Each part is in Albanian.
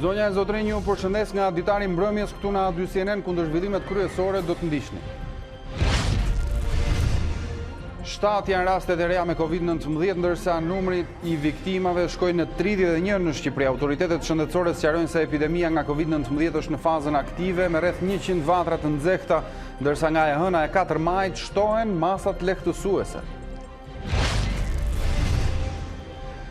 Zonja e zotrinj, ju përshëndes nga Ditari mbrëmjes këtu në A2CNN kundër zhvillimet kryesore do të ndiqni. 7 janë rastet e reja me Covid-19, ndërsa numri i viktimave shkoi në 31 në Shqipëri. Autoritetet shëndetësore sqarojnë se epidemia nga Covid-19 është në fazën aktive me rreth 100 vatra të nxehta, ndërsa nga e hëna e 4 majit shtohen masat lehtësuese.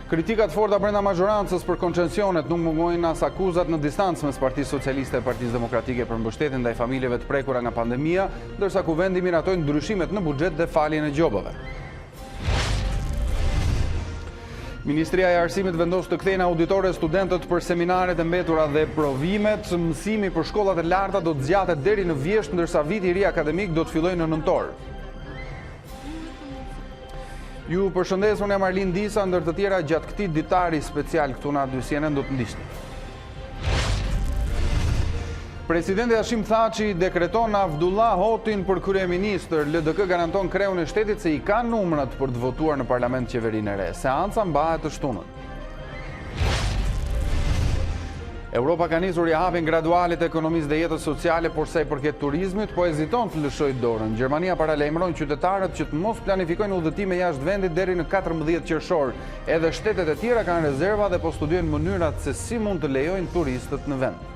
Kritikat forta brenda mazhorancës për koncesionet nuk mungojnë as akuzat në distancë mes Partisë Socialiste e Partisë Demokratike për mbështetjen ndaj familjeve të prekura nga pandemia, ndërsa kuvendi miratojnë ndryshimet në buxhet dhe faljen e gjobave. Ministria e Arsimit vendos të kthejnë auditore studentët për seminaret e mbetura dhe provimet. Mësimi për shkollat e larta do të zgjatet deri në vjesht, ndërsa viti i ri akademik do të fillojë në nëntor. Ju përshëndes, unë jam Arlin Disa, ndër të tjera gjatë këtij ditari special këtu në A2CNN do të ndiqni. Presidenti Hashim Thaçi dekreton Avdullah Hotin për kryeministër. LDK garanton kreun e shtetit se i ka numrat për të votuar në parlament qeverinë e re. Seanca mbahet të shtunën. Europa ka nisur japjen graduale të ekonomisë dhe jetës sociale, por sa i përket turizmit, po heziton të lëshojë dorën. Gjermania paralajmëron qytetarët që të mos planifikojnë udhëtime jashtë vendit deri në 14 qershor. Edhe shtetet e tjera kanë rezerva dhe po studiojnë mënyrat se si mund të lejojnë turistët në vend.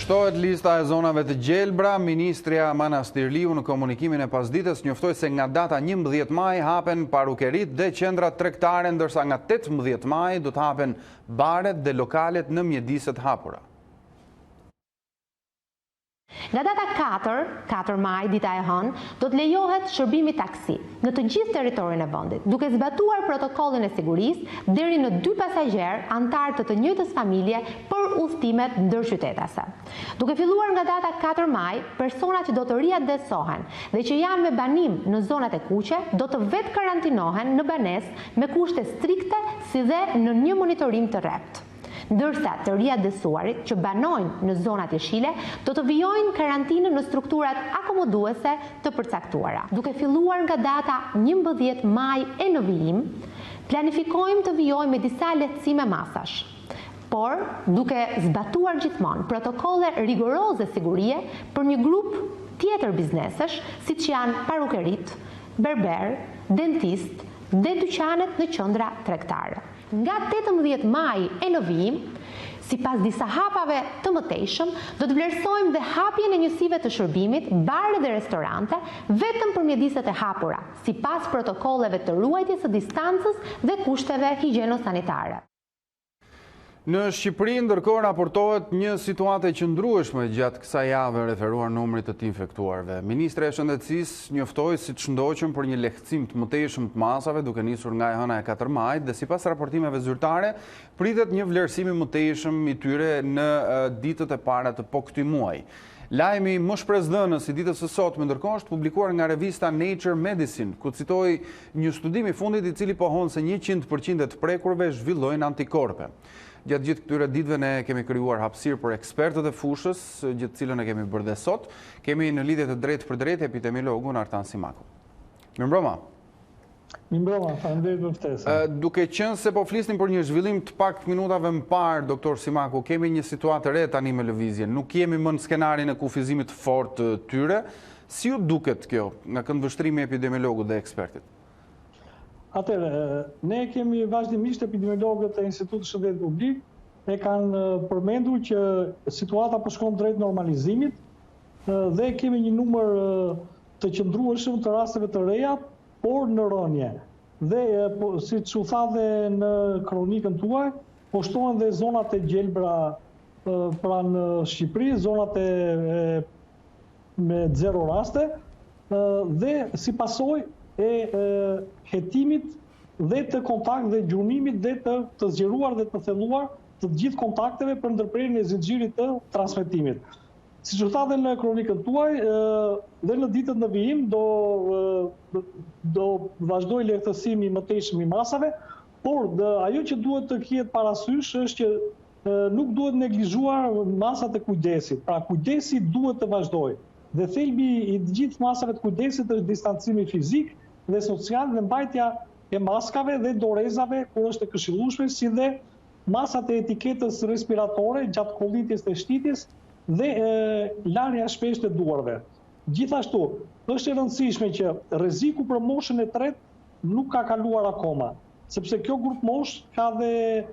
Shtohet lista e zonave të gjelbra. Ministria Manastirliu në komunikimin e pasdites njoftoi se nga data 11 maj hapen parukerit dhe qendrat tregtare, ndërsa nga 18 maj do të hapen baret dhe lokalet në mjediset hapura. Nga data 4 maj, dita e hënë, do të lejohet shërbimi taksi në të gjithë territorin e vendit, duke zbatuar protokollin e sigurisë deri në 2 pasagjerë antar të njëjtës familje për udhëtimet ndërqytetase. Duke filluar nga data 4 maj, personat që do të riadesohen dhe që janë me banim në zonat e kuqe do të vetë karantinohen në banesë me kushte strikte si dhe në një monitorim të rreptë. Ndërsa të riadesuarit që banojnë në zonat jeshile do të vijojnë karantinë në strukturat akomoduese të përcaktuara. Duke filluar nga data 11 maj e në vijim, planifikojmë të vijojmë me disa lehtësime masash, por duke zbatuar gjithmonë protokolle rigoroze sigurie për një grup tjetër biznesesh, siç janë parukerit, berber, dentist dhe dyqanet në qendra tregtare. Nga 18 maj e në vijim, sipas disa hapave të mëtejshëm, do të vlerësojmë dhe hapjen e njësive të shërbimit, bare dhe restorante, vetëm për mjediset e hapura, sipas protokolleve të ruajtjes së distancës dhe kushteve higjieno-sanitare. Në Shqipëri, ndërkohë raportohet një situatë e qëndrueshme gjatë kësaj jave referuar numrit të infektuarve. Ministra e Shëndetësisë njoftoi siç ndoqën për një lehtësim të mëtejshëm të masave duke nisur nga e hëna e 4 majit dhe sipas raportimeve zyrtare pritet një vlerësim i mëtejshëm i tyre në ditët e para të këtij muaji. Lajmi më shpresdhënës i ditës së sotme ndërkohë është publikuar nga revista Nature Medicine, ku citoi një studim i fundit i cili pohon se 100% e të prekurve zhvillojnë antikorpe. Gjatë gjithë këtyre ditëve ne kemi krijuar hapësirë për ekspertët e fushës, gjithë cilën e kemi bërë dhe sot. Kemi në lidhje të drejtë për drejtë epidemiologun Artan Simaku. Mirëmbrëma. Mirëmbrëma, faleminderit për ftesën. Duke qenë se po flisnim për një zhvillim të pak minutave më parë, doktor Simaku, kemi një situatë re tani me lëvizjen. Nuk jemi më në skenarin e kufizimit të fortë të tyre. Si ju duket kjo nga këndvështrimi i epidemiologut dhe ekspertit? Atëre, ne kemi vazhdimisht epidemiologët e Institutit Shëndetit Publik e kanë përmendur që situata po shkon drejt normalizimit dhe kemi një numër të qëndrueshëm të rasteve të reja, por në rënje. Dhe siç u tha dhe në kronikën tuaj, po shtohen dhe zonat e gjelbra pranë Shqipëri, zonat me 0 raste dhe si pasojë e hetimit dhe të kontakt dhe gjurmimit dhe të zgjeruar dhe të thelluar të gjithë kontakteve për ndërprerjen e zinxhirit të transmetimit. Siç u tha dhe në kronikën tuaj, dhe në ditët në vijim do vazhdoj lehtësimi i mëtejshëm i masave, Por ajo që duhet të ketë parasysh është që nuk duhet neglizhuar masat e kujdesit. Pra kujdesi duhet të vazhdojë. Dhe thelbi i gjithë masave të kujdesit është distancimi fizik dhe social dhe mbajtja e maskave dhe dorezave kur është e këshillueshme, si dhe masat e etiketës respiratore gjatë kollitjes dhe shtitjes dhe larja shpesh të duarve. Gjithashtu, është e rëndësishme që rreziku për moshën e tretë nuk ka kaluar akoma, sepse kjo grup mosh ka dhe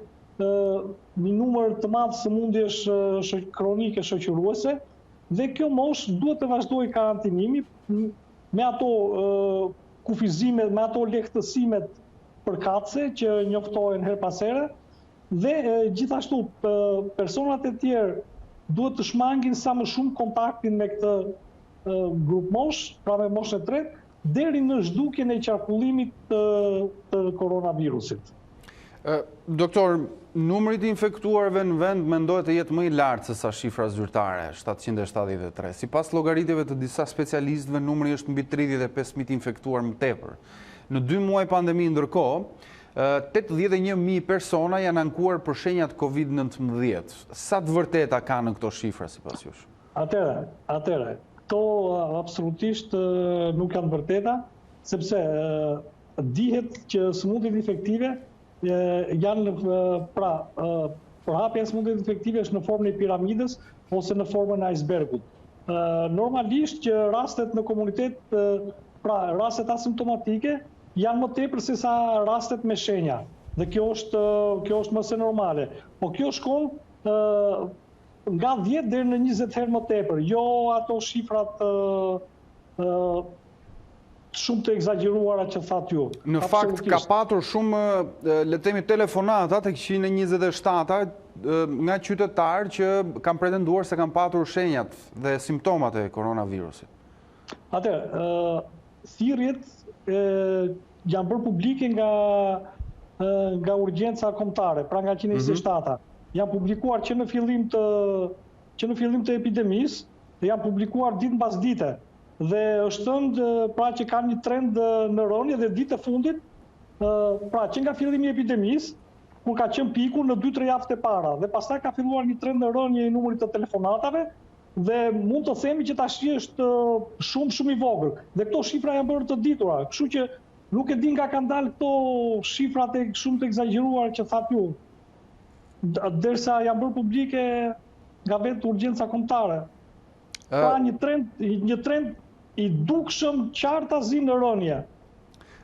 një numër të madh sëmundjesh kronike shoqëruese dhe kjo mosh duhet të vazhdojë karantinimi me ato kufizimet, me ato lehtësimet përkatëse që njoftohen her pas here dhe gjithashtu personat e tjerë duhet të shmangin sa më shumë kontaktin me këtë grup mosh, pra me moshën e tretë, deri në zhdukjen e qarkullimit të koronavirusit. Doktor, numrit i infektuarve në vend mendohet të jetë më i lartë se sa shifra zyrtare, 773. Sipas llogaritjeve të disa specialistëve, numri është mbi 35.000 infektuar më tepër. Në 2 muaj pandemi ndërkohë, 81.000 persona janë ankuar për shenjat COVID-19. Sa të vërteta ka në këto shifra sipas jush? Atëre, këto absolutisht nuk janë vërteta, sepse dihet që sëmundjet infektive janë përhapja e sëmundjeve infektive është në formën e piramidës ose në formën e icebergut. Normalisht që rastet në komunitet, pra rastet asimptomatike, janë më tepër se sa rastet me shenja. Dhe kjo është më se normale. Po kjo shkon nga 10 deri në 20 herë më tepër, jo ato shifrat shumë të egzageruara që thatë ju. Në fakt ka patur shumë, le të themi, telefonata tek 127 nga qytetarë që kanë pretenduar se kanë patur shenjat dhe simptomat e koronavirusit. Atëherë, thirrjet janë bërë publike nga urgjenca kombëtare, pra nga 127-a. Janë publikuar që në fillim të epidemisë, dhe janë publikuar ditë mbas dite. Dhe është thënë pra që kanë një trend në rënje dhe ditë e fundit, pra që nga fillimi i epidemisë, kur ka qenë piku në 2-3 javët e para, dhe pastaj ka filluar një trend në rënje i numrit të telefonatave, dhe mund të themi që tash është shumë i vogël. Dhe këto shifra janë bërë të ditura, kështu që nuk e di nga kanë dalë këto shifrat shumë të egzageruar që thatë ju, derisa janë bërë publike nga vetë urgjenca kombëtare. Pra një trend i dukshëm qartazi në rënje.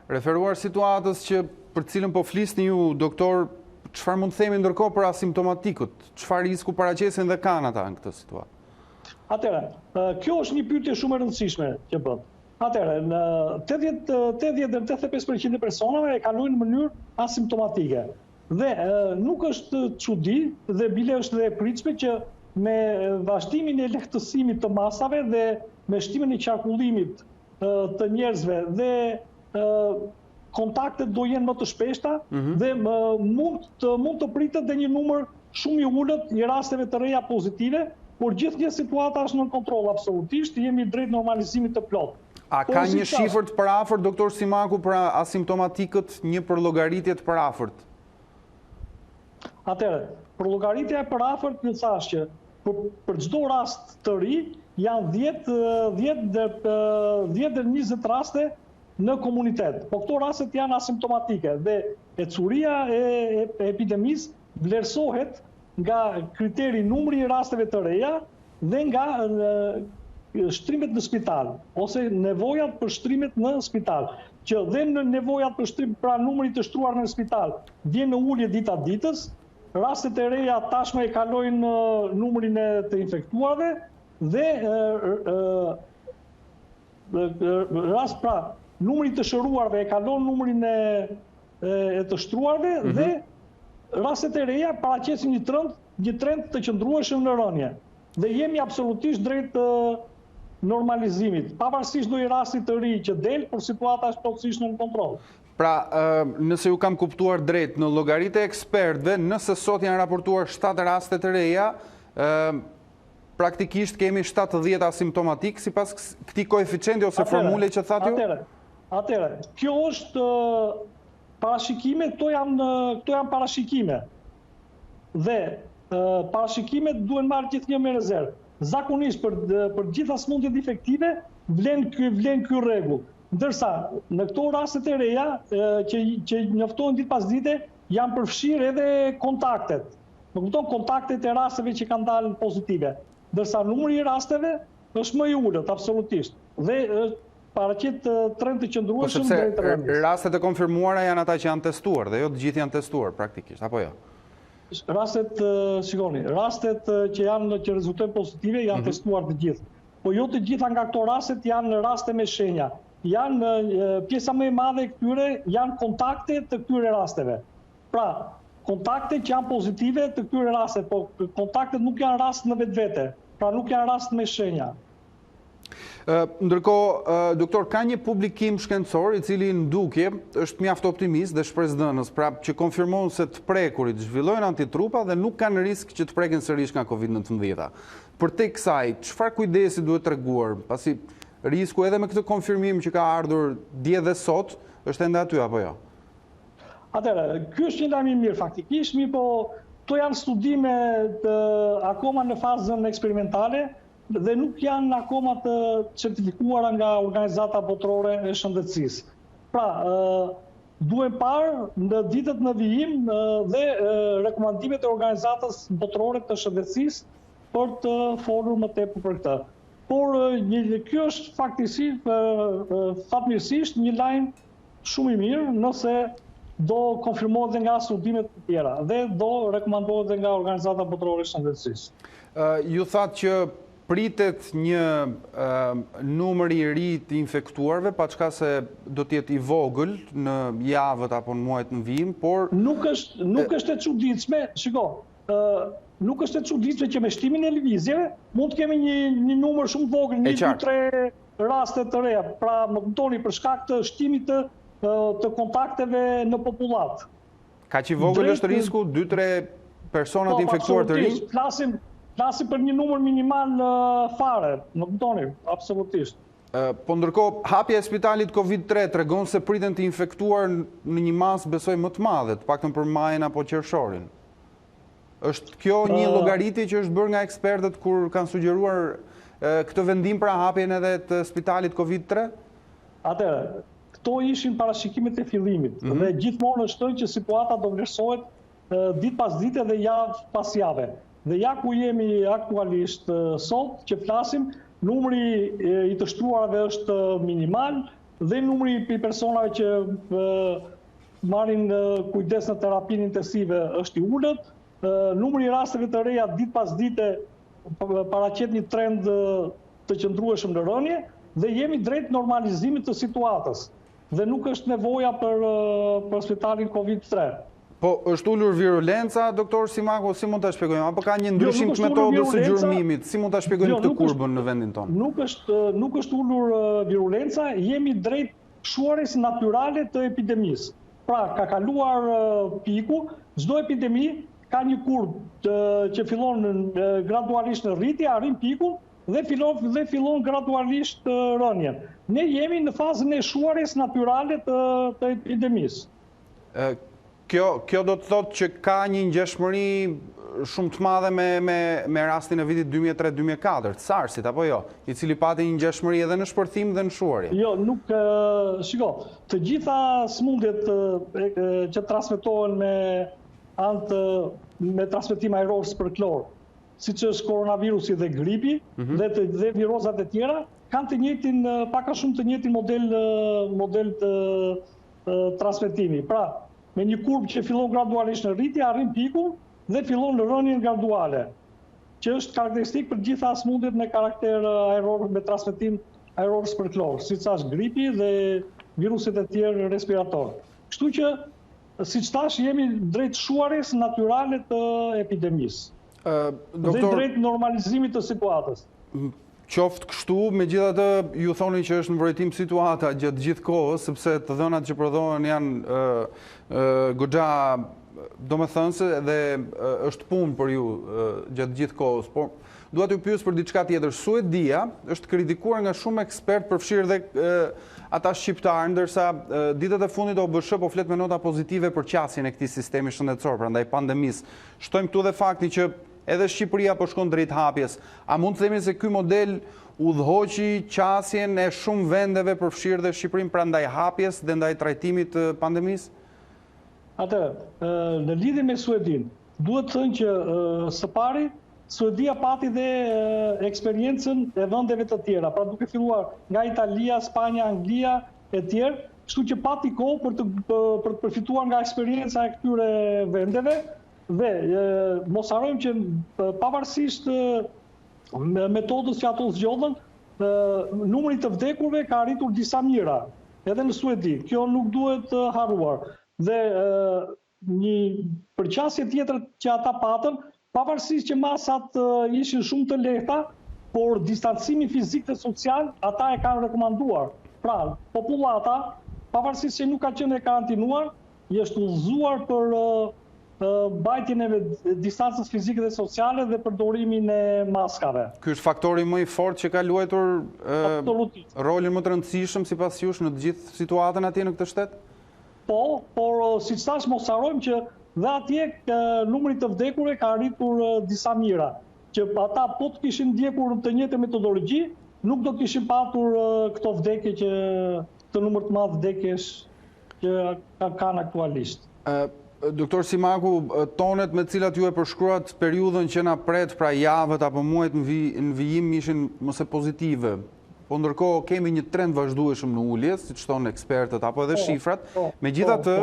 Referuar situatës që për cilën po flisni ju, doktor, çfarë mund të themi ndërkohë për asimptomatikut? Çfarë risku paraqesin dhe kanë ata në këtë situatë? Atëherë, kjo është një pyetje shumë e rëndësishme që bëhet. Atëherë, në 80-85% e personave e kalojnë në mënyrë asimptomatike. Dhe nuk është çudi dhe bile është dhe e pritshme që me vazhdimin e lehtësimit të masave dhe me shtimin e qarkullimit të njerëzve dhe kontaktet do jenë më të shpeshta dhe mund të pritet dhe një numër shumë i ulët i rasteve të reja pozitive, por gjithnjë situata është në kontroll absolutisht, jemi drejt normalizimit të plot. A ka një shifër të parafort, doktor Simaku, për asimptomatikët, një për llogaritje të parafort? Atëherë, për llogaritja e parafort ju thash që për çdo rast të ri janë 10 deri 20 raste në komunitet. Po këto rastet janë asimptomatike dhe ecuria e epidemisë vlerësohet nga kriteri numri i rasteve të reja dhe nga shtrimet në spital ose nevojat për shtrimet në spital. Që dhe në nevojat për shtrim, pra numri të shtruar në spital vjen në ulje dita ditës. Rastet e reja tashmë e kalojnë numrin e të infektuarve dhe numri të shëruarve e kalon numrin e të shtruarve dhe rastet e reja paraqesin një trend të qëndrueshëm në rënje. Dhe jemi absolutisht drejt normalizimit, pavarësisht ndonjë rasti të ri që del, por situata është plotësisht në kontroll. Pra, nëse ju kam kuptuar drejt, në llogaritë e ekspertëve, nëse sot janë raportuar 7 raste të reja, praktikisht kemi 70 asimptomatik sipas këtij koeficienti ose formule që thatë ju? Atëherë, kjo është parashikime, këto janë parashikime. Dhe parashikimet duhen marrë gjithnjë me rezervë. Zakonisht për gjitha smundjet infektive vlen ky rregull. Ndërsa në këto rastet e reja që njoftohen ditë pas dite janë përfshirë edhe kontaktet. Më kupton, kontaktet e rasteve që kanë dalë pozitive. Ndërsa numri i rasteve është më i ulët, absolutisht. Dhe paraqit trend të qëndrueshëm drejt rënies. Sepse rastet e konfirmuara janë ata që janë testuar dhe jo të gjithë janë testuar praktikisht, apo jo? Rastet që rezultojnë pozitive janë testuar të gjithë. Po jo të gjitha nga këto rastet janë raste me shenja. Pjesa më e madhe e këtyre janë kontakte të këtyre rasteve. Pra, kontakte që janë pozitive të këtyre raste, po kontaktet nuk janë rast në vetvete, pra nuk janë rast me shenja. Ndërkohë, doktor, ka një publikim shkencor i cili ndukje është mjaft optimist dhe shpresdhënës, pra që konfirmon se të prekurit zhvillojnë antitrupa dhe nuk kanë risk që të preken sërish nga COVID-19. Për te kësaj, çfarë kujdesi duhet treguar, pasi risku edhe me këtë konfirmim që ka ardhur dje dhe sot është ende aty apo jo? Atëherë, ky është një lajm i mirë faktikisht, po to janë studime akoma në fazën eksperimentale dhe nuk janë akoma të certifikuara nga organizata botërore e shëndetësisë. Pra, duhen parë në ditët në vijim dhe rekomandimet e organizatës botërore të shëndetësisë për të folur më tepër për këtë. Por kjo është fatmirësisht një lajm shumë i mirë nëse do konfirmohet dhe nga studimet të tjera dhe do rekomandohet dhe nga organizata botërore e shëndetësisë. Ju thatë që pritet një numër i ri të infektuarve, paçka se do të jetë i vogël në javët apo në muajt në vijim, por nuk është e çuditshme, shiko, nuk është e çuditshme që me shtimin e lëvizjeve mund të kemi një numër shumë vogël, 1-2-3 raste të reja. Pra, më kuptoni, për shkak të shtimit të kontakteve në popullat. Ka që i vogël është risku 2-3 personat infektuar të rinj? Flasim për një numër minimal fare, më kuptoni, absolutisht. Po ndërkohë, hapja e spitalit COVID-3 tregon se priten të infektuar në një masë besoj më të madhe, të paktën për majin apo qershorin. Është kjo një llogaritje që është bërë nga ekspertët kur kanë sugjeruar këtë vendim pra hapjen edhe të spitalit COVID-3? Atëherë, këto ishin parashikimet e fillimit dhe gjithmonë është thënë që situata do vlerësohet ditë pas dite dhe javë pas jave. Dhe ja ku jemi aktualisht sot që flasim, numri i të shtruarve është minimal dhe numri i personave që marrin kujdes në terapinë intensive është i ulët. Numri i rasteve të reja ditë pas dite paraqet një trend të qëndrueshëm në rënje dhe jemi drejt normalizimit të situatës. Dhe nuk është nevoja për spitalin COVID-3. Po, është ullur virulenca, doktor Simako, si mund të shpjegojmë? Apo ka një ndryshim të metodës së gjurmimit? Si mund të shpjegojmë këtë kurbën në vendin tonë? Nuk është ullur virulenca, jemi drejt shuarjes natyrale të epidemisë. Pra, ka kaluar piku, çdo epidemi ka një kurbë që fillon gradualisht në rritje, arrin pikun, dhe fillon gradualisht rënjen. Ne jemi në fazën e shuarjes natyrale të epidemisë. Kjo do të thotë që ka një ngjeshmëri shumë të madhe me rastin e vitit 2003-2004, të SARS-it, apo jo? I cili pati një ngjeshmëri edhe në shpërthim dhe në shuarje. Jo, nuk, shiko, të gjitha smundjet që transmetohen me transmetim ajror spërklor, siç është koronavirusi dhe gripi dhe virozat e tjera, kanë të njëjtin, pak a shumë të njëjtin model të transmetimi. Pra, me një kurbë që fillon gradualisht në rritje, arrin pikun dhe fillon në rënjen graduale, që është karakteristik për gjitha smundjet me karakter ajror, me transmetim ajror spërklor, siç është gripi dhe viruset e tjerë respirator. Kështu që, siç thash, jemi drejt shuarjes natyrale të epidemisë. Dhe drejt normalizimit të situatës. Qoftë kështu, megjithatë ju thoni që është në vërtetim situata gjatë gjithë kohës, sepse të dhënat që prodhohen janë goxha do me thënë se dhe është punë për ju gjatë gjithë kohës, por dua t'ju pyes për diçka tjetër. Suedia është kritikuar nga shumë ekspert, përfshirë dhe ata shqiptarë, ndërsa ditët e fundit OBSH po flet me nota pozitive për qasjen e këtij sistemi shëndetësor, prandaj pandemisë. Shtojmë këtu dhe fakti që edhe Shqipëria po shkon drejt hapjes. A mund të themi se ky model udhëhoqi qasjen e shumë vendeve, përfshirë dhe Shqipërinë, prandaj hapjes dhe ndaj trajtimit të pandemisë? Në lidhje me Suedin, duhet thënë që së pari Suedia pati dhe eksperiencën e vendeve të tjera, pra duke filluar nga Italia, Spanja, Anglia e tjerë, kështu që pati kohë për të përfituar nga eksperienca e këtyre vendeve dhe mos harrojmë që pavarësisht metodës që ato zgjodhen, numri të vdekurve ka arritur disa mijëra, edhe në Suedi. Kjo nuk duhet harruar. Dhe një përqasje tjetër që ata patën, pavarësisht që masat ishin shumë të lehta, por distancimi fizik dhe social ata e kanë rekomanduar. Pra, popullata, pavarësisht që nuk ka qenë e karantinuar, është udhëzuar për mbajtjen e distancës fizike dhe sociale dhe përdorimin e maskave. Ky është faktori më i fortë që ka luajtur rolin më të rëndësishëm sipas jush në të gjithë situatën atje në këtë shtet? Po, por siç thash, mos harrojmë që dhe atje numri të vdekurve ka arritur disa mijëra, që ata po të kishin ndjekur të njëjtën metodologji, nuk do kishin patur këto vdekje që të numër të madh vdekjesh që kanë aktualisht. Doktor Simaku, tonet me cilat ju e përshkruat periudhën që na pret, pra javët apo muajt në vijim, ishin mëse pozitive. Po ndërkohë kemi një trend vazhdueshëm në ulje, siç thonë ekspertët apo edhe shifrat. Megjithatë,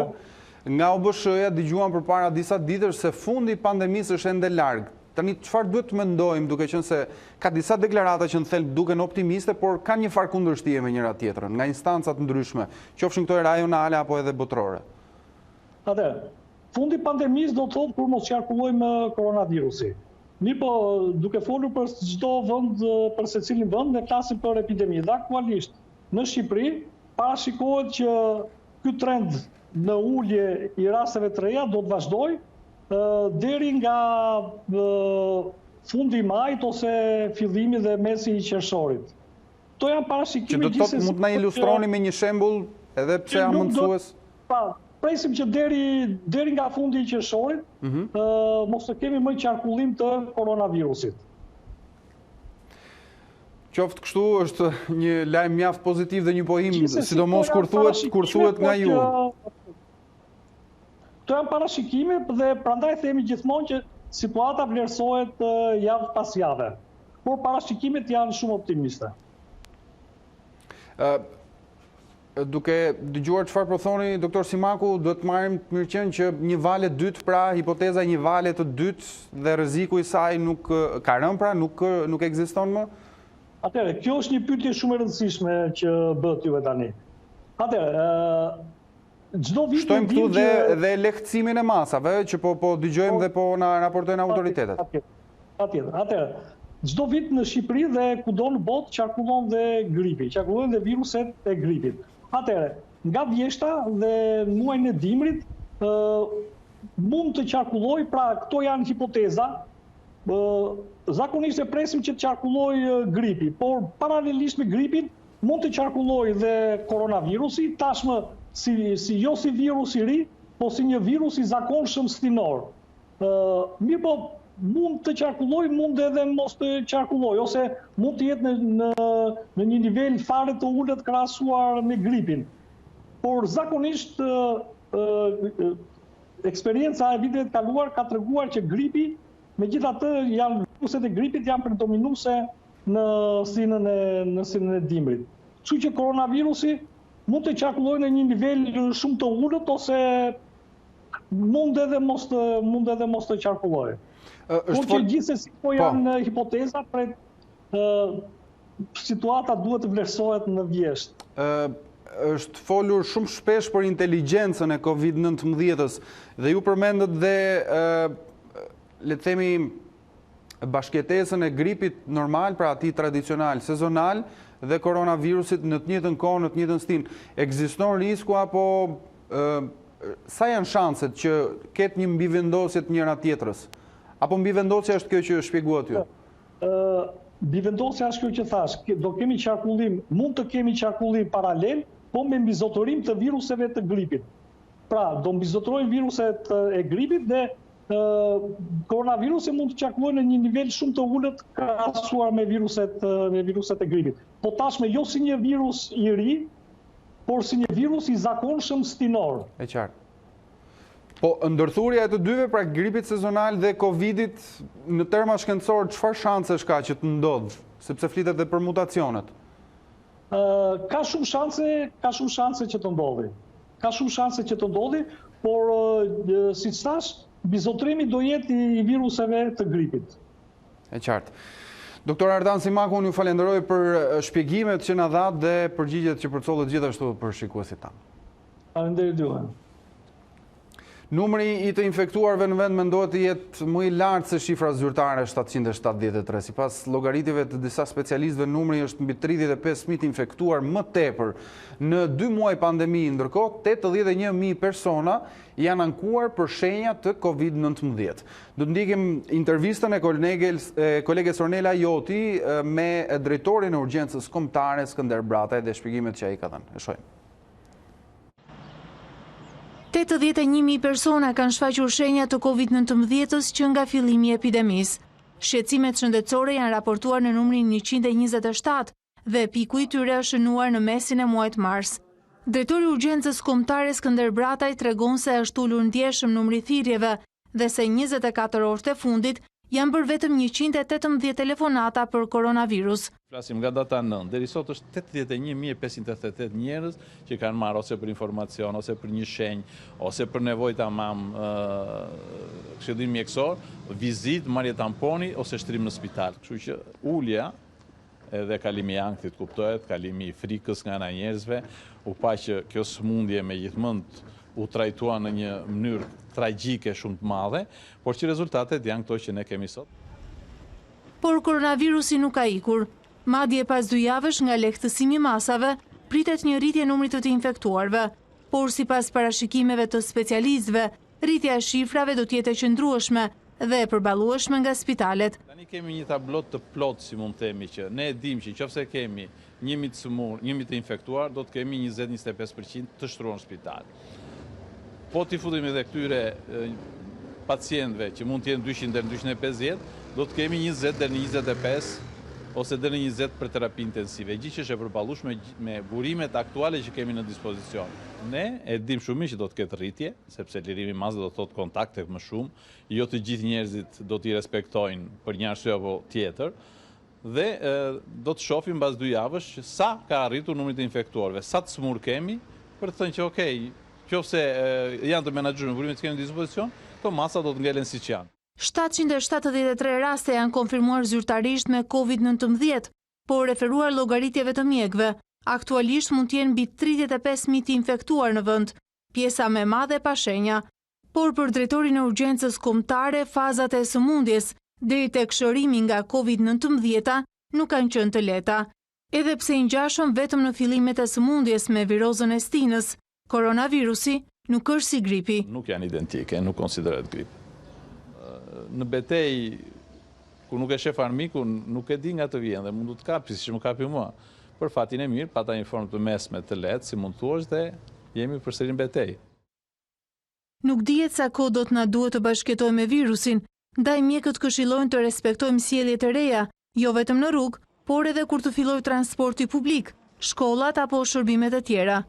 nga OBSH-ja dëgjuam përpara disa ditësh se fundi i pandemisë është ende larg. Tani çfarë duhet të mendojmë, duke qenë se ka disa deklarata që në thelb duken optimiste, por kanë një farë kundërshtije me njëra tjetrën, nga instanca të ndryshme, qofshin këto rajonale apo edhe botërore. Fundi i pandemisë do të thotë kur mos qarkullojmë koronavirusi. Po, duke folur për çdo vend, për secilin vend, ne flasim për epidemi. Dhe aktualisht në Shqipëri parashikohet që ky trend në ulje i rasteve të reja do të vazhdojë deri nga fundi i majit ose fillimi dhe mesi i qershorit. Kto janë parashikime që do të thotë mund të na ilustroni me një shembull edhe pse jam mësues? Presim që deri nga fundi i qershorit mos të kemi më qarkullim të koronavirusit. Qoftë kështu, është një lajm mjaft pozitiv dhe një pohim, sidomos kur thuhet nga ju. Këto janë parashikime dhe prandaj themi gjithmonë që situata vlerësohet javë pas jave. Por parashikimet janë shumë optimiste. Duke dëgjuar çfarë po thoni, doktor Simaku, duhet të marrim të mirëqen që një valë e dytë, pra hipoteza një valë të dytë dhe rreziku i saj nuk ka rënë, pra nuk ekziston më? Atëherë, kjo është një pyetje shumë e rëndësishme që bëhet juve tani. Atëherë, çdo vit shtojmë këtu dhe lehtësimin e masave, që po dëgjojmë dhe po na raportojnë autoritetet. Atëherë, çdo vit në Shqipëri dhe kudo në botë qarkullon dhe gripi, qarkullojnë dhe viruset e gripit. Atëherë, nga vjeshta dhe muajin e dimrit mund të qarkulloj, pra këto janë hipoteza. Zakonisht e presim që të qarkulloj gripi, por paralelisht me gripin mund të qarkulloj dhe koronavirusi, tashmë jo si virus i ri, po si një virus i zakonshëm stinor. Mirë po, mund të qarkulloj, mund edhe mos të qarkulloj, ose mund të jetë në një nivel fare të ulët krahasuar me gripin. Por zakonisht eksperienca e viteve të kaluar ka treguar që gripi, megjithatë viruset e gripit janë predominuese në sinën e dimrit. Kështu që koronavirusi mund të qarkullojë në një nivel shumë të ulët ose mund edhe mos të qarkullojë. Por që gjithsesi po janë hipoteza, situata duhet të vlerësohet në vjesht. Është folur shumë shpesh për inteligjencën e COVID-19-s dhe ju përmendët dhe le të themi bashkëtesën e gripit normal, pra atij tradicional, sezonal dhe koronavirusit në të njëjtën kohë, në të njëjtën stin. Ekziston risku apo sa janë shanset që ketë një mbivendosje të njëra tjetrës? Apo mbivendosja është kjo që shpjeguat ju? Mbivendosja është kjo që thash, do kemi qarkullim, mund të kemi qarkullim paralel, po me mbizotërim të viruseve të gripit. Pra, do mbizotërojnë viruset e gripit dhe koronavirusi mund të qarkullojnë në një nivel shumë të ulët krahasuar me viruset e gripit. Po tashme jo si një virus i ri, por si një virus i zakonshëm stinor. E qartë. Po, ndërthurja e të dyve, pra gripit sezonal dhe Covidit, në terma shkencor, çfarë shansesh ka që të ndodhë, sepse flitet dhe për mutacionet? Ka shumë shanse që të ndodhi. Ka shumë shanse që të ndodhi, por si thash, bizotrimi do jetë i viruseve të gripit. E qartë. Doktor Ardan Simaku, unë ju falenderoj për shpjegimet që na dha dhe përgjigjet që përcollet gjithashtu për shikuesit tanë. Faleminderit juve. Numri i të infektuarve në vend mendohet të jetë më i lartë se shifra zyrtare 773. Sipas llogaritjeve të disa specialistëve, numri është mbi 35.000 infektuar më tepër në 2 muaj pandemi, ndërkohë 81.000 persona janë ankuar për shenja të COVID-19. Do të ndjekim intervistën e koleges Ornela Joti me drejtorin e urgjencës kombëtare Skënder Brataj dhe shpjegimet që ai ka dhënë. E shohim. 81.000 persona kanë shfaqur shenja të COVID-19 që nga fillimi i epidemisë. Shqetësimet shëndetësore janë raportuar në numrin 127 dhe piku i tyre është shënuar në mesin e muajit mars. Drejtori i urgjencës kombëtare Skënder Brataj tregon se është ulur ndjeshëm numri thirrjeve dhe se 24 orët e fundit janë bërë vetëm 118 telefonata për koronavirus. Flasim nga data 9, deri sot është 81.588 njerëz që kanë marrë ose për informacion, ose për një shenjë, ose për nevojë tamam këshillim mjekësor, vizitë, marrje tamponi ose shtrim në spital. Kështu që ulja edhe kalimi i ankthit kuptohet, kalimi i frikës nga ana e njerëzve, u pa që kjo sëmundje megjithmonë u trajtua në një mënyrë tragjike shumë të madhe, por që rezultatet janë këto që ne kemi sot. Por koronavirusi nuk ka ikur. Madje pas 2 javësh nga lehtësimi i masave, pritet një rritje e numrit të infektuarve, por sipas parashikimeve të specialistëve, rritja e shifrave do të jetë e qëndrueshme dhe e përballueshme nga spitalet. Tani kemi një tablot të plotë, si mund të themi, që ne e dimë që nëse kemi 1.000 të infektuar, do të kemi 20-25% të shtruar në spital. Po t'i futim edhe këtyre pacientëve që mund të jenë 200 deri në 250, do të kemi 20 deri në 25 ose deri në 20 për terapi intensive, gjë që është e përballueshme me burimet aktuale që kemi në dispozicion. Ne e dimë shumë mirë që do të ketë rritje, sepse lirimi i masës do të thotë kontakte më shumë, jo të gjithë njerëzit do t'i respektojnë për një arsye apo tjetër, dhe do të shohim mbas 2 javësh sa ka arritur numri të infektuarve, sa të smur kemi për të thënë që okej, nëse janë të menaxhuar me burimet që kemi në dispozicion, këto masa do të ngelen siç janë. 773 raste janë konfirmuar zyrtarisht me COVID-19, por referuar llogaritjeve të mjekëve, aktualisht mund të jenë mbi 35.000 të infektuar në vend, pjesa më e madhe pa shenja. Por për drejtorin e urgjencës kombëtare, fazat e sëmundjes deri tek shërimi nga COVID-19 nuk kanë qenë të lehta. Edhe pse i ngjashëm vetëm në fillimet e sëmundjes me virozën e stinës, koronavirusi nuk është si gripi. Nuk janë identike, nuk konsiderohet grip. Në betej, ku nuk e shef armikun, nuk e di nga të vjen dhe mund të kapi, siç më kapi mua. Për fatin e mirë, pata një formë të mesme të lehtë, si mund thuash, dhe jemi përsëri në betej. Nuk dihet sa kohë do të na duhet të bashkëtojmë me virusin, ndaj mjekët këshillojnë të respektojmë sjelljet e reja, jo vetëm në rrugë, por edhe kur të fillojë transporti publik, shkollat apo shërbimet e tjera.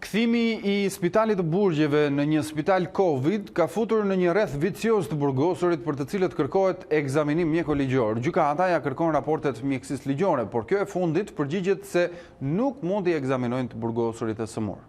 Kthimi i spitalit të Burgjeve në një spital Covid ka futur në një rreth vicioz të burgosurit për të cilët kërkohet ekzaminim mjeko-ligjor. Gjykata ja kërkon raportet mjekësisë ligjore, por kjo e fundit përgjigjet se nuk mund t'i ekzaminojnë të burgosurit e sëmur.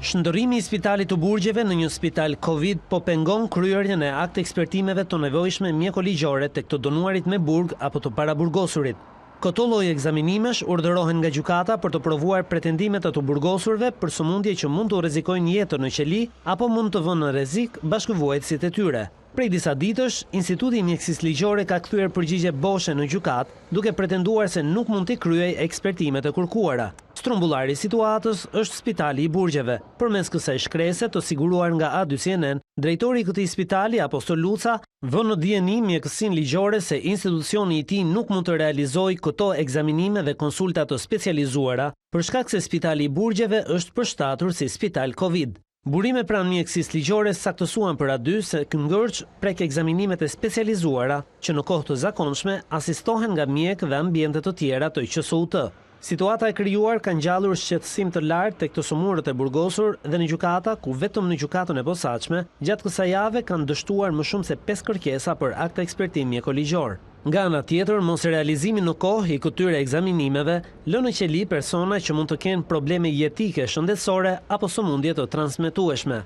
Shndërrimi i spitalit të Burgjeve në një spital Covid po pengon kryerjen e akt ekspertimeve të nevojshme mjeko-ligjore tek të dënuarit me burg apo të paraburgosurit. Këto lloj ekzaminimesh urdhërohen nga gjykata për të provuar pretendimet e të burgosurve për sëmundje që mund të rrezikojnë jetën në qeli apo mund të vënë në rrezik bashkëvuajtësit e tyre. Prej disa ditësh, Instituti i Mjekësisë Ligjore ka kthyer përgjigje boshe në gjykatë, duke pretenduar se nuk mund t'i kryej ekspertimet e kërkuara. Strumbullari i situatës është Spitali i Burgjeve. Përmes kësaj shkrese të siguruar nga A2CNN, drejtori i këtij spitali, Apostol Luca, vën në dijeni mjekësinë ligjore se institucioni i tij nuk mund të realizojë këto ekzaminime dhe konsulta të specializuara, për shkak se Spitali i Burgjeve është përshtatur si spital Covid. Burime pranë mjekësisë ligjore saktësuan për aty se Këngërç prek ekzaminimet e specializuara që në kohë të zakonshme asistohen nga mjekë dhe ambiente të tjera të QSUT. Situata e krijuar ka ngjallur shqetësim të lartë tek të sëmurët e burgosur dhe në gjykata, ku vetëm në gjykatën e posaçme, gjatë kësaj jave kanë dështuar më shumë se 5 kërkesa për akt ekspertim mjekoligjor. Nga ana tjetër, mos realizimi në kohë i këtyre ekzaminimeve lë në qeli persona që mund të kenë probleme jetike shëndetësore apo sëmundje të transmetueshme.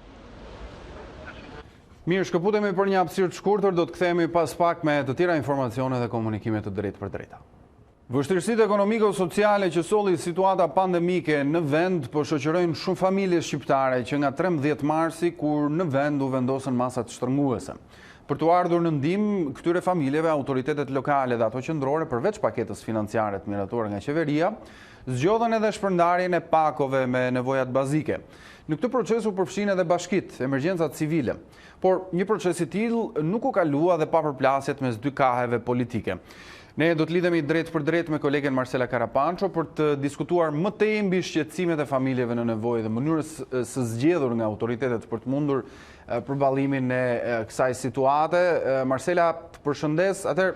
Mirë, shkëputemi për një hapësirë të shkurtër, do të kthehemi pas pak me të tjera informacione dhe komunikime të drejtë për drejta. Vështirësitë ekonomiko-sociale që solli situata pandemike në vend po shoqërojnë shumë familje shqiptare që nga 13 marsi kur në vend u vendosën masat shtrënguese. Për të ardhur në ndihmë këtyre familjeve, autoritetet lokale dhe ato qendrore, përveç paketës financiare të miratuar nga qeveria, zgjodhen edhe shpërndarjen e pakove me nevojat bazike. Në këtë proces u përfshin edhe bashkitë, emergjencat civile, por një proces i tillë nuk u kalua dhe pa përplasjet mes dy kaheve politike. Ne do të lidhemi drejt për drejt me kolegen Marcela Karapancho për të diskutuar më tej mbi shqetësimet e familjeve në nevojë dhe mënyrës së zgjedhur nga autoritetet për të mundur përballimin e kësaj situate. Marcela, të përshëndes. Atëherë,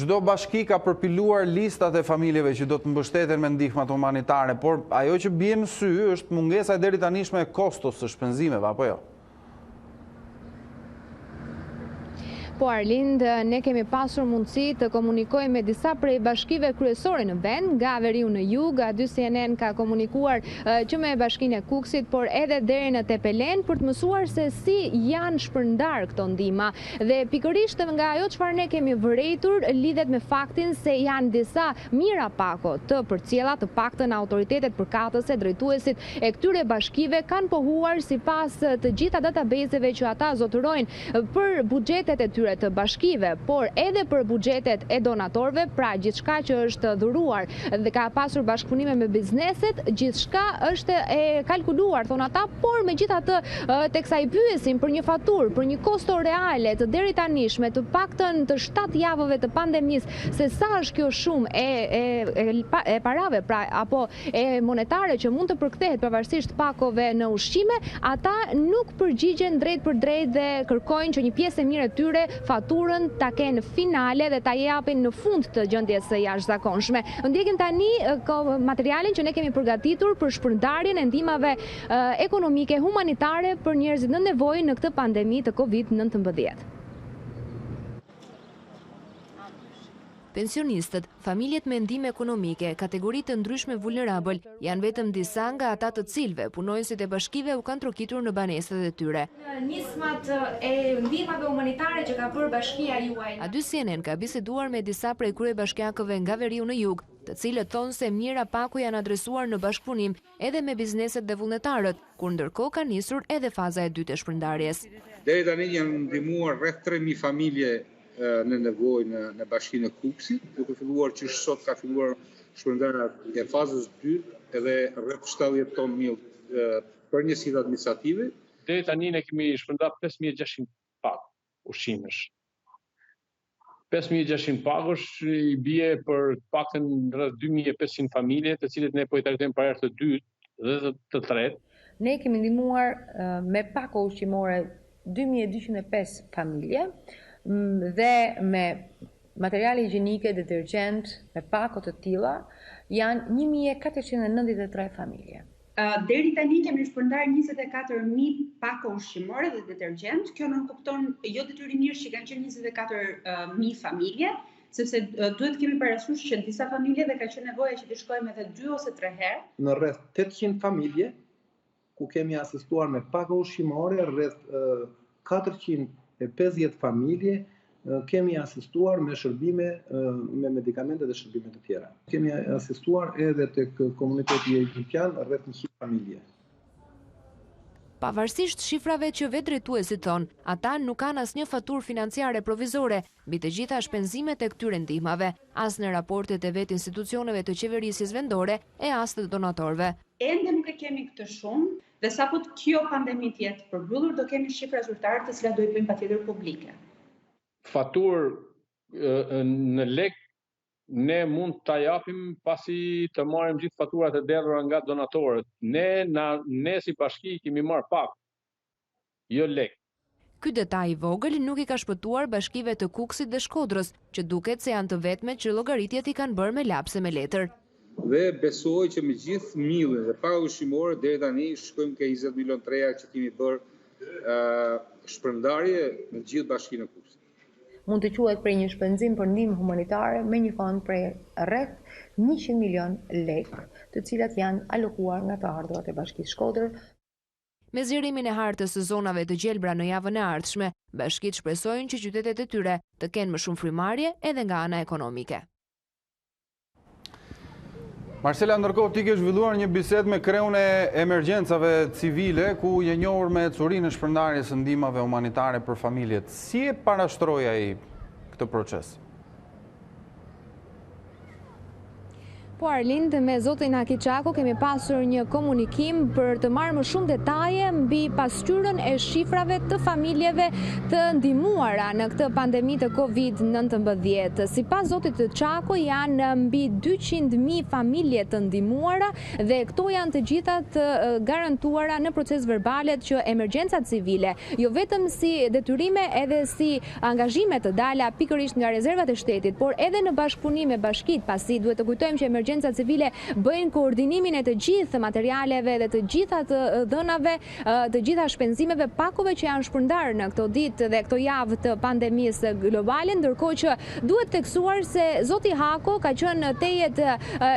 çdo bashki ka përpiluar listat e familjeve që do të mbështeten me ndihmat humanitare, por ajo që bie në sy është mungesa e deri tanishme e kostos së shpenzimeve, apo jo? Po Arlind, ne kemi pasur mundësi të komunikojmë me disa prej bashkive kryesore në vend, nga Veriu në Jug, A2CNN ka komunikuar që me bashkinë e Kukësit, por edhe deri në Tepelen për të mësuar se si janë shpërndar këto ndihma. Dhe pikërisht nga ajo çfarë ne kemi vërejtur lidhet me faktin se janë disa mira pako të përcjella, të paktën autoritetet përkatëse, drejtuesit e këtyre bashkive kanë pohuar sipas të gjitha databaseve që ata zotërojnë për buxhetet e tyre të bashkive, por edhe për buxhetet e donatorëve, pra gjithçka që është dhuruar dhe ka pasur bashkëpunime me bizneset, gjithçka është e kalkuluar, thon ata, por megjithatë teksa i pyesim për një faturë, për një kosto reale të deri tanishme, të paktën të 7 javëve të pandemisë, se sa është kjo shumë e parave, pra apo e monetare që mund të përkthehet pavarësisht pakove në ushqime, ata nuk përgjigjen drejt për drejt dhe kërkojnë që një pjesë e mirë e tyre faturën ta kenë finale dhe ta japin në fund të gjendjes së jashtëzakonshme. Ndjekim tani materialin që ne kemi përgatitur për shpërndarjen e ndihmave ekonomike humanitare për njerëzit në nevojë në këtë pandemi të COVID-19. Pensionistët, familjet me ndihmë ekonomike, kategoritë të ndryshme vulnerabël, janë vetëm disa nga ata të cilëve punonësit e bashkive u kanë trokitur në banesat e tyre. Nismat e ndihmave humanitare që ka bërë bashkia juaj. A2CNN ka biseduar me disa prej kryebashkiakëve nga Veriu në Jug, të cilët thonë se mira paku janë adresuar në bashkëpunim edhe me bizneset dhe vullnetarët, kur ndërkohë ka nisur edhe faza e dytë e shpërndarjes. Deri tani janë ndihmuar rreth 3000 familje në nevojë në bashkinë e Kukësit, duke filluar që sot ka filluar shpërndarja e fazës 2 edhe rreth 70 ton miell për njësitë administrative. Deri tani ne kemi shpërndar 5600 pak ushqimesh. 5600 pakësh i bie për paktën rreth 2500 familje, të cilët ne po i trajtojmë për herë të dytë dhe të tretë. Ne kemi ndihmuar me pako ushqimore 2205 familje dhe me materiale higjienike, detergjent, me pako të tilla janë 1493 familje. Deri tani kemi shpërndar 24.000 pako ushqimore dhe detergjent. Kjo nënkupton jo detyrimisht që kanë qenë 24.000 familje, sepse duhet kemi parasysh që disa familjeve ka qenë nevoja që të shkojmë edhe 2 ose 3 herë. Në rreth 800 familje ku kemi asistuar me pako ushqimore, rreth 450 familje kemi asistuar me shërbime, me medikamente dhe shërbime të tjera. Kemi asistuar edhe tek komuniteti egjiptian rreth 100 familje. Pavarësisht shifrave që vetë drejtuesit thonë, ata nuk kanë asnjë faturë financiare provizore mbi të gjitha shpenzimet e këtyre ndihmave, as në raportet e vetë institucioneve të qeverisjes vendore e as të donatorëve. Ende nuk e kemi këtë shumë, dhe sapo kjo pandemi të jetë përmbyllur, do kemi shifra zyrtare të cilat do i bëjmë patjetër publike. Faturë në lek ne mund ta japim pasi të marrim gjithë faturat e derdhura nga donatorët. Ne si bashki kemi marrë pak, jo lek. Ky detaj i vogël nuk i ka shpëtuar bashkive të Kukësit dhe Shkodrës, që duket se janë të vetmet që llogaritjet i kanë bërë me lapse me letër. Dhe besoj që me gjithë millin dhe para ushqimore deri tani shkojmë ke 20 milion treja që kemi bërë shpërndarje në gjithë bashkinë e Kukësit. Mund të quhet për një shpenzim për ndihmë humanitare me një fond prej rreth 100 milion lekë, të cilat janë alokuar nga të ardhurat e Bashkisë Shkodër. Me zgjerimin e hartës së zonave të gjelbra në javën e ardhshme, bashkitë shpresojnë që qytetet e tyre të kenë më shumë frymarrje edhe nga ana ekonomike. Marcela, ndërkohë ti ke zhvilluar një bisedë me kreun e emergjencave civile, ku je njohur me curinë e shpërndarjes së ndihmave humanitare për familjet. Si e parashtroi ai këtë proces? Po Arlind, me zotin Hakiçako kemi pasur një komunikim për të marrë më shumë detaje mbi pasqyrën e shifrave të familjeve të ndihmuara në këtë pandemi të COVID-19. Sipas zotit Çako janë mbi 200.000 familje të ndihmuara dhe këto janë të gjitha të garantuara në proces verbalet që emergjencat civile, jo vetëm si detyrime edhe si angazhime të dala pikërisht nga rezervat e shtetit, por edhe në bashkëpunim me bashkitë, pasi duhet të kujtojmë që emergjencat civile bëjnë koordinimin e të gjithë materialeve dhe të gjitha të dhënave, të gjitha shpenzimeve, pakove që janë shpërndarë në këto ditë dhe këto javë të pandemisë globale, ndërkohë që duhet teksuar se zoti Hako ka qenë tejet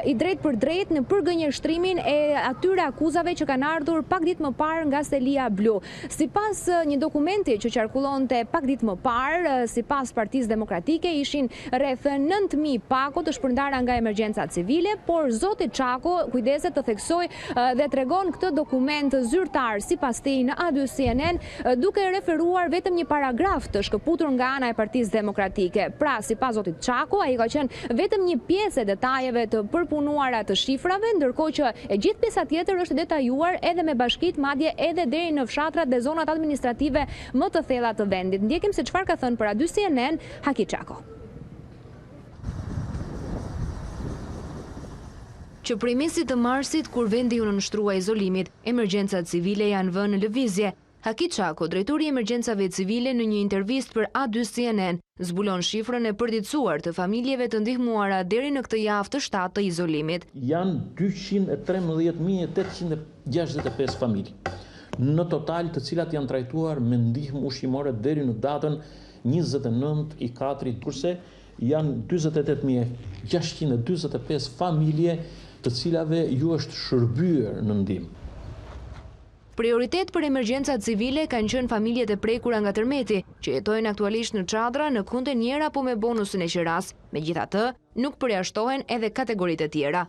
i drejt për drejt në përgënjeshtrimin e atyre akuzave që kanë ardhur pak ditë më parë nga Selia Blu. Sipas një dokumenti që qarkullonte pak ditë më parë, sipas Partisë Demokratike, ishin rreth 9.000 pako të shpërndara nga emergjencat civile, por zoti Çako kujdeset të theksoj dhe tregon këtë dokument zyrtar sipas tij në A2 CNN, duke referuar vetëm një paragraf të shkëputur nga ana e Partisë Demokratike. Pra, sipas zotit Çako, ai ka qenë vetëm një pjesë e detajeve të përpunuara të shifrave, ndërkohë që e gjithë pjesa tjetër është detajuar edhe me bashkitë, madje edhe deri në fshatrat dhe zonat administrative më të thella të vendit. Ndjekim se çfarë ka thënë për A2 CNN Hakiçako. Që prej mesit të marsit, kur vendi u nënshtrua izolimit, emergjencat civile janë vënë në lëvizje. Hakiçako, drejtori i emergjencave civile, në një intervistë për A2 CNN, zbulon shifrën e përditësuar të familjeve të ndihmuara deri në këtë javë të 7 të izolimit. Janë 213.865 familje, në total të cilat janë trajtuar me ndihmë ushqimore deri në datën 29/4, kurse janë 28.645 familje të cilave ju është shërbyer në ndihmë. Prioritet për emergjencat civile kanë qenë familjet e prekura nga tërmeti, që jetojnë aktualisht në çadra, në kontenjera apo me bonusin e qiras. Megjithatë, nuk përjashtohen edhe kategoritë e tjera.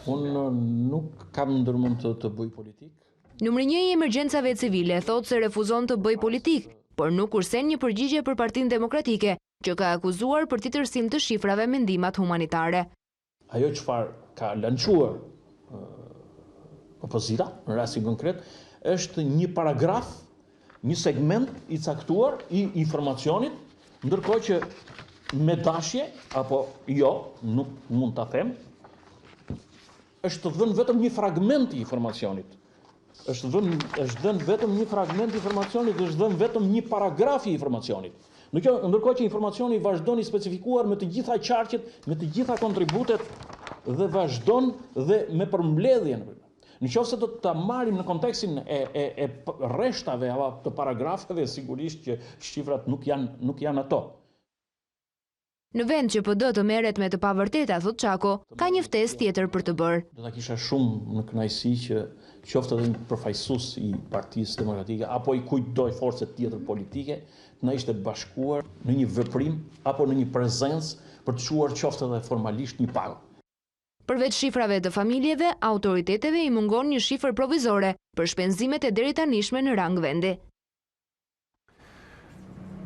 Unë nuk kam ndërmend të bëj politikë. Numri 1 i emergjencave civile thotë se refuzon të bëj politik, por nuk kursen një përgjigje për Partinë Demokratike, që ka akuzuar për titërsim të shifrave me ndihmat humanitare. Ajo çfarë ka lançuar opozita, në rastin konkret, është një paragraf, një segment i caktuar i informacionit, ndërkohë që me dashje, apo jo, nuk mund ta them, është dhënë vetëm një fragment i informacionit. Është dhënë vetëm një fragment i informacionit, është dhënë vetëm një paragraf i informacionit. Ndërkohë që informacioni vazhdon i specifikuar me të gjitha qarqet, me të gjitha kontributet dhe vazhdon dhe me përmbledhjen. Në qoftë se do ta marrim në kontekstin e rreshtave apo të paragrafeve, sigurisht që shifrat nuk janë ato. Në vend që PD të merret me të pavërteta, thot Çako, ka një ftesë tjetër për të bërë. Do ta kisha shumë në kënaqësi që qoftë edhe një përfaqësues i Partisë Demokratike apo i kujtoj forcë tjetër politike, të na ishte bashkuar në një veprim apo në një prezencë për të çuar qoftë edhe formalisht një pagë. Përveç shifrave të familjeve, autoriteteve i mungon një shifër provizore për shpenzimet e deri tanishme në rang vendi.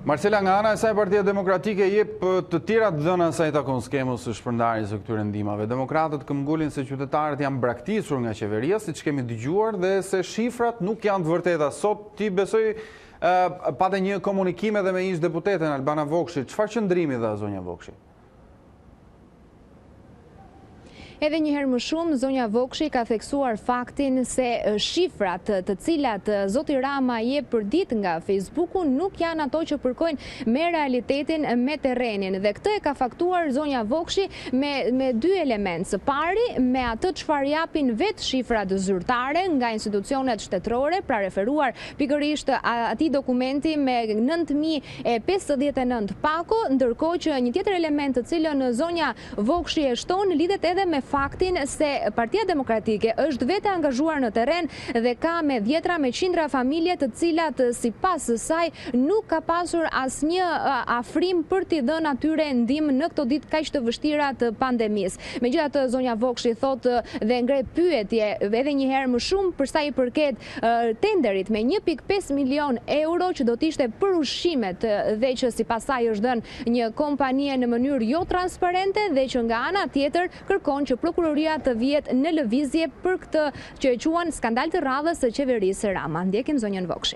Marcela, nga ana e saj Partia Demokratike jep të tjera dhëna sa i takon skemës së shpërndarjes së këtyre ndihmave. Demokratët këmbgulin se qytetarët janë braktisur nga qeveria, siç kemi dëgjuar, dhe se shifrat nuk janë të vërteta. Sot ti besoj pate një komunikim edhe me ish deputeten Albana Vokshi. Çfarë qëndrimi dha zonja Vokshi? Edhe njëherë më shumë, zonja Vokshi ka theksuar faktin se shifrat të cilat zoti Rama jep për ditë nga Facebooku nuk janë ato që përkojnë me realitetin, me terrenin. Dhe këtë e ka faktuar zonja Vokshi me dy elementë. Së pari, me atë çfarë japin vetë shifrat zyrtare nga institucionet shtetërore, pra referuar pikërisht atij dokumenti me 9059 pako, ndërkohë që një tjetër element të cilën zonja Vokshi e shton lidhet edhe me faktin se Partia Demokratike është vetë angazhuar në terren dhe ka me dhjetra me qindra familje të cilat sipas saj nuk ka pasur asnjë afrim për t'i dhënë atyre ndihmë në këto ditë kaq të vështira të pandemisë. Megjithatë, zonja Vokshi thotë dhe ngre pyetje edhe një herë më shumë për sa i përket tenderit me 1.5 milion euro që do të ishte për ushqimet dhe që sipas saj është dhënë një kompanie në mënyrë jo transparente dhe që nga ana tjetër kërkon që prokuroria të vihet në lëvizje për këtë që e quan skandal të radhës së qeverisë Rama. Ndjekim zonjën Vokshi.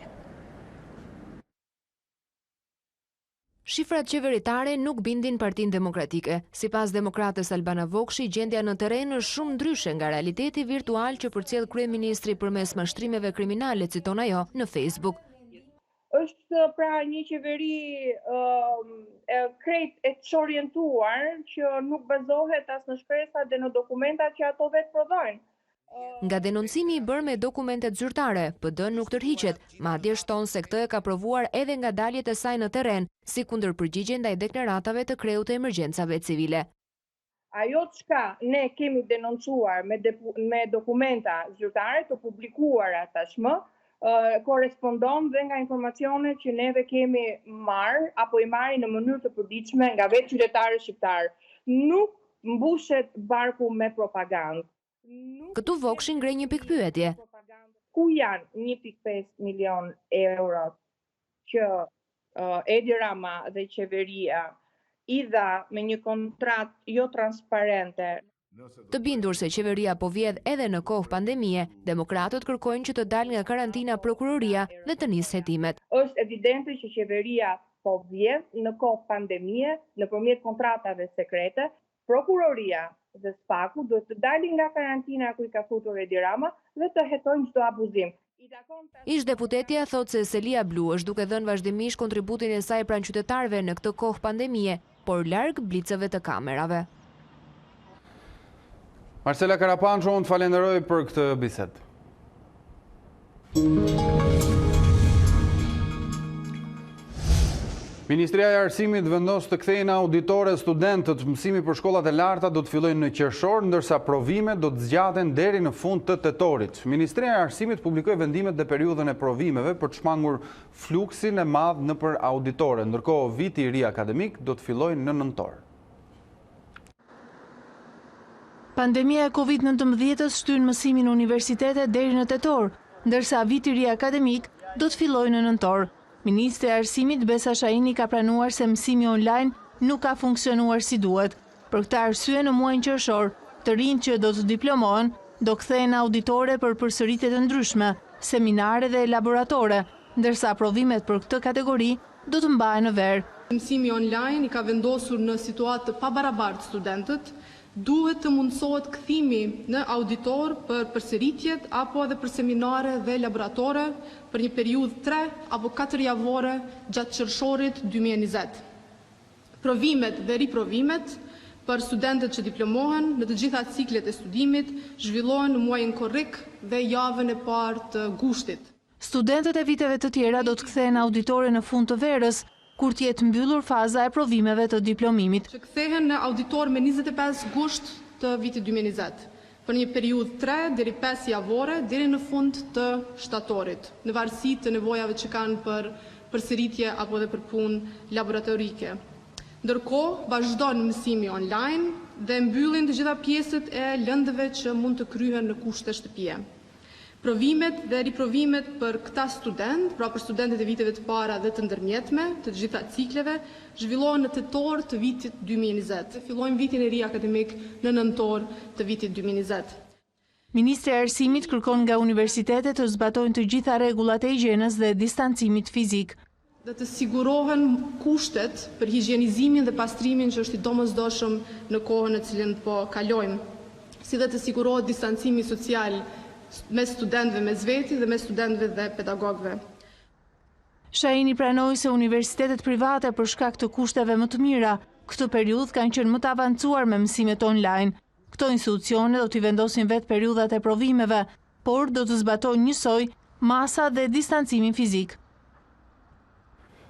Shifrat qeveritare nuk bindin Partinë Demokratike. Sipas demokratës Albana Vokshi, gjendja në terren është shumë ndryshe nga realiteti virtual që përcjell kryeministri përmes mashtrimeve kriminale, citon ajo në Facebook. Është pra një qeveri krejt e çorientuar që nuk bazohet as në shkresat dhe në dokumentat që ato vetë prodhojnë. Nga denoncimi i bërë me dokumentet zyrtare, PD nuk tërhiqet, madje shton se këtë e ka provuar edhe nga daljet e saj në terren, si kundër përgjigje ndaj deklaratave të kreut të emergjencave civile. Ajo çka ne kemi denoncuar me dokumenta zyrtare të publikuara tashmë, korespondon dhe nga informacione që neve kemi marrë apo i marrin në mënyrë të përditshme nga vetë qytetarët shqiptar. Nuk mbushet barku me propagandë. Këtu Vokshi ngre një pikpyetje. Ku janë 1.5 milion euro që Edi Rama dhe qeveria i dha me një kontratë jo transparente? Të bindur se qeveria po vjedh edhe në kohë pandemie, demokratët kërkojnë që të dalë nga karantina prokuroria dhe të nisë hetimet. Është evidente që qeveria po vjedh në kohë pandemie nëpërmjet kontratave sekrete. Prokuroria dhe SPAK-u duhet të dalin nga karantina ku i ka futur Edi Rama dhe të hetojnë çdo abuzim. Ish deputetja thotë se selia blu është duke dhënë vazhdimisht kontributin e saj pranë qytetarëve në këtë kohë pandemie, por larg blicëve të kamerave. Marcela Karapanço, unë të falenderoj për këtë bisedë. Ministria e Arsimit vendos të kthejnë auditore studentët. Mësimi për shkollat e larta do të fillojnë në qershor, ndërsa provimet do të zgjaten deri në fund të tetorit. Ministria e Arsimit publikoi vendimet dhe periudhën e provimeve për të shmangur fluksin e madh nëpër auditore, ndërkohë viti i ri akademik do të fillojë në nëntor. Pandemia e COVID-19 shtyn mësimin në universitete deri në tetor, ndërsa viti i ri akademik do të fillojë në nëntor. Ministri i Arsimit Besa Shahini ka pranuar se mësimi online nuk ka funksionuar si duhet. Për këtë arsye në muajin qershor, të rinjtë që do të diplomohen do kthehen auditore për përsëritje të ndryshme, seminare dhe laboratore, ndërsa provimet për këtë kategori do të mbahen në ver. Mësimi online i ka vendosur në situatë të pabarabartë studentët. Duhet të mundësohet kthimi në auditor për përsëritjet apo edhe për seminare dhe laboratore për një periudhë 3 apo 4 javore gjatë qershorit 2020. Provimet dhe riprovimet për studentët që diplomohen në të gjitha ciklet e studimit zhvillohen në muajin korrik dhe javën e parë të gushtit. Studentët e viteve të tjera do të kthehen auditore në fund të verës, kur të jetë mbyllur faza e provimeve të diplomimit. Që kthehen në auditor me 25 gusht të vitit 2020, për një periudhë 3 deri 5 javore deri në fund të shtatorit, në varësi të nevojave që kanë për përsëritje apo dhe për punë laboratorike. Ndërkohë, vazhdon mësimi online dhe mbyllin të gjitha pjesët e lëndëve që mund të kryhen në kushte shtëpie. Provimet dhe riprovimet për këta student, pra për studentët e viteve të para dhe të ndërmjetme, të gjitha cikleve, zhvillohen në tetor të vitit 2020. Fillojmë vitin e ri akademik në nëntor të vitit 2020. Ministri i Arsimit kërkon nga universitetet të zbatojnë të gjitha rregullat e higjienës dhe distancimit fizik. Dhe të sigurohen kushtet për higjienizimin dhe pastrimin që është i domosdoshëm në kohën në cilën po kalojmë, si dhe të sigurohet distancimi social me studentëve mes veti dhe me studentëve dhe pedagogëve. Shahini pranoi se universitetet private për shkak të kushteve më të mira, këtë periudhë kanë qenë më të avancuar me mësimet online. Këto institucione do t'i vendosin vetë periudhat e provimeve, por do të zbatojnë njësoj masa dhe distancimin fizik.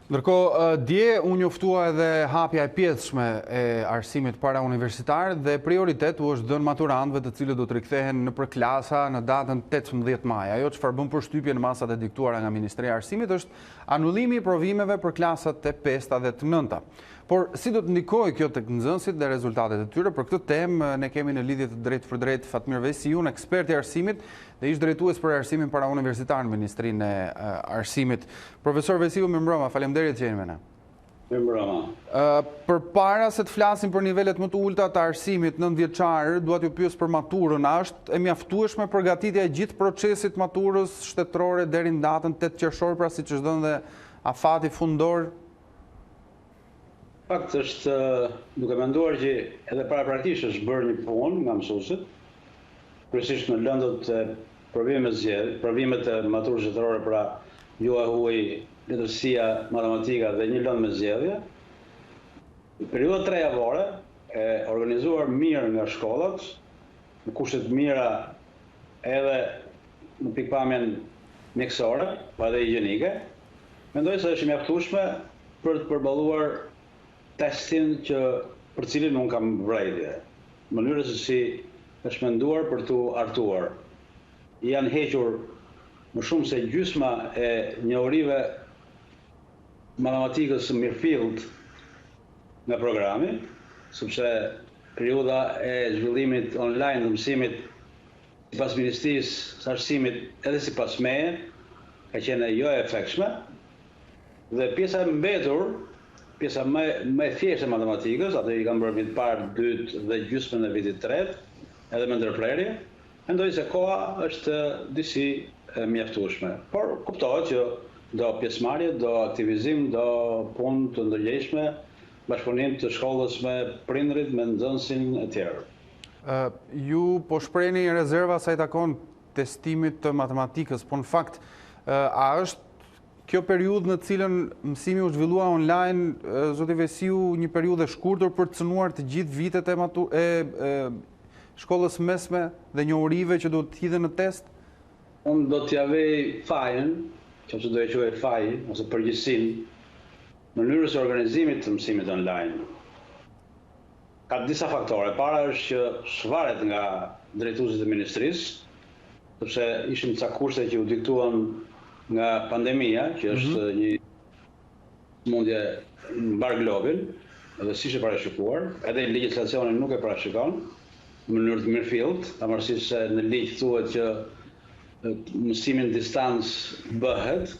Ndërkohë, dje u njoftua edhe hapja e pjesshme e arsimit para universitar dhe prioritet u është dhënë maturantëve të cilët do të rikthehen nëpër klasa në datën 18 maj. Ajo çfarë bën përshtypje në masat e diktuara nga Ministria e Arsimit është anullimi i provimeve për klasat e 5-ta dhe të 9-ta. Por si do të ndikojë kjo tek nxënësit dhe rezultatet e tyre? Për këtë temë ne kemi në lidhje të drejtë për drejtë Fatmir Vesiun, ekspert i arsimit dhe ish drejtues për arsimin para universitar në Ministrinë e Arsimit. Profesor Vesiu, mirëmbrëma, faleminderit që jeni me ne. Mirëmbrëma. Përpara se të flasim për nivelet më të ulta të arsimit nëntëvjeçar, dua t'ju pyes për maturën. A është e mjaftueshme përgatitja e gjithë procesit maturës shtetërore deri në datën 8 qershor, pra siç është dhënë dhe afati fundor? Fakt është duke menduar që edhe paraprakisht është bërë një punë nga mësuesit, kryesisht në lëndët e provimet e maturës shtetërore, pra gjuha e huaj, letërsia, matematika dhe një lëndë me zgjedhje. Periudha 3 javore e organizuar mirë nga shkollat, në kushte të mira edhe në pikpamjen mjekësore, pa edhe higjienike. Mendoj se është mjaftueshme për të përballuar testin për cilin unë kam vërejtje. Mënyrës se si është menduar për të artuar. Janë hequr më shumë se gjysma e njohurive matematikës mirëfillt nga programi, sepse periudha e zhvillimit online të mësimit sipas Ministrisë së Arsimit edhe sipas meje ka qenë jo e efektshme dhe pjesa e mbetur, pjesa më e thjeshtë e matematikës, atë i kam bërë vitin parë, dytë dhe gjysmën e vitit tretë, edhe me ndërprerje. Mendoj se koha është disi mjaftueshme, por kuptohet që do pjesëmarrje, do aktivizim, do punë të ndërgjegjshme, bashkëpunim të shkollës me prindrit, me nxënësin e tjerë. Ju po shprehni rezerva sa i takon testimit të matematikës, por në fakt a është kjo periudhë në cilën mësimi u zhvillua online, zoti Vesiu, një periudhë e shkurtër për të cënuar të gjithë vitet e shkollës mesme dhe njohurive që do të hidhen në test? Unë do t'ja vej fajin, që do e quaj fajin, ose përgjithësinë, mënyrës e organizimit të mësimit online. Ka disa faktore. Para është që shvaret nga drejtuesit e ministrisë, sepse ishin ca kushte që u diktuan nga pandemia, që është një smundje në mbar globin, edhe si ishte parashikuar, edhe legjislacioni nuk e parashikon në mënyrë të mirëfillt, pavarësisht se në ligj thuhet që mësimin distancë bëhet,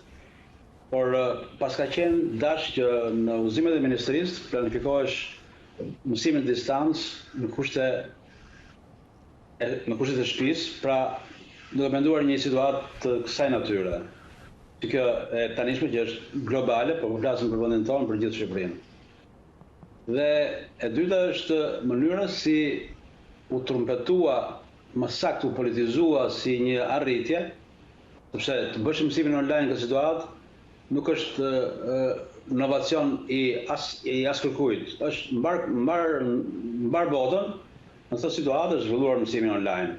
por pas ka qenë dash që në udhëzimet e ministrisë planifikohesh mësimin distancë në kushte të shtëpisë, pra duke menduar një situatë të kësaj natyre. Kjo e tanishme që është globale, por po flasim për vendin tonë, për gjithë Shqipërinë. Dhe e dyta është mënyra si u trumpetua, më saktë u politizua si një arritje, sepse të bësh mësimin online në këtë situatë nuk është inovacion i askërkujt. Është mbar botën, në këtë situatë është zhvilluar mësimi online.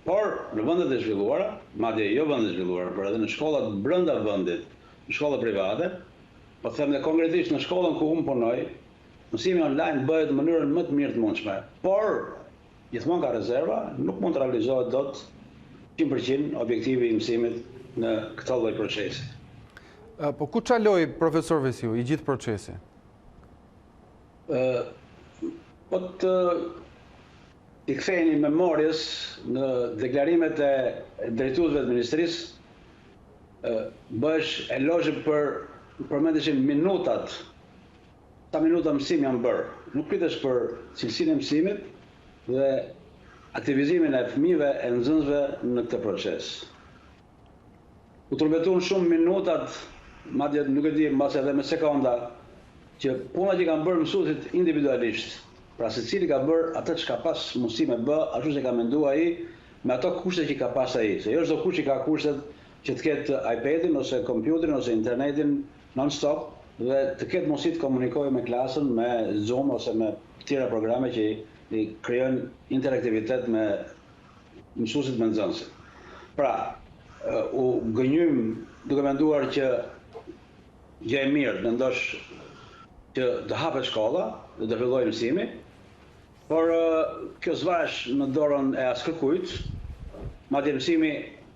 Por në vendet e zhvilluara, madje jo vendet e zhvilluara, por edhe në shkollat brenda vendit, në shkolla private, po them dhe konkretisht në shkollën ku unë punoj, mësimi online bëhet në mënyrën më të mirë të mundshme. Por gjithmonë ka rezerva, nuk mund të realizohet dot 100% objektivi i mësimit në këtë lloj procesi. Po ku çaloi profesor Vesiu i gjithë procesi? Po të i kthejni memorjes në deklarimet e drejtuesve të ministrisë, bësh elozhe për përmendeshin minutat, sa minuta mësim janë bërë. Nuk pritesh për cilësinë e mësimit dhe aktivizimin e fëmijëve e nxënësve në këtë proces. U turbetuan shumë minutat, madje nuk e di, mbas edhe me sekonda, që puna që kanë bërë mësuesit individualisht. Pra secili ka bërë atë që ka pas mundësi me bë, ashtu që ka menduar ai, me ato kushte që ka pas ai. Se jo çdo kush që ka kushtet që të ketë iPadin ose kompjuterin ose internetin non-stop dhe të ketë mundësi të komunikojë me klasën, me Zoom ose me tjera programe që i krijojnë interaktivitet me mësuesit me nxënësit. Pra, u gënjym duke menduar që gjë e mirë, mendosh që të hapet shkolla dhe të fillojë mësimi, por kjo s'vash në dorën e askërkujt, madje mësimi,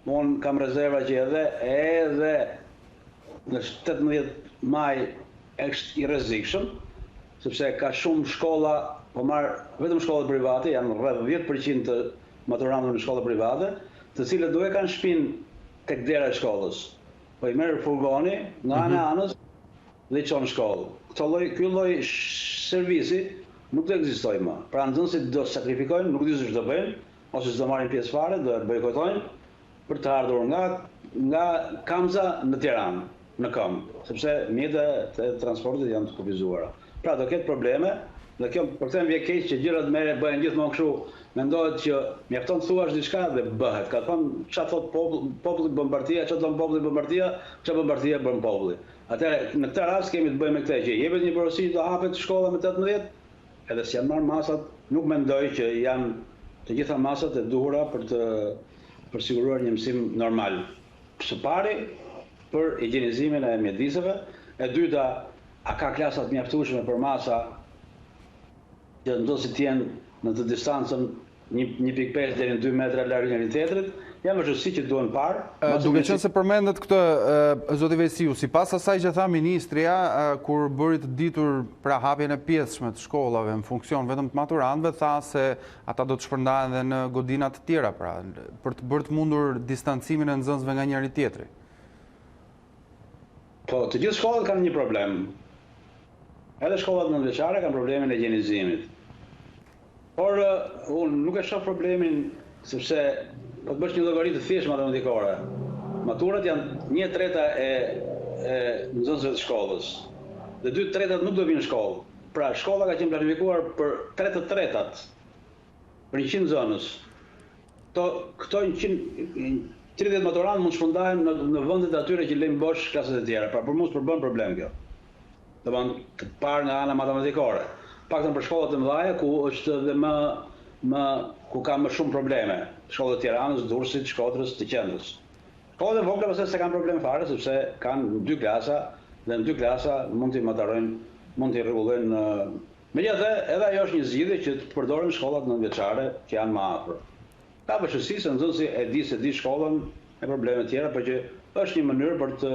unë kam rezerva që edhe në 18 maj është i rrezikshëm, sepse ka shumë shkolla, po marr vetëm shkollat private, janë rreth 10% të maturantëve në shkolla private, të cilët do e kanë shtëpinë tek dera e shkollës. Po i merr furgoni nga ana anës dhe i çon në shkollë. Ky lloj servisi nuk do ekzistojë më. Pra nxënësit do sakrifikojnë, nuk di se ç'do bëjnë, ose s'do marrin pjesë fare, do e bojkotojnë për të ardhur nga Kamza në Tiranë, në këmbë, sepse mjetet e transportit janë të kufizuara. Pra do ketë probleme, dhe kjo për këtë më vjen keq që gjërat bëhen gjithmonë kështu, mendohet që mjafton të thuash diçka dhe bëhet. Ka thonë çfarë thot populli bën partia, çfarë thon populli bën partia, çfarë bën partia bën populli. Atëherë në këtë rast kemi të bëjmë me këtë që jepet një porosi të hapet shkolla me 18, edhe si janë marrë masat, nuk mendoj që janë të gjitha masat e duhura për të siguruar një mësim normal. Së pari, për higjenizimin e mjediseve, e dyta, a ka klasat mjaftueshme për masa që ndoshta të jenë në të distancën 1.5 deri në 2 metra larg njëri tjetrit, janë vështirësi që duhen parë. Duke qenë se përmendet këtë, zoti Vesiu, sipas asaj që tha ministria, kur bëri të ditur pra hapjen e pjesshme të shkollave në funksion vetëm të maturantëve, tha se ata do të shpërndahen edhe në godina të tjera, pra për të bërë të mundur distancimin e nxënësve nga njëri tjetri. Po, të gjithë shkollat kanë një problem. Edhe shkollat nënveçare kanë problemin e higienizimit. Por unë nuk e shoh problemin sepse po të bësh një llogari të thjeshtë matematikore. Maturat janë 1/3 e nxënësve të shkollës. Dhe 2/3 nuk do vinë në shkollë. Pra shkolla ka qenë planifikuar për 3/3 për 100 nxënës. Këto 130 maturantë mund shpërndahen në vendet atyre që lejnë bosh klasat e tjera. Pra për mos përbën problem kjo. Domethënë të parë nga ana matematikore. Paktën për shkollat e mëdha ku është edhe ku ka më shumë probleme. Shkollat e Tiranës, Durrësit, Shkodrës, të qendrës. Shkollat e vogla pse s'kan problem fare sepse kanë 2 klasa dhe në 2 klasa mund t'i maturojnë, mund t'i rregullojnë. Megjithatë, edhe ajo është një zgjidhje që të përdoren shkollat nënveçare që janë më afër. Ka vështirësi se nxënësi e di shkollën me probleme të tjera, por që është një mënyrë për të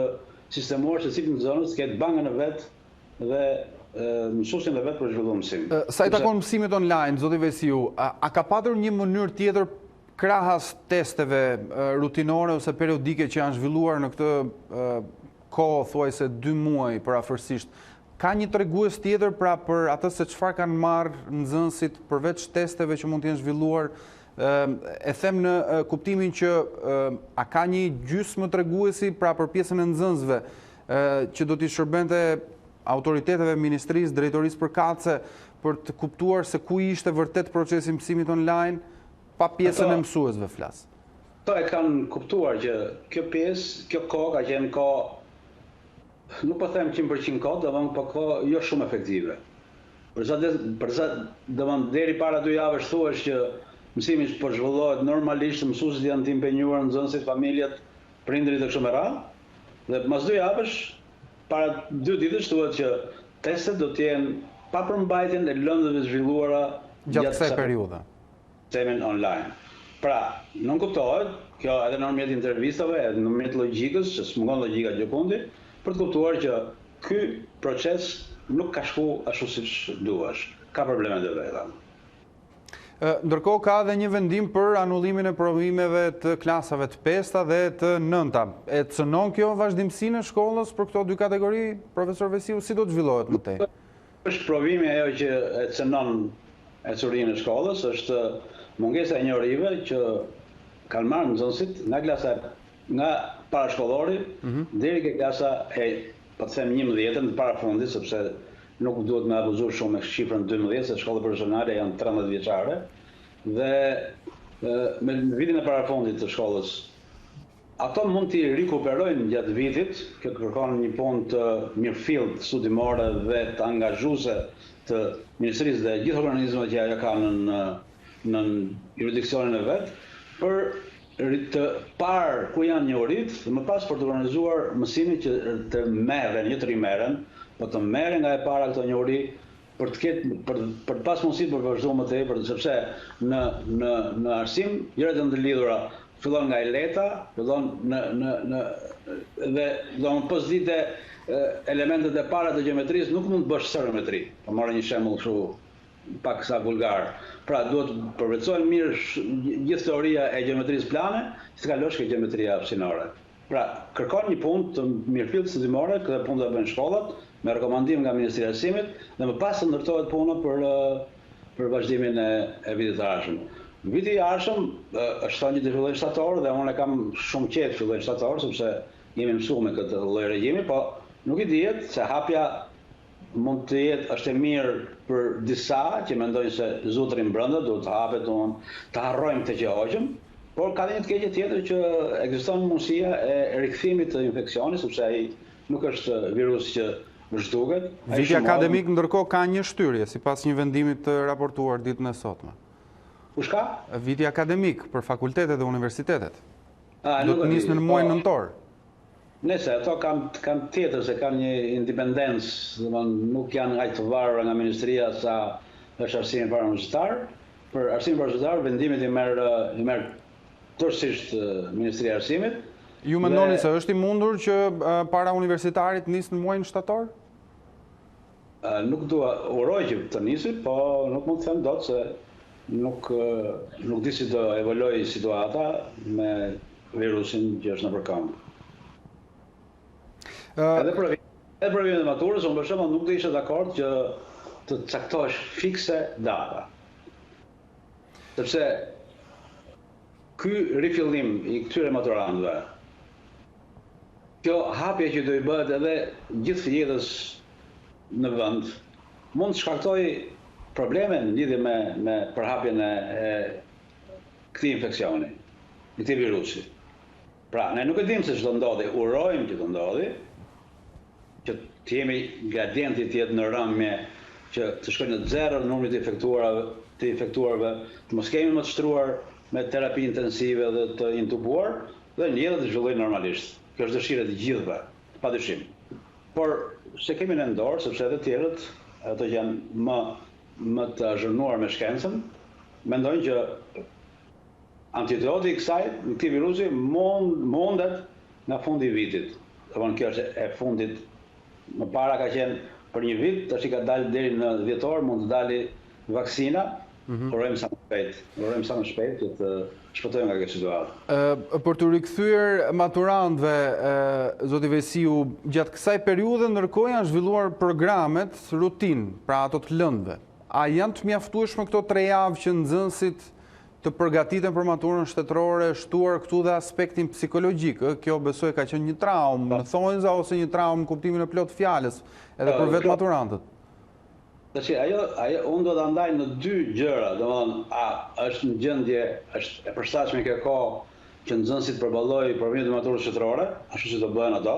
sistemuar se cilin nxënës të ketë bankën e vet dhe mësuesin e vet për zhvilluar mësim. Sa i takon mësimit online, zoti Vesiu, a ka patur një mënyrë tjetër krahas testeve rutinore ose periodike që janë zhvilluar në këtë kohë thuajse 2 muaj përafërsisht? Ka një tregues tjetër pra për atë se çfarë kanë marrë nxënësit përveç testeve që mund të jenë zhvilluar? E them në kuptimin që a ka një gjysmë treguesi pra për pjesën e nxënësve që do t'i shërbente autoriteteve, ministrisë, drejtorisë përkatëse për të kuptuar se ku ishte vërtet procesi mësimit online pa pjesën e mësuesve flas. Ata e kanë kuptuar që kjo pjesë, kjo kohë ka qenë kohë, nuk po them 100% kohë, domethënë po kohë jo shumë efektive. Përsa domethënë deri para 2 javësh thuhesh që mësimi po zhvillohet normalisht, mësuesit janë të impenjuar, nxënësit, familjet, prindërit e kështu me radhë, dhe pas 2 javësh para 2 ditësh thuhet që testet do të jenë pa përmbajtjen e lëndëve të zhvilluara gjatë kësaj periudhe. Temin online. Pra, nuk kuptohet, kjo edhe në mjet intervistave, edhe në mjet logjikës, që s'mungon logjika gjëkundi, për të kuptuar që ky proces nuk ka shku ashtu siç duhesh. Ka probleme të veta. Ndërkohë ka dhe një vendim për anullimin e provimeve të klasave të 5 dhe të 9. E cënon kjo vazhdimsinë e shkollës për këto dy kategori, profesor Vesiu, si do të zhvillohet më tej? Është provimi ajo që e cënon ecurinë e shkollës, është mungesa e njohurive që kanë marrë nxënësit nga parashkollori deri ke klasa e, po të them 11-ën të parafundit, sepse nuk duhet me abuzuar shumë me shifrën 12, se shkolla profesionale janë 13 vjeçare, dhe me vitin e parafundit të shkollës, ato mund t'i rikuperojnë gjatë vitit, kjo kërkon një punë të mirëfillt studimore dhe të angazhuese të Ministrisë dhe gjithë organizmat që ajo ka në jurisdiksionin e vet, për të parë ku janë njohurit, dhe më pas për të organizuar mësimin që të merren, jo të rimeren, po të merren nga e para këto njohuri për të pas mundësi për vazhduar më tepër, sepse në arsim gjërat janë të lidhura. Fillon nga e lehta, fillon dhe posdite elementet e para të gjeometrisë nuk mund të bësh serimetri. Po marrë një shembull kështu pak sa vulgar. Pra duhet të përvetësohen mirë gjithë teoria e gjeometrisë plane, si të kalosh ke gjeometria hapësinore. Pra kërkon një punë të mirëfillt studimore, këtë punë do bëjnë shkollat, me rekomandim nga Ministria e Arsimit, dhe më pas të ndërtohet puna për vazhdimin e vitit të ardhshëm. Viti i ardhshëm është thënë që të fillojë shtator, dhe unë kam shumë qejf fillojë shtator, sepse jemi mësuar me këtë lloj regjimi, po nuk i dihet se hapja mund të jetë është e mirë për disa që mendojnë se zutrin brenda duhet të hapet, të harrojmë këtë që hoqëm, por ka dhe një të keqe tjetër që ekziston mundësia e rikthimit të infeksionit, sepse ai nuk është virus që zhduket. Viti akademik ndërkohë ka një shtyrje, sipas një vendimi të raportuar ditën e sotme. Kush ka? Viti akademik për fakultetet dhe universitetet. Do të nisë në muajin nëntor. Nëse ato kanë tjetër se kanë një independencë, nuk janë aq të varura nga ministria sa është arsimi parauniversitar. Për arsimin parauniversitar vendimit i merr tërësisht Ministria e Arsimit. Ju mendoni se është i mundur që para universitarit nisë në muajin shtator? Nuk dua uroj që të nisi, po nuk mund të them dot se nuk di si do evoluojë situata me virusin që është në përkëmbë. Edhe provimin e maturës, unë për shembull nuk do isha dakord që të caktohesh fikse data. Sepse ky rifillim i këtyre maturantëve, kjo hapje që do i bëhet edhe gjithë jetës në vend, mund të shkaktojë probleme në lidhje me përhapjen e këtij infeksioni, këtij virusi. Pra, ne nuk e dimë se ç'do ndodhi, urojmë që të ndodhi, që të jemi gradienti të jetë në rëmje, që të shkojnë në zero numri të infektuarve, të mos kemi më të shtruar me terapi intensive dhe të intubuar, dhe në jetë të zhvillojë normalisht. Kjo është dëshira e gjithëve, padyshim. Por se kemi në dorë, sepse edhe tjerët, ato që janë më të azhurnuar me shkencën, mendojnë që antidoti i këtij virusi mundet nga fundi i vitit. Domthonë kjo është e fundit. Më para ka qenë për një vit, tash i ka dalë deri në dhjetor, mund të dali vaksina. Urojmë sa më shpejt që të shpëtojmë nga kjo situatë. Për të rikthyer maturantëve, zoti Vesiu, gjatë kësaj periudhe ndërkohë janë zhvilluar programet rutinë, pra ato të lëndëve. A janë të mjaftueshme këto 3 javë që nxënësit të përgatiten për maturën shtetërore, shtuar këtu dhe aspektin psikologjik? Kjo besoj ka qenë një traumë, në thonjza ose një traumë në kuptimin e plot fjalës, edhe për vetë maturantët. Unë do të ndaj në 2 gjëra, domethënë, a është në gjendje, është e përshtatshme kjo kohë që nxënësit përballojnë provimin e maturës shtetërore, ashtu si do bëhen ato,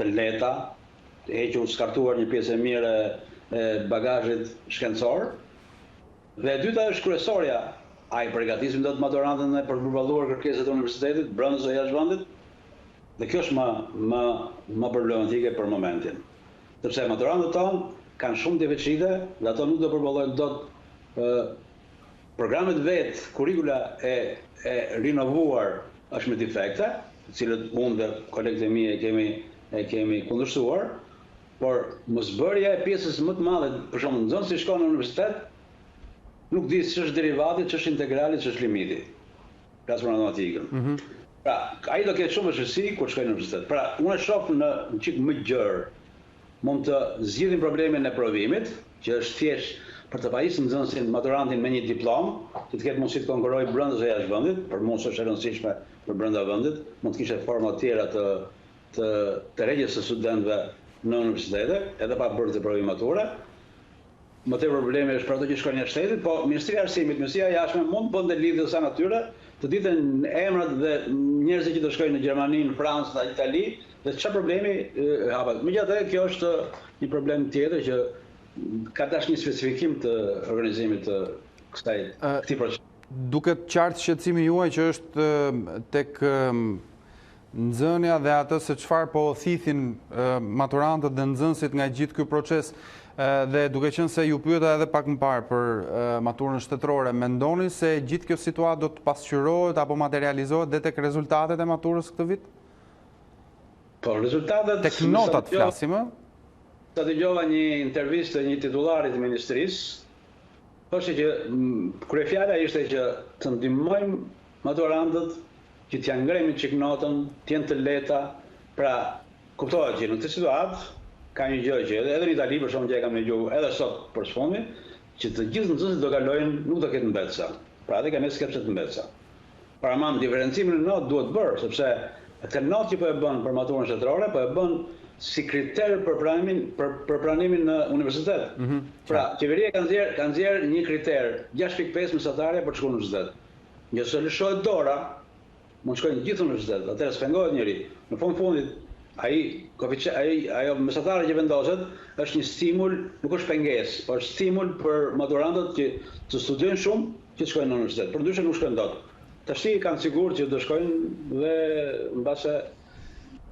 të lehta, të hequr skartuar një pjesë e mirë e bagazhit shkencor. Dhe e dyta është kryesorja, a i përgatisim do të maturantën për të përballuar kërkesat e universitetit, brenda ose jashtë vendit. Dhe kjo është më problematike për momentin. Sepse maturantët tonë kanë shumë deficite dhe ato nuk do përballojnë dot programet vetë, kurrikula e rinovuar është me defekte, të cilët unë dhe kolegët e mi e kemi kundërshtuar, por mosbërja e pjesës më të madhe, për shembull nxënësi shkon në universitet, nuk di ç'është derivati, ç'është integrali, ç'është limiti. Plas për matematikën. Pra, ai do ketë shumë vështirësi kur shkojnë në universitet. Pra, unë e shoh në çik më gjerë. Mund të zgjidhin problemin e prodhimit, që është thjesht për të pajisur nxënësin, maturantin me një diplomë, që të ketë mundësi të konkurrojë brenda ose jashtë vendit, për mua është e rëndësishme për brenda vendit, mund të kishte forma të tjera të rregjes së studentëve në universitete, edhe pa bërë të provim mature. Më tepër problemi është për ato që shkojnë jashtë shtetit, po Ministria e Arsimit, Ministria e Jashtme mund të bënte lidhje sa natyre, të diten emrat dhe njerëzit që do shkojnë në Gjermani, në Francë, në Itali, dhe çfarë problemi hapat. Megjithatë, kjo është një problem tjetër që ka dash një specifikim të organizimit të këtij procesi. Duket qartë shqetësimi juaj që është tek nxënja dhe atë se çfarë po thithin maturantët dhe nxënësit nga gjithë ky proces. Dhe duke qenë se ju pyeta edhe pak më parë për maturën shtetërore, mendoni se gjithë kjo situatë do të pasqyrohet apo materializohet dhe tek rezultatet e maturës këtë vit? Po, rezultatet... Tek notat flasim, ë? Sa dëgjova një intervistë të një titullarit të ministrisë, thoshte që kryefjala ishte që të ndihmojmë maturantët që t'ja ngrejmë çik notën, të jenë të lehta, pra kuptohet që në këtë situatë ka një gjë që edhe në Itali për shkak që e kam dëgjuar edhe sot për sfundi, që të gjithë nxënësit do kalojnë, nuk do ketë mbetësa. Pra atë kanë skepse të mbetësa. Paramam diferencimin në notë duhet bërë, sepse atë notë që po e bën për maturën shtetërore, po e bën si kriter për pranimin në universitet. Pra, qeveria ka nxjerr një kriter 6.5 mesatare për të shkuar në universitet. Nëse lëshohet dora, mund shkojnë gjithë në universitet, atëherë spengohet njëri. Në fundit ajo mesatare që vendoset është një stimul, nuk është pengesë, por është stimul për maturantët që të studiojnë shumë, që të shkojnë në universitet. Përndryshe nuk shkojnë dot. Tashi kanë sigurt që do shkojnë dhe mbase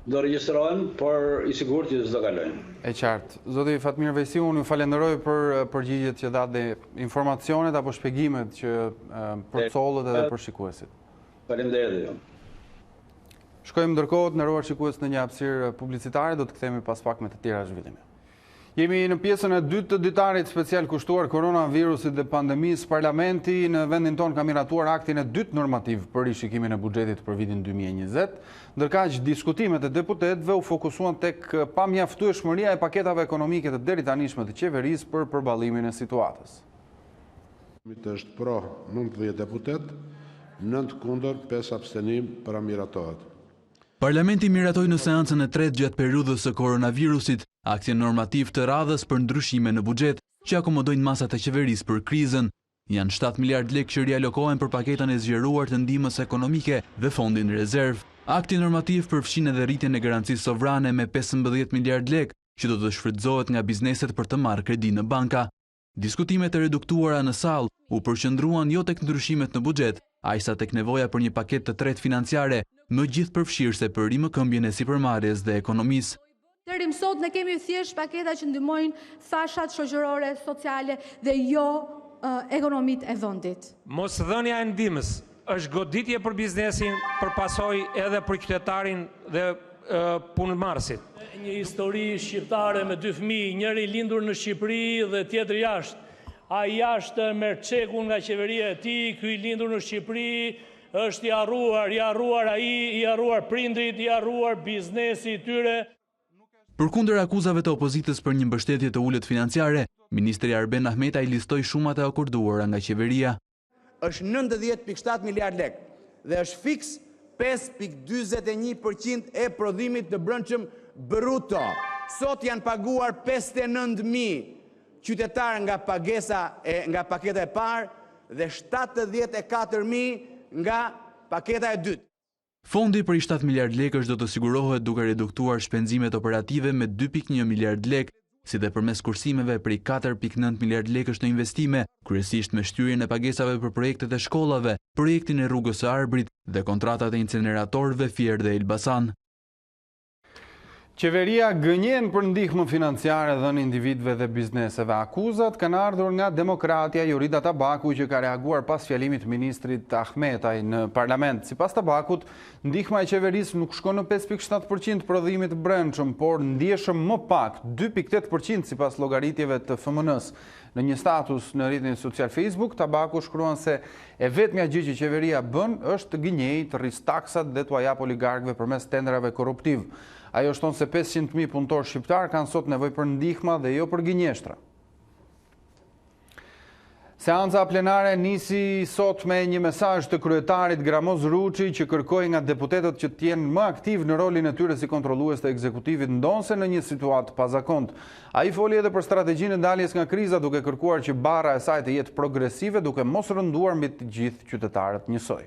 do regjistrohen, por i sigurt që s'do kalojnë. E qartë. Zoti Fatmir Vejsi, unë ju falenderoj për përgjigjet që dha dhe informacionet apo shpjegimet që përcollët edhe për shikuesit. Faleminderit ju. Shkojmë ndërkohë, nderuar shikues, në një hapësirë publicitare, do të kthehemi pas pak me të tjera zhvillime. Jemi në pjesën e dytë të ditarit special kushtuar koronavirusit dhe pandemisë. Parlamenti në vendin tonë ka miratuar aktin e dytë normativ për rishikimin e buxhetit për vitin 2020, ndërkaq diskutimet e deputetëve u fokusuan tek pamjaftueshmëria e paketave ekonomike të deritanishme të qeverisë për përballimin e situatës. Është pro 19 deputet, 9 kundër, 5 abstenim, para miratohet. Parlamenti miratoi në seancën e tretë gjatë periudhës së koronavirusit aktin normativ të radhës për ndryshime në buxhet që akomodojnë masat e qeverisë për krizën. Janë 7 miliard lekë që rialokohen për paketën e zgjeruar të ndihmës ekonomike dhe fondin rezerv. Akti normativ përfshin edhe rritjen e garancisë sovrane me 15 miliard lekë që do të shfrytëzohet nga bizneset për të marrë kredi në banka. Diskutimet e reduktuara në sallë u përqendruan jo tek ndryshimet në buxhet, ajsa tek nevoja për një paketë të tretë financiare, më gjithëpërfshirëse për rimëkëmbjen e sipërmarrjes dhe ekonomisë. Deri më sot ne kemi thjesht paketa që ndihmojnë fashat shoqërore, sociale dhe jo ekonomitë e vendit. Mosdhënia e ndihmës është goditje për biznesin, për pasojë edhe për qytetarin dhe punëmarrësit. Një histori shqiptare me 2 fëmijë, njëri lindur në Shqipëri dhe tjetri jashtë. Ai jashtë merr çekun nga qeveria e tij, ky i lindur në Shqipëri është i harruar ai, i harruar prindrit, i harruar biznesi i tyre. Përkundër akuzave të opozitës për një mbështetje të ulët financiare, ministri Arben Ahmetaj listoi shumat e akorduara nga qeveria. Është 90.7 miliard lekë dhe është fiks 5.41% e prodhimit të brendshëm bruto. Sot janë paguar 59.000 qytetarë nga paketa e parë dhe 74.000 nga paketa e dytë. Fondi për 7 miliard lekësh do të sigurohet duke reduktuar shpenzimet operative me 2.1 miliard lekë, si dhe përmes kursimeve prej 4.9 miliard lekësh në investime, kryesisht me shtyrjen e pagesave për projektet e shkollave, projektin e rrugës së Arbrit dhe kontratat e incineratorëve Fier dhe Elbasan. Qeveria gënjen për ndihmën financiare dhënë individëve dhe bizneseve. Akuzat kanë ardhur nga Demokratja Jorida Tabaku, që ka reaguar pas fjalimit ministrit Ahmetaj në parlament. Sipas Tabakut, ndihma e qeverisë nuk shkon në 5.7% prodhimit të brendshëm, por ndjeshëm më pak, 2.8% sipas llogaritjeve të FMN-s. Në një status në rrjetin social Facebook, Tabaku shkruan se e vetmja gjë që qeveria bën është të gënjejë, të rrisë taksat dhe t'u jap oligarkëve përmes tenderave korruptiv. Ajo shton se 500.000 punëtorë shqiptar kanë sot nevojë për ndihmë dhe jo për gënjeshtra. Seanca plenare nisi sot me një mesazh të kryetarit Gramoz Ruçi që kërkoi nga deputetët që të jenë më aktiv në rolin e tyre si kontrollues të ekzekutivit ndonse në një situatë pazakont. Ai foli edhe për strategjinë e daljes nga kriza duke kërkuar që barra e saj të jetë progresive duke mos rënduar mbi të gjithë qytetarët njësoj.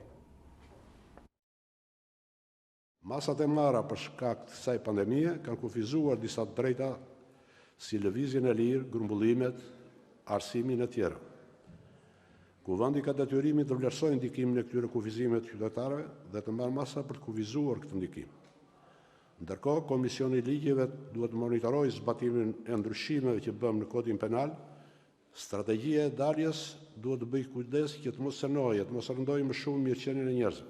Masat e marra për shkak të kësaj pandemie kanë kufizuar disa drejta si lëvizjen e lirë, grumbullimet, arsimin e tjera. Kuvendi ka detyrimin të vlerësojë ndikimin e këtyre kufizimeve të qytetarëve dhe të marrë masa për të kufizuar këtë ndikim. Ndërkohë, Komisioni i Ligjeve duhet të monitorojë zbatimin e ndryshimeve që bëm në Kodin Penal. Strategjia e daljes duhet të bëjë kujdes që të mos sënojë, të mos rëndojë më shumë mirëqenien e njerëzve.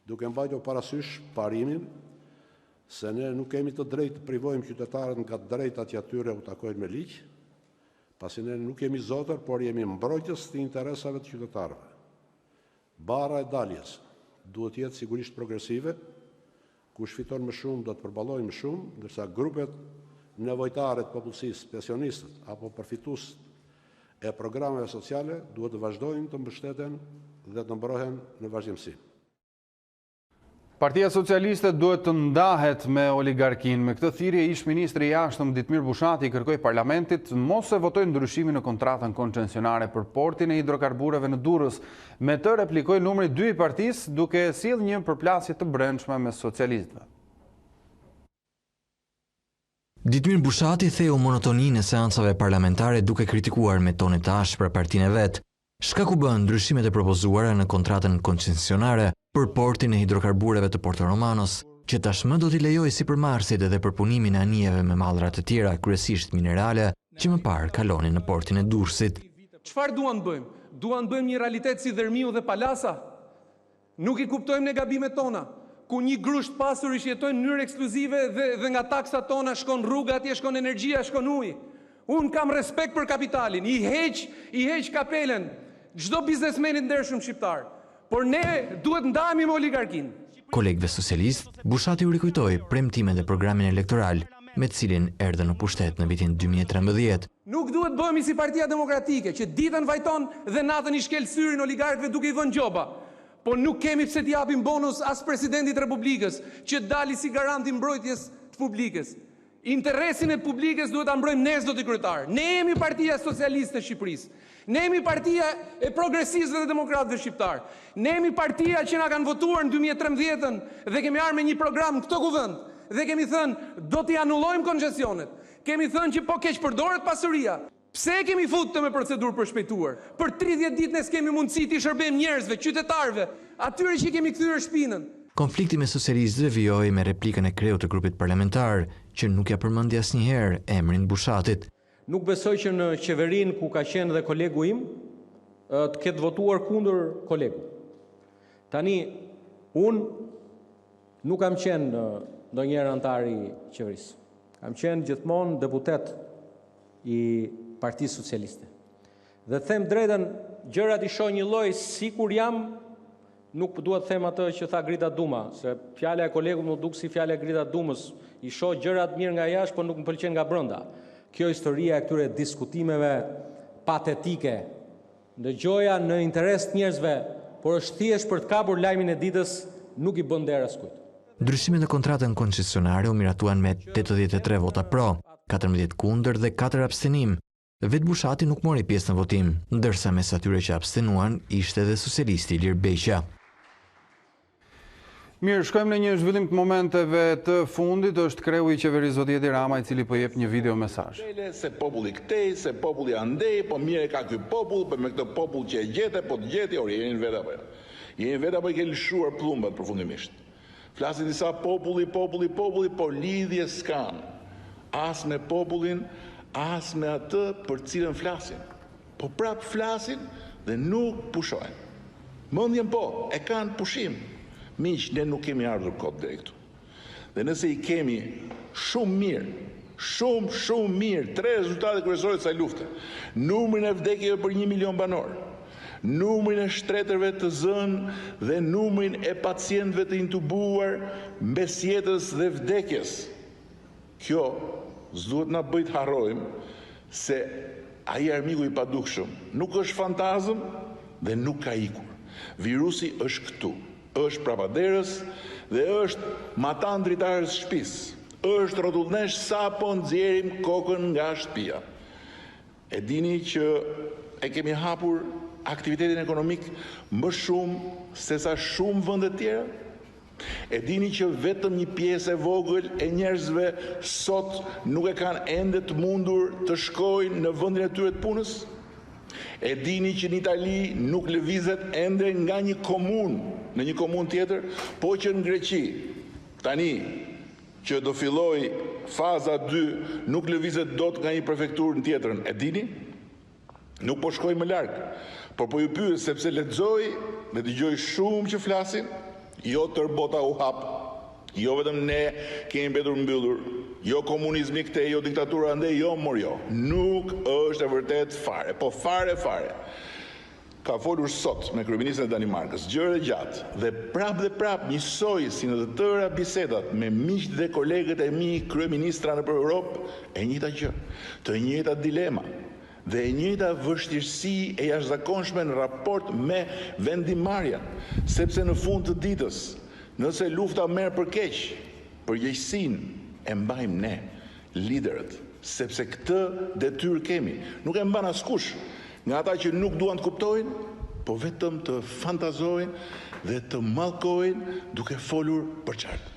Duke mbajtur parasysh parimin se ne nuk kemi të drejtë të privojmë qytetarët nga drejtat që atyre u takojnë me ligj, pasi ne nuk jemi zotër, por jemi mbrojtës të interesave të qytetarëve. Bara e daljes duhet jetë sigurisht progresive, kush fiton më shumë do të përballojë më shumë, ndërsa grupet nevojtare të popullsisë, pensionistët apo përfituesët e programeve sociale duhet të vazhdojnë të mbështeten dhe të mbrohen në vazhdimsi. Partia Socialiste duhet të ndahet me oligarkin. Me këtë thirrje, ish ministri i jashtëm Ditmir Bushati kërkoi parlamentit mos e votojë ndryshimin në kontratën koncesionare për portin e hidrokarbureve në Durrës. Me të replikoi numri 2 i partisë, duke sjellë një përplasje të brendshme me socialistëve. Ditmir Bushati theu monotoninë e seancave parlamentare duke kritikuar me tone të ashpra partinë e vet. Shkaku bën ndryshimet e propozuara në kontratën koncesionare për portin e hidrokarbureve të Porto Romanos, që tashmë do t'i lejojë sipërmarrësit edhe përpunimin e anijeve me mallra të tjera, kryesisht minerale, që më parë kalonin në portin e Durrësit. Çfarë duan të bëjmë? Duan të bëjmë një realitet si Dërmiu dhe Palasa? Nuk i kuptojmë ne gabimet tona, ku një grusht pasur i jetojnë në mënyrë ekskluzive dhe nga taksat tona shkon rruga, atje shkon energjia, shkon uji. Unë kam respekt për kapitalin, i heq kapelen çdo biznesmeni i ndershëm shqiptar. Por ne duhet ndahemi me oligarkin. Kolegëve socialist, Bushati u rikujtoi premtimet e programin elektoral me të cilin erdhën në pushtet në vitin 2013. Nuk duhet bëhemi si Partia Demokratike, që ditën vajton dhe natën i shkel syrin oligarkëve duke i vënë gjoba. Po nuk kemi pse t'i japim bonus as presidentit Republikës, që dali si garant i mbrojtjes të publikës. Interesin e publikës duhet ta mbrojmë ne zoti kryetar. Ne jemi Partia Socialiste e Shqipërisë. Ne jemi partia e progresistëve dhe demokratëve shqiptar. Ne jemi partia që na kanë votuar në 2013 dhe kemi ardhur me një program në këtë kuvend dhe kemi thënë do t'i anullojmë koncesionet. Kemi thënë që po keq përdoret pasuria. Pse kemi futur me procedurë për shpejtuar? Për 30 ditë ne s'kemi mundësi t'i shërbejmë njerëzve, qytetarëve, atyre që kemi kthyer shpinën. Konflikti me socialistëve vijoi me replikën e kreut të grupit parlamentar, që nuk ja përmendi asnjëherë emrin Bushatit. Nuk besoj që në qeverinë ku ka qenë dhe kolegu im, të ketë votuar kundër kolegu. Tani, unë nuk kam qenë ndonjëherë antar i qeverisë. Kam qenë gjithmonë deputet i Partisë Socialiste. Dhe them drejtën, gjërat i shoh një lloj sikur jam, nuk duhet të them atë që tha Grita Duma, se fjala e kolegut më duk si fjala e Grita Dumës, i shoh gjërat mirë nga jashtë, por nuk më pëlqen nga brenda. Kjo historia e këtyre diskutimeve patetike, ndëgjoja në interes të njerëzve, por është thjesht për të kapur lajmin e ditës, nuk i bën der askujt. Ndryshimet në kontratën koncesionare u miratuan me 83 vota pro, 14 kundër dhe 4 abstenim. Vetë Bushati nuk mori pjesë në votim, ndërsa mes atyre që abstenuan ishte edhe socialisti Ilir Beqa. Mirë, shkojmë në një zhvillim të momenteve të fundit, është kreu i qeverisë zoti Edi Rama, i cili po jep një video mesazh. Se populli këtej, se populli andej, po mirë ka ky popull, po me këtë popull që e gjete, po të gjeti, jeni vetë apo jo. Jeni vetë apo i ke lëshuar plumbat përfundimisht. Flasin disa populli, por lidhje s'kan. As me popullin, as me atë për cilën flasin. Po prap flasin dhe nuk pushojnë. Mendjen po, e kanë pushim. Miq, ne nuk kemi ardhur kot deri këtu. Dhe nëse i kemi shumë mirë Shumë mirë. 3 rezultate kryesore të kësaj lufte. Numrin e vdekjeve për 1 milion banor, numrin e shtretërve të zënë dhe numrin e pacientëve të intubuar mes jetës dhe vdekjes. Kjo s'duhet na bëj të harrojmë se ai armiku i padukshëm nuk është fantazëm dhe nuk ka ikur. Virusi është këtu, është prapaderës dhe është matan dritarës shtëpisë. Është rrotullnesh sa po nxjerrim kokën nga shtëpia. E dini që e kemi hapur aktivitetin ekonomik më shumë se sa shumë vende të tjera. E dini që vetëm një pjesë e vogël e njerëzve sot nuk e kanë ende të mundur të shkojnë në vendin e tyre të punës. E dini që në Itali nuk lëvizet ende nga një komunë në një komunë tjetër, po që në Greqi tani që do filloj faza 2 nuk lëvizet dot nga një prefekturë në tjetrën. E dini? Nuk po shkoj më larg, por po ju pyes sepse lexoj dhe dëgjoj shumë që flasin, jo tër bota u hap, jo vetëm ne kemi mbetur mbyllur, jo komunizmi këtej, jo diktatura ande, jo mor jo. Nuk është e vërtet fare, po fare. Ka folur sot me kryeministrin e Danimarkës, gjëre gjatë, dhe prap njësoj si në të tëra bisedat me miqt dhe kolegët e mi kryeministra në Europë, e njëjta gjë, të njëjta dilema dhe e njëjta vështirësi e jashtëzakonshme në raport me vendimarrjen, sepse në fund të ditës, nëse lufta merr për keq, përgjegjësinë e mbajmë ne, liderët, sepse këtë detyrë kemi. Nuk e mban askush nga ata që nuk duan të kuptojnë, po vetëm të fantazojnë dhe të mallkojnë duke folur për qartë.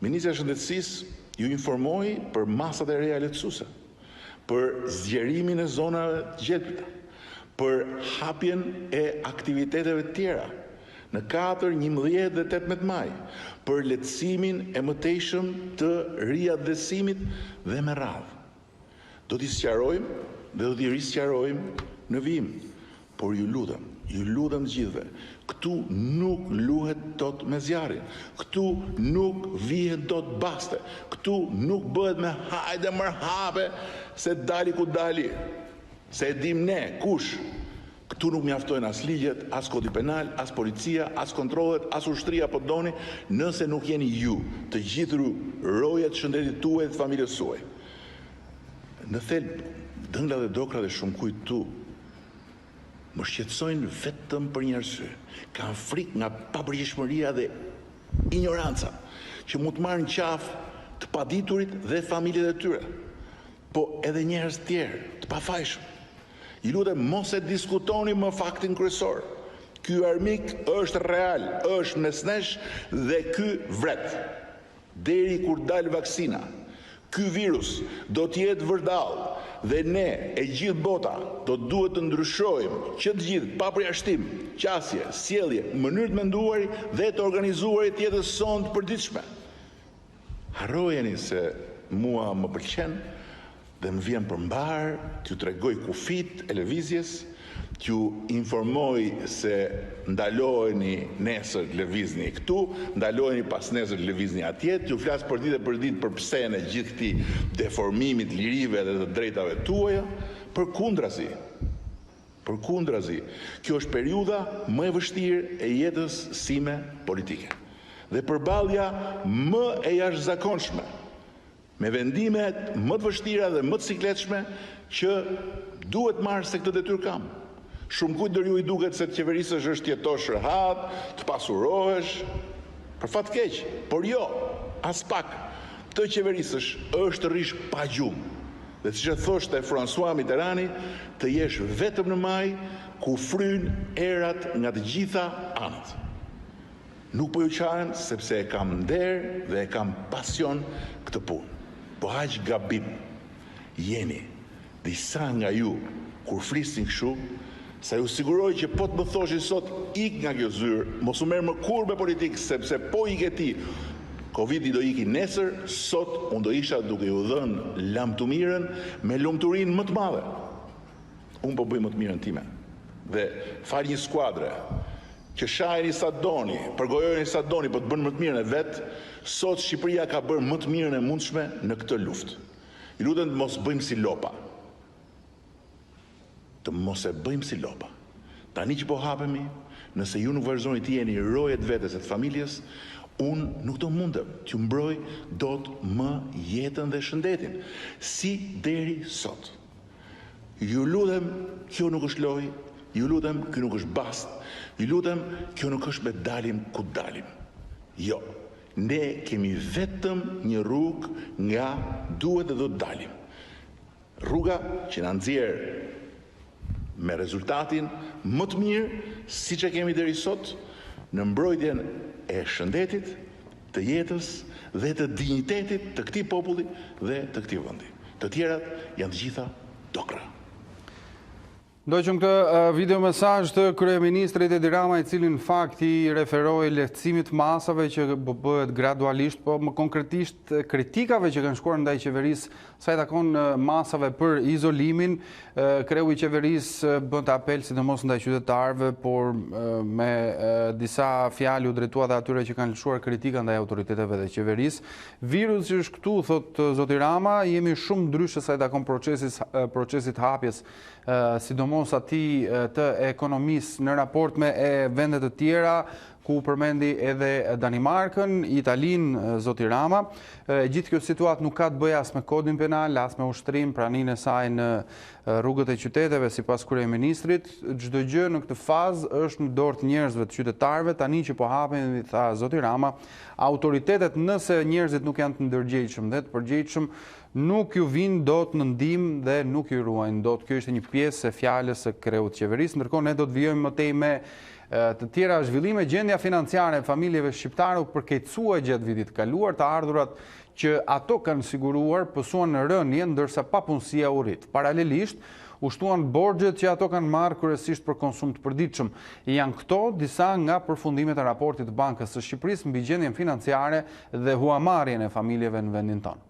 Ministri i Shëndetësisë ju informoi për masat e reja lehtësuese, për zgjerimin e zonave të gjelbëta, për hapjen e aktiviteteve të tjera në 4, 11 dhe 18 maj, për lehtësimin e mëtejshëm të riadhesimit dhe me radhë. Do t'i sqarojmë dhe do t'i risqarojmë në vijim, por ju lutem gjithëve, këtu nuk luhet dot me zjarrin, këtu nuk vihet dot baste, këtu nuk bëhet me hajde mërhape se dali ku dali, se e dim ne kush. Këtu nuk mjaftojnë as ligjet, as kodi penal, as policia, as kontrollet, as ushtria po doni, nëse nuk jeni ju të gjithru rojet shëndetit tuaj dhe familjes suaj. Në thelb, dëngla dhe dokra dhe shumë kujt tu më shqetësojnë vetëm për një arsye. Kanë frikë nga papërgjeshmëria dhe ignoranca, që mund të marrin qafë të paditurit dhe familjet e tyre, po edhe njerëz tjerë të pafajshëm. I lutem mos e diskutoni më faktin kryesor. Ky armik është real, është mes nesh dhe ky vret. Deri kur dal vaksina, ky virus do të jetë vërdall dhe ne e gjithë bota do duhet të ndryshojmë që të gjithë pa përjashtim, qasje, sjellje, mënyrë të menduari dhe të organizuarit të jetës sonë të përditshme. Harrojeni se mua më pëlqen dhe më vjen përmbar t'ju tregoj kufit e lëvizjes, t'ju informoj se ndaloheni nesër të lëvizni këtu, ndaloheni pas nesër të lëvizni atje, t'ju flas për ditë për pse në gjithë këtij deformimit lirive dhe të drejtave tuaja, përkundrazi. Kjo është periudha më e vështirë e jetës sime politike. Dhe përballja më e jashtëzakonshme me vendimet më të vështira dhe më të sikletshme që duhet marrë se këtë detyrë kam. Shumë kujt ndër ju i duket se të qeverisësh është jetosh rehat, të pasurohesh, për fat keq, por jo, as pak. Të qeverisësh është rish pa gjumë. Dhe siç e thoshte François Mitterrandi, të jesh vetëm në maj ku fryn erat nga të gjitha anët. Nuk po ju qaren sepse e kam nder dhe e kam pasion këtë punë. Po aq gabim jeni disa nga ju kur flisnin kështu, sa ju siguroj që po të më thoshin sot ik nga kjo zyrë, mos u merr më kurrë me politikë, sepse po ik e ti, Covidi do iki nesër, sot unë do isha duke ju dhënë lamtumirën me lumturinë më të madhe. Unë po bëj më të mirën time. Dhe fal një skuadre që shajni sa doni, përgojojni sa doni, po të bënë më të mirën e vetë, sot Shqipëria ka bërë më të mirën e mundshme në këtë luftë. Ju lutem të mos bëjmë si lopa. Të mos e bëjmë si lopa. Tani që po hapemi, nëse ju nuk vazhdoni të jeni rojet vetes e të familjes, unë nuk do mundem që mbroj dot më jetën dhe shëndetin. Si deri sot. Ju lutem, kjo nuk është lojë, ju lutem, kjo nuk është bast, ju lutem, kjo nuk është me dalim ku dalim. Jo, ne kemi vetëm një rrugë nga duhet dhe do të dalim. Rruga që na nxjerr me rezultatin më të mirë, si që kemi deri sot, në mbrojtjen e shëndetit, të jetës dhe të dinjitetit të këtij populli dhe të këtij vendi. Të tjerat janë të gjitha dokra. Ndoqëm këtë video mesazh të kryeministrit Edi Rama, i cili në fakt i referoi lehtësimit masave që bëhet gradualisht, po më konkretisht kritikave që kanë shkuar ndaj qeverisë sa i takon masave për izolimin. Kreu i qeverisë bën të apel sidomos ndaj qytetarëve, por me disa fjalë u drejtua dhe atyre që kanë lëshuar kritika ndaj autoriteteve dhe qeverisë. Virusi është këtu, thot zoti Rama, jemi shumë ndryshe sa i takon procesit hapjes, sidomos ati të ekonomisë në raport me vendet të tjera, ku përmendi edhe Danimarkën, Italinë, zoti Rama. Gjithë kjo situatë nuk ka të bëjë as me kodin penal, as me ushtrim, praninë e saj në rrugët e qyteteve, sipas kryeministrit. Çdo gjë në këtë fazë është në dorë të njerëzve, të qytetarëve. Tani që po hapen, tha zoti Rama, autoritetet, nëse njerëzit nuk janë të ndërgjegjshëm dhe të përgjegjshëm, nuk ju vinë dot në ndihmë dhe nuk ju ruajnë dot. Kjo ishte një pjesë e fjalës së kreut qeverisë. Ndërkohë ne do të vijojmë më tej me të tjera zhvillime. Gjendja financiare e familjeve shqiptare u përkeqësua gjatë vitit të kaluar, të ardhurat që ato kanë siguruar pësuan në rënje, ndërsa papunësia u rrit. Paralelisht, u shtuan borxhet që ato kanë marrë kryesisht për konsum të përditshëm. Janë këto disa nga përfundimet e raportit të Bankës së Shqipërisë mbi gjendjen financiare dhe huamarrjen e familjeve në vendin tonë.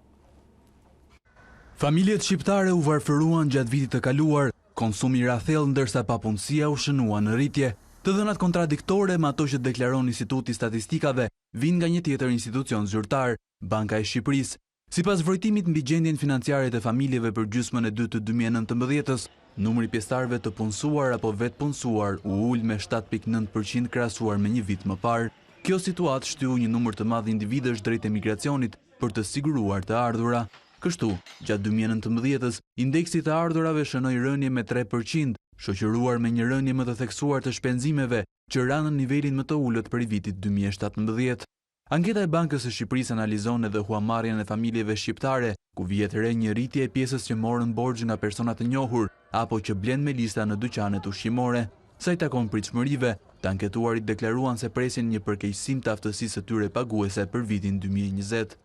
Familjet shqiptare u varfëruan gjatë vitit të kaluar, konsumi ra thellë ndërsa papunësia u shënua në rritje. Të dhënat kontradiktore me ato që deklaron Instituti i Statistikave vijnë nga një tjetër institucion zyrtar, Banka e Shqipërisë. Sipas vërtimit mbi gjendjen financiare të familjeve për gjysmën e 2 të 2019-s, numri pjesëtarëve të punësuar apo vetë punësuar u ul me 7.9% krahasuar me një vit më parë. Kjo situatë shtyu një numër të madh individësh drejt emigracionit për të siguruar të ardhura. Kështu, gjatë 2019-s, indeksi të ardhurave shënoi rënje me 3%, shoqëruar me një rënje më të theksuar të shpenzimeve që ranë në nivelin më të ulët për vitit 2017. Anketa e Bankës së Shqipërisë analizon edhe huamarrjen e familjeve shqiptare, ku vihet re një rritje e pjesës që morën borxh nga persona të njohur apo që blen me lista në dyqanet ushqimore. Sa i takon pritshmërive, të anketuarit deklaruan se presin një përkeqësim të aftësisë së tyre paguese për vitin 2020.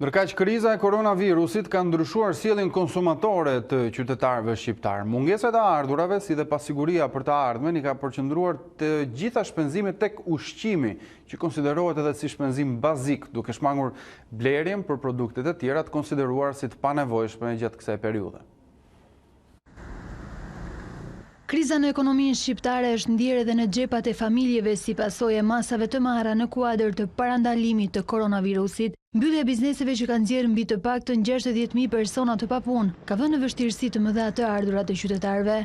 Ndërkaq kriza e koronavirusit ka ndryshuar sjelljen konsumatore të qytetarëve shqiptar. Mungesa e ardhurave si dhe pasiguria për të ardhmen i ka përqendruar të gjitha shpenzimet tek ushqimi, që konsiderohet edhe si shpenzim bazik, duke shmangur blerjen për produktet e tjera të konsideruar si të panevojshme gjatë kësaj periudhe. Kriza në ekonominë shqiptare është ndjerë edhe në xhepat e familjeve si pasojë e masave të marra në kuadër të parandalimit të koronavirusit. Mbyllja e bizneseve që kanë nxjerrë mbi të paktën 60.000 persona të papunë ka vënë në vështirësi të mëdha të ardhurat e qytetarëve.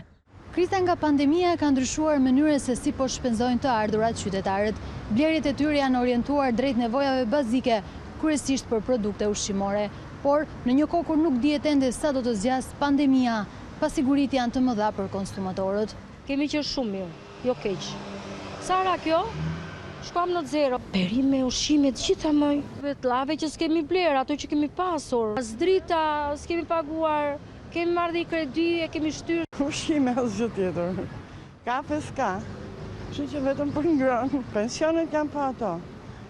Kriza nga pandemia ka ndryshuar mënyrën se si po shpenzojnë të ardhurat qytetarët. Blerjet e tyre janë orientuar drejt nevojave bazike, kryesisht për produkte ushqimore, por në një kohë kur nuk dihet ende sa do të zgjasë pandemia, pasigurit janë të mëdha për konsumatorët. Kemi qenë shumë mirë, jo keq. Sara kjo, shkam në zero. Perime, ushqimet, gjitha mëj. Vetlave që s'kemi bler, ato që kemi pasur. As drita, s'kemi paguar, kemi marrë dhe i kredi, e kemi shtyrë. Ushqime asgjë tjetër. Kafe s'ka, kështu që vetëm për ngrënë. Pensionet kanë pa ato.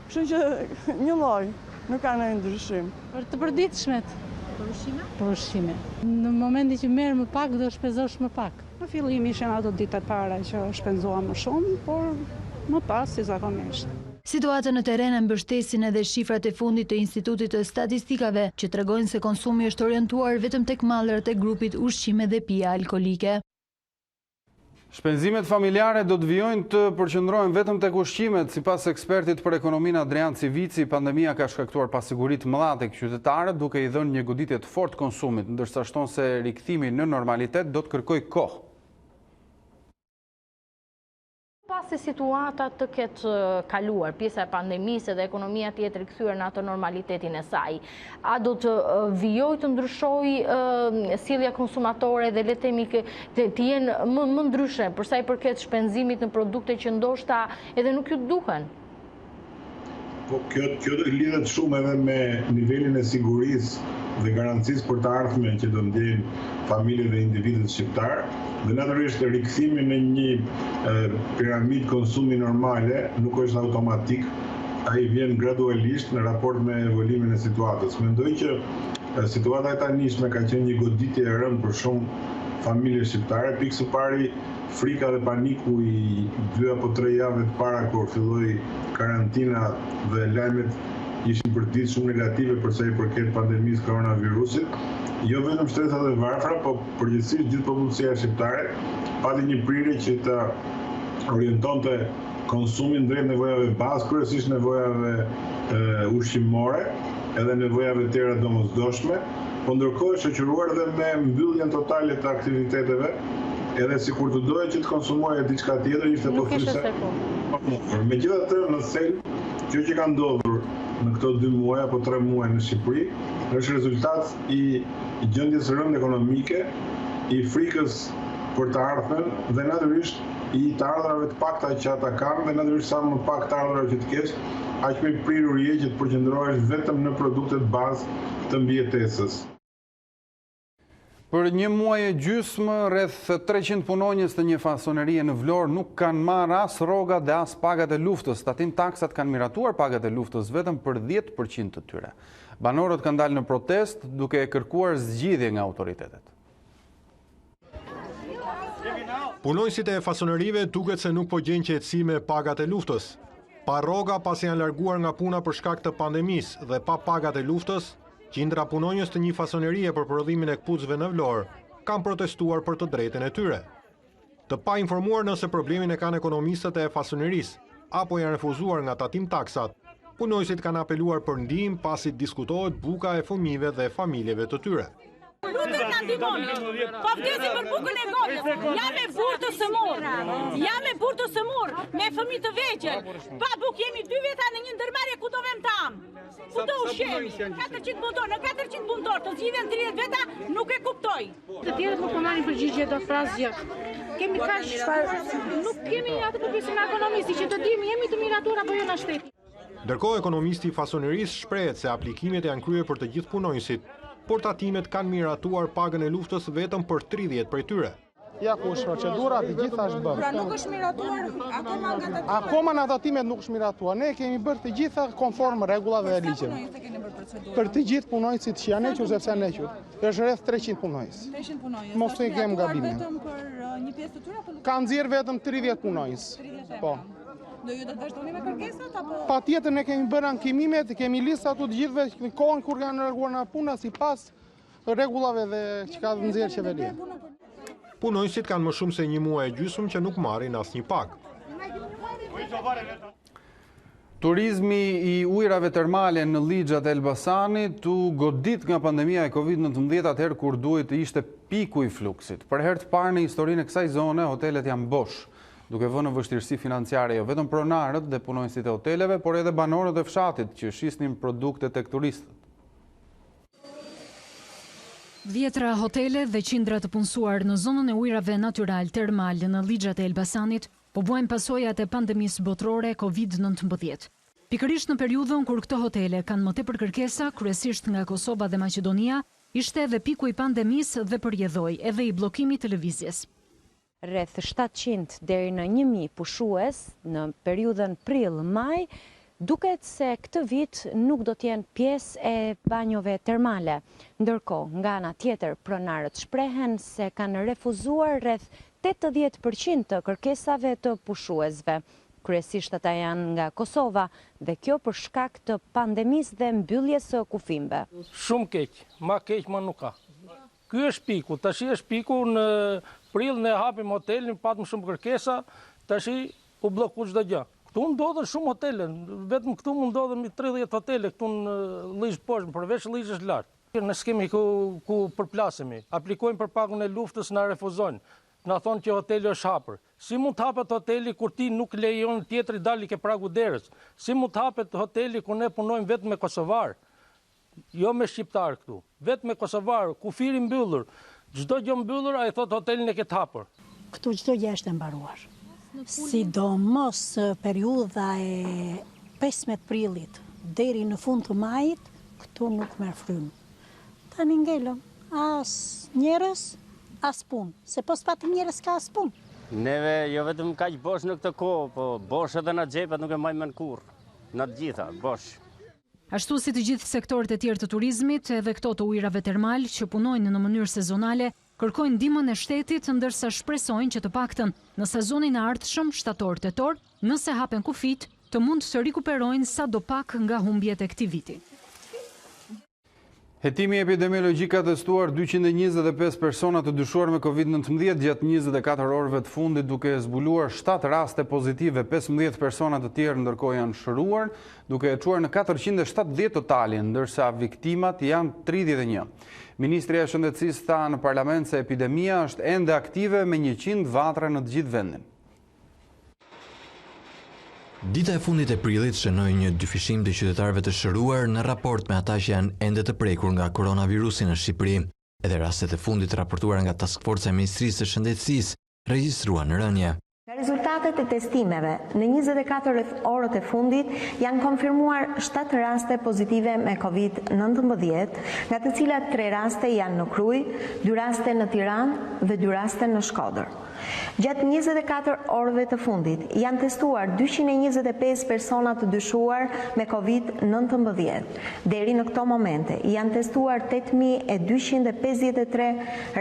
Kështu që një lloj, nuk ka ndonjë ndryshim. Për të përditshmet. Për ushqime? Për ushqime. Në momenti që merr më pak, do shpenzosh më pak. Në fillim ishin ato ditët para që shpenzoa më shumë, por më pas si zakonisht. Situata në teren e mbështesin edhe shifrat e fundit të Institutit të Statistikave, që tregojnë se konsumi është orientuar vetëm tek mallrat e grupit ushqime dhe pija alkolike. Shpenzimet familjare do të vijojnë të përqendrohen vetëm tek ushqimet, sipas ekspertit për ekonominë Adrian Civici, pandemia ka shkaktuar pasiguri të mëdha tek qytetarët, duke i dhënë një goditje të fortë konsumit, ndërsa shton se rikthimi në normalitet do të kërkojë kohë. Pasi situata të ketë kaluar, pjesa e pandemisë dhe ekonomia të jetë rikthyer në atë normalitetin e saj, a do të vijojë të ndryshojë sjellja konsumatore dhe le të themi të jenë më ndryshe për sa i përket shpenzimit në produkte që ndoshta edhe nuk ju duhen? Po kjo lidhet shumë edhe me nivelin e sigurisë dhe garancisë për të ardhmen që do ndjejnë familjet dhe individët shqiptar, dhe natyrisht rikthimi në një piramidë konsumi normale nuk është automatik, ai vjen gradualisht në raport me evolimin e situatës. Mendoj që situata e tanishme ka qenë një goditje e rëndë për shumë familje shqiptare, pikë së pari frika dhe paniku i 2 apo 3 javë të para kur filloi karantina dhe lajmet ishin përditshëm shumë negative për sa i përket pandemisë koronavirusit. Jo vetëm shtretat e varfra, po përgjithsisht gjithë popullsia shqiptare pati një prirje që të orientonte konsumin drejt nevojave bazë, kryesisht nevojave ushqimore, edhe nevojave tjera domosdoshme, po ndërkohë shoqëruar dhe me mbylljen totale të aktiviteteve, edhe sikur të doje që të konsumoje diçka tjetër, ishte pothuajse. Megjithatë, në sel, kjo që ka ndodhur në këto 2 muaj apo 3 muaj në Shqipëri, është rezultat i gjendjes rënd ekonomike, i frikës për të ardhmen dhe natyrisht i të ardhurave të pakta që ata kanë, dhe natyrisht sa më pak të ardhurave që të kesh, aq më prirurje që të përqendrohesh vetëm në produktet bazë të mbijetesës. Për 1 muaj e gjysmë, rreth 300 punonjës të një fasonerie në Vlorë nuk kanë marrë as rroga dhe as pagat e luftës. Tatim taksat kanë miratuar pagat e luftës vetëm për 10% të tyre. Banorët kanë dalë në protest duke kërkuar zgjidhje nga autoritetet. Punonjësit e fasonerive duket se nuk po gjejnë qetësi me pagat e luftës. Pa rroga pasi janë larguar nga puna për shkak të pandemisë dhe pa pagat e luftës, qindra punonjës të një fasonerie për prodhimin e kputzëve në Vlorë kanë protestuar për të drejtën e tyre. Të pa informuar nëse problemin e kanë ekonomistët e fasonerisë apo janë refuzuar nga tatim taksat, punonjësit kanë apeluar për ndihmë pasi diskutohet buka e fëmijëve dhe familjeve të tyre. Lutem na ndihmoni. Po vdesim për bukën e gojës. Jam me burrë të sëmur. Jam me burrë të sëmur, me fëmijë të vegjël. Pa bukë jemi 2 veta në një ndërmarrje ku do vëm tam. Ku do ushqemi? 400 punëtor, në 400 punëtor, të zgjidhen 30 veta, nuk e kuptoj. Të tjerët nuk po marrin përgjigje do frasë. Kemi kaq çfarë, nuk kemi atë përpjesën e ekonomisë që të dimë jemi të miratuar apo jo na shteti. Ndërkohë ekonomisti i fasonerisë shprehet se aplikimet janë kryer për të gjithë punonjësit, por tatimet kanë miratuar pagën e luftës vetëm për 30 prej tyre. Ja ku është procedura, të gjitha është bërë. Pra nuk është miratuar akoma nga tatimet? Akoma nga tatimet nuk është miratuar. Ne kemi bërë të gjitha konform rregullave dhe ligjeve. Për të gjithë punonjësit që janë hequr sepse janë hequr. Është rreth 300 punonjës. 300 punonjës. Mos të kem gabime. Vetëm për një pjesë të tyre apo kanë nxjerr vetëm 30 punonjës. Po. Do ju do të vazhdoni me kërkesat apo? Patjetër ne kemi bërë ankimimet, kemi listat të gjithëve në kohën kur kanë larguar nga puna sipas rregullave dhe që ka nxjerrë qeveria. Punonjësit kanë më shumë se 1 muaj e gjysmë që nuk marrin asnjë pagë. Turizmi i ujrave termale në ligjat e Elbasanit u godit nga pandemia e Covid-19 atëherë kur duhet të ishte piku i fluksit. Për herë të parë në historinë e kësaj zone, hotelet janë bosh, duke vënë në vështirësi financiare jo vetëm pronarët dhe punonjësit e hoteleve, por edhe banorët e fshatit që shisnin produkte tek turistët. Dhjetra hotele dhe qindra të punësuar në zonën e ujrave natyral termal në ligjat e Elbasanit po bojnë pasojat e pandemisë botërore Covid-19. Pikërisht në periudhën kur këto hotele kanë më tepër kërkesa, kryesisht nga Kosova dhe Maqedonia, ishte edhe piku i pandemisë dhe përjedhoi edhe i bllokimit të lëvizjes. Rreth 700 deri në 1000 pushues në periudhën prill-maj, duket se këtë vit nuk do t'jenë pjesë e banjove termale. Ndërkohë, nga ana tjetër, pronarët shprehen se kanë refuzuar rreth 80% të kërkesave të pushuesve. Kryesisht ata janë nga Kosova dhe kjo për shkak të pandemisë dhe mbylljes së kufimve. Shumë keq, ma keq ma nuk ka. Ky është piku, tash është piku në prill ne hapim hotelin, patëm shumë kërkesa, tash u blloku çdo gjë. Këtu ndodhen shumë hotele, vetëm këtu mund ndodhen 30 hotele këtu në Lliz poshtë, përveç Llizës lart. Ne s'kemi ku përplasemi. Aplikojmë për pagën e luftës, na refuzojnë. Na thonë që hoteli është hapur. Si mund të hapet hoteli kur ti nuk lejon tjetri dali ke pragu derës? Si mund të hapet hoteli kur ne punojmë vetëm me kosovar? Jo me shqiptar këtu. Vetëm me kosovar, kufiri mbyllur. Çdo gjë mbyllur, ai thot hotelin e ke hapur. Këtu çdo gjë është e mbaruar. Sidomos periudha e 15 prillit deri në fund të majit, këtu nuk merr frymë. Tani ngelëm, as njerëz, as punë, se po s'patëm njerëz ka as punë. Neve jo vetëm kaq bosh në këtë kohë, po bosh edhe në xhepet nuk e majmë në kurrë. Në të gjitha, bosh. Ashtu si të gjithë sektorët e tjerë të turizmit, edhe këto të ujrave termal që punojnë në mënyrë sezonale, kërkojnë ndihmën e shtetit, ndërsa shpresojnë që të paktën në sezonin e ardhshëm shtator-tetor, nëse hapen kufit, të mund të rikuperojnë sadopak nga humbjet e këtij viti. Hetimi epidemiologjik ka testuar 225 persona të dyshuar me COVID-19 gjatë 24 orëve të fundit, duke zbuluar 7 raste pozitive, 15 persona të tjerë ndërkohë janë shëruar, duke e çuar në 470 totalin, ndërsa viktimat janë 31. Ministri e Shëndetësisë tha në parlament se epidemia është ende aktive me 100 vatra në të gjithë vendin. Dita e fundit e prillit shënoi një dyfishim të qytetarëve të shëruar në raport me ata që janë ende të prekur nga koronavirusi në Shqipëri. Edhe rastet e fundit raportuara nga Task Force e Ministrisë së Shëndetësisë regjistruan rënje. Nga rezultatet e testimeve, në 24 orët e fundit janë konfirmuar 7 raste pozitive me COVID-19, nga të cilat 3 raste janë në Krujë, 2 raste në Tiranë dhe 2 raste në Shkodër. Gjatë 24 orëve të fundit janë testuar 225 persona të dyshuar me COVID-19. Deri në këto momente janë testuar 8253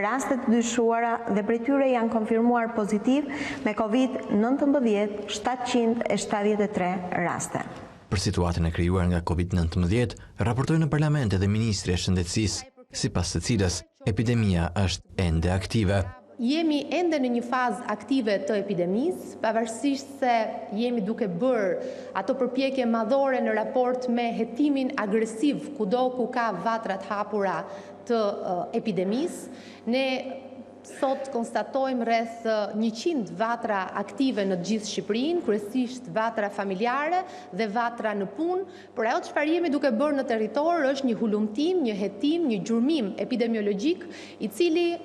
raste të dyshuara dhe prej tyre janë konfirmuar pozitiv me COVID-19 773 raste. Për situatën e krijuar nga COVID-19, raportoi në parlament edhe Ministri e Shëndetësisë, sipas së cilës epidemia është ende aktive. Jemi ende në një fazë aktive të epidemisë, pavarësisht se jemi duke bërë ato përpjekje madhore në raport me hetimin agresiv kudo ku ka vatrat hapura të epidemisë. Ne sot konstatojmë rreth 100 vatra aktive në gjithë Shqipërinë, kryesisht vatra familjare dhe vatra në punë, por ajo çfarë jemi duke bërë në territor është një hulumtim, një hetim, një gjurmim epidemiologjik i cili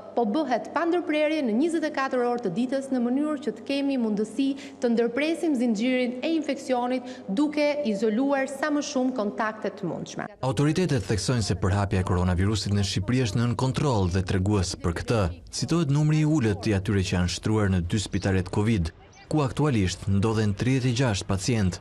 po bëhet pa ndërprerje në 24 orë të ditës në mënyrë që të kemi mundësi të ndërpresim zinxhirin e infeksionit duke izoluar sa më shumë kontakte të mundshme. Autoritetet theksojnë se përhapja e koronavirusit në Shqipëri është nën kontroll dhe tregues për këtë. Citohet numri i ulët i atyre që janë shtruar në 2 spitalet Covid, ku aktualisht ndodhen 36 pacientë.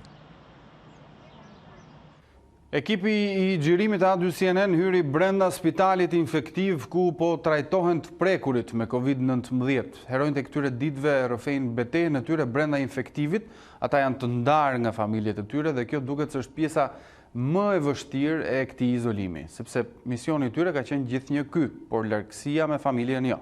Ekipi i xhirimit A2CNN hyri brenda spitalit infektiv ku po trajtohen të prekurit me COVID-19. Heronjtë e këtyre ditëve rrëfejnë betejën e tyre brenda infektivit, ata janë të ndarë nga familjet e tyre dhe kjo duket se është pjesa më e vështirë e këtij izolimi, sepse misioni i tyre ka qenë gjithnjë ky, por largësia me familjen jo.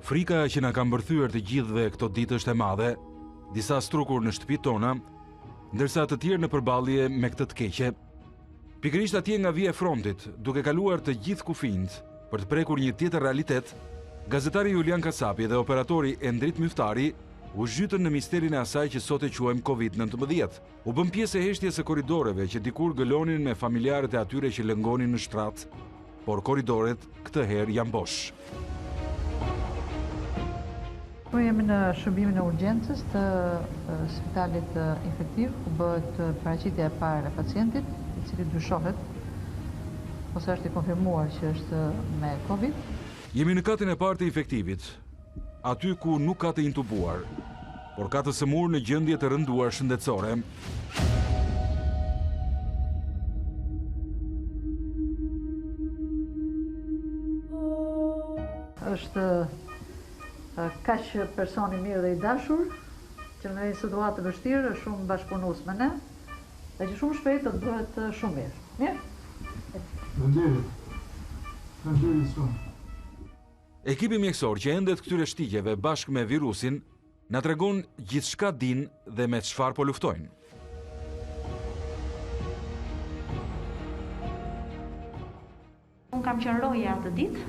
Frika që na ka mbërthyer të gjithëve këto ditë është e madhe, disa strukur në shtëpitë tona, ndërsa të tjerë në përballje me këtë të keqe. Pikërisht atje nga vija e frontit, duke kaluar të gjithë kufinjt për të prekur një tjetër realitet, gazetari Julian Kasapi dhe operatori Endrit Myftari u zhytën në misterin e asaj që sot e quajmë COVID-19. U bën pjesë e heshtjes së korridoreve që dikur gëlonin me familjarët e atyre që lëngonin në shtrat, por korridoret këtë herë janë bosh. Po jemi në shërbimin e urgjencës të spitalit infektiv, ku bëhet paraqitja e parë e pacientit, i cili dyshohet, ose është i konfirmuar që është me COVID. Jemi në katin e parë të infektivit, aty ku nuk ka të intubuar, por ka të sëmur në gjendje të rënduar shëndetësore. është kaq person i mirë dhe i dashur, që në një situatë të vështirë është shumë bashkëpunues me ne, dhe që shumë shpejt do të bëhet shumë mirë. Mirë? Faleminderit shumë. Ekipi mjekësor që endet këtyre shtigjeve bashkë me virusin na tregon gjithçka din dhe me çfarë po luftojnë. Unë kam qenë roja atë ditë,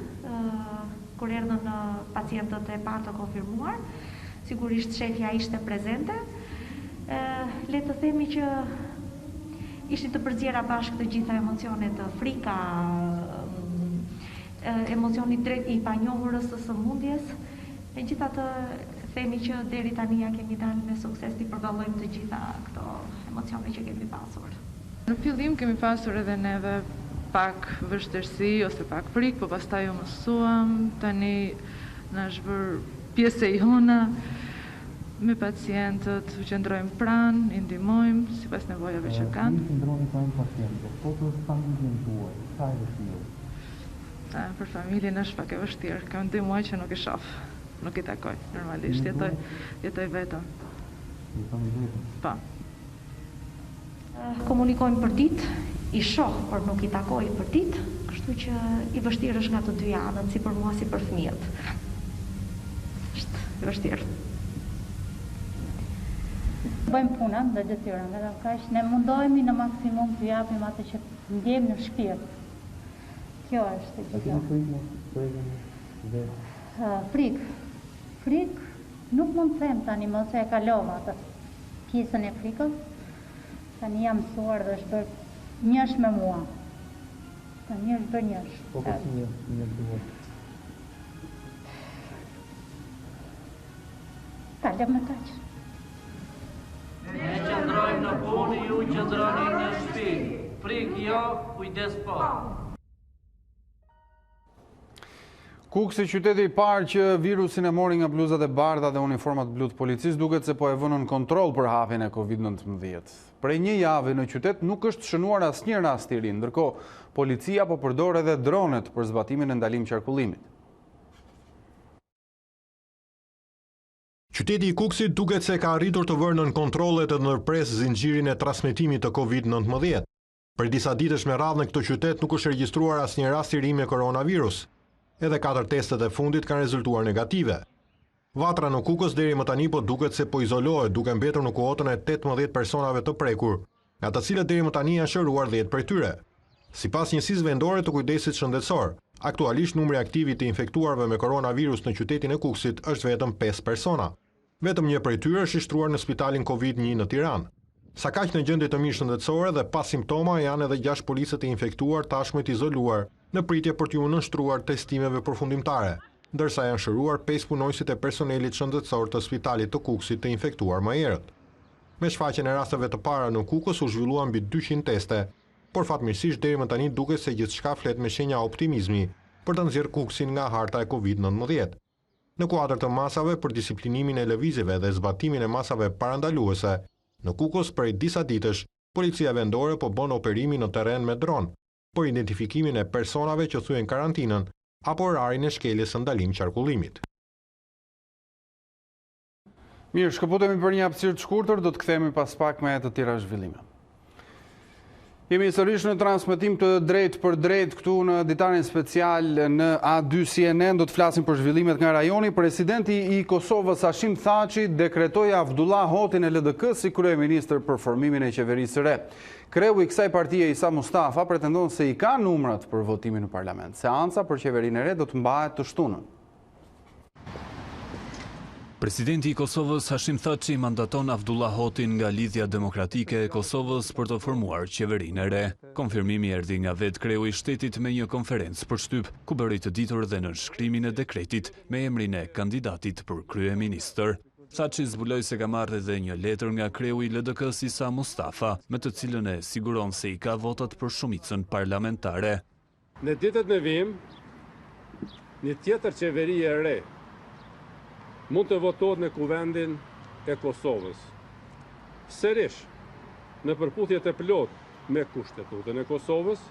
kur erdhën pacientët e parë të konfirmuar, sigurisht shefja ishte prezente. Le të themi që ishte të përzjera bashkë të gjitha emocionet, frika, emocionit drejt i panjohurës së sëmundjes. Megjithatë themi që deri tani ja kemi dalë me sukses të përballojmë të gjitha këto emocione që kemi pasur. Në fillim kemi pasur edhe neve pak vështirësi ose pak frikë, po pastaj u mësuam, tani na është bërë pjesë e jona, me pacientët u qëndrojmë pranë, i ndihmojmë sipas nevojave që kanë. Për familjen është pak e vështirë, kam 2 muaj që nuk e shoh, nuk i takoj, normalisht jetoj vetëm. Po. Komunikojmë për ditë, i shoh, por nuk i takoj për ditë, kështu që i vështirë është nga të dy anët, si për mua, si për fëmijët. Është i vështirë. Bëjmë punën dhe detyrën, edhe kaq ne mundohemi në maksimum të japim atë që ndjejmë në shpirt. Kjo është gjithë. Frikë, nuk mund të them tani më se e kalova atë pjesën e frikës. Tani jam mësuar dhe është bërë njësh me mua. Tani është bërë njësh. Po si një duhet? Kalëm me kaq. Ne qëndrojmë në punë, ju qëndroni në shtëpi. Frikë jo, kujdes po. Kuksi, qyteti i parë që virusin e mori nga bluzat e bardha dhe uniformat blu të policisë, duket se po e vënë në kontroll për hapjen e COVID-19. Prej një jave në qytet nuk është shënuar asnjë rast i ri, ndërkohë policia po përdor edhe dronet për zbatimin e ndalim qarkullimit. Qyteti i Kuksit duket se ka arritur të vërë nën kontroll e të ndërpres zinxhirin e transmetimit të COVID-19. Për disa ditësh me radhë në këtë qytet nuk është regjistruar asnjë rast i ri me koronavirus. Edhe 4 testet e fundit kanë rezultuar negative. Vatra në Kukës deri më tani po duket se po izolohet, duke mbetur në kuotën e 18 personave të prekur, nga të cilët deri më tani janë shëruar 10 prej tyre. Sipas njësisë vendore të kujdesit shëndetësor, aktualisht numri aktiv i të infektuarve me koronavirus në qytetin e Kukësit është vetëm 5 persona. Vetëm një prej tyre është i shtruar në spitalin COVID-1 në Tiranë. Sa kaq në gjendje të mirë shëndetësore dhe pas simptoma janë edhe 6 policët e infektuar tashmë të izoluar në pritje për t'u nënshtruar testimeve përfundimtare, ndërsa janë shëruar 5 punojësit e personelit shëndetësor të spitalit të Kukësit të infektuar më herët. Me shfaqjen e rasteve të para në Kukës u zhvilluan mbi 200 teste, por fatmirësisht deri më tani duket se gjithçka flet me shenja optimizmi për të nxjerrë Kukësin nga harta e COVID-19. Në kuadër të masave për disiplinimin e lëvizjeve dhe zbatimin e masave parandaluese, në Kukës prej disa ditësh, policia vendore po bën operimin në terren me dron, për identifikimin e personave që thyen karantinën apo orarin e shkeljes së ndalim qarkullimit. Mirë, shkëputemi për një hapësirë të shkurtër, do të kthehemi pas pak me të tjera zhvillime. Jemi sërish në transmetim të drejt për drejt këtu në Ditarin Special në A2 CNN, do të flasim për zhvillimet nga rajoni. Presidenti i Kosovës Hashim Thaçi dekretoi Avdullah Hotin e LDK si kryeministër për formimin e qeverisë së re. Kreu i kësaj partie Isa Mustafa pretendon se i ka numrat për votimin në parlament. Seanca për qeverinë e re do të mbahet të shtunën. Presidenti i Kosovës Hashim Thaçi mandaton Avdullah Hotin nga Lidhja Demokratike e Kosovës për të formuar qeverinë e re. Konfirmimi erdhi nga vetë kreu i shtetit me një konferencë për shtyp, ku bëri të ditur dhe në shkrimin e dekretit me emrin e kandidatit për kryeministër. Thaçi zbuloi se ka marrë edhe një letër nga kreu i LDK-s Isa Mustafa, me të cilën e siguron se i ka votat për shumicën parlamentare. Në ditët në vim, një tjetër qeveri e re mund të votohet në kuvendin e Kosovës. Sërish, në përputhje të plot me Kushtetutën e Kosovës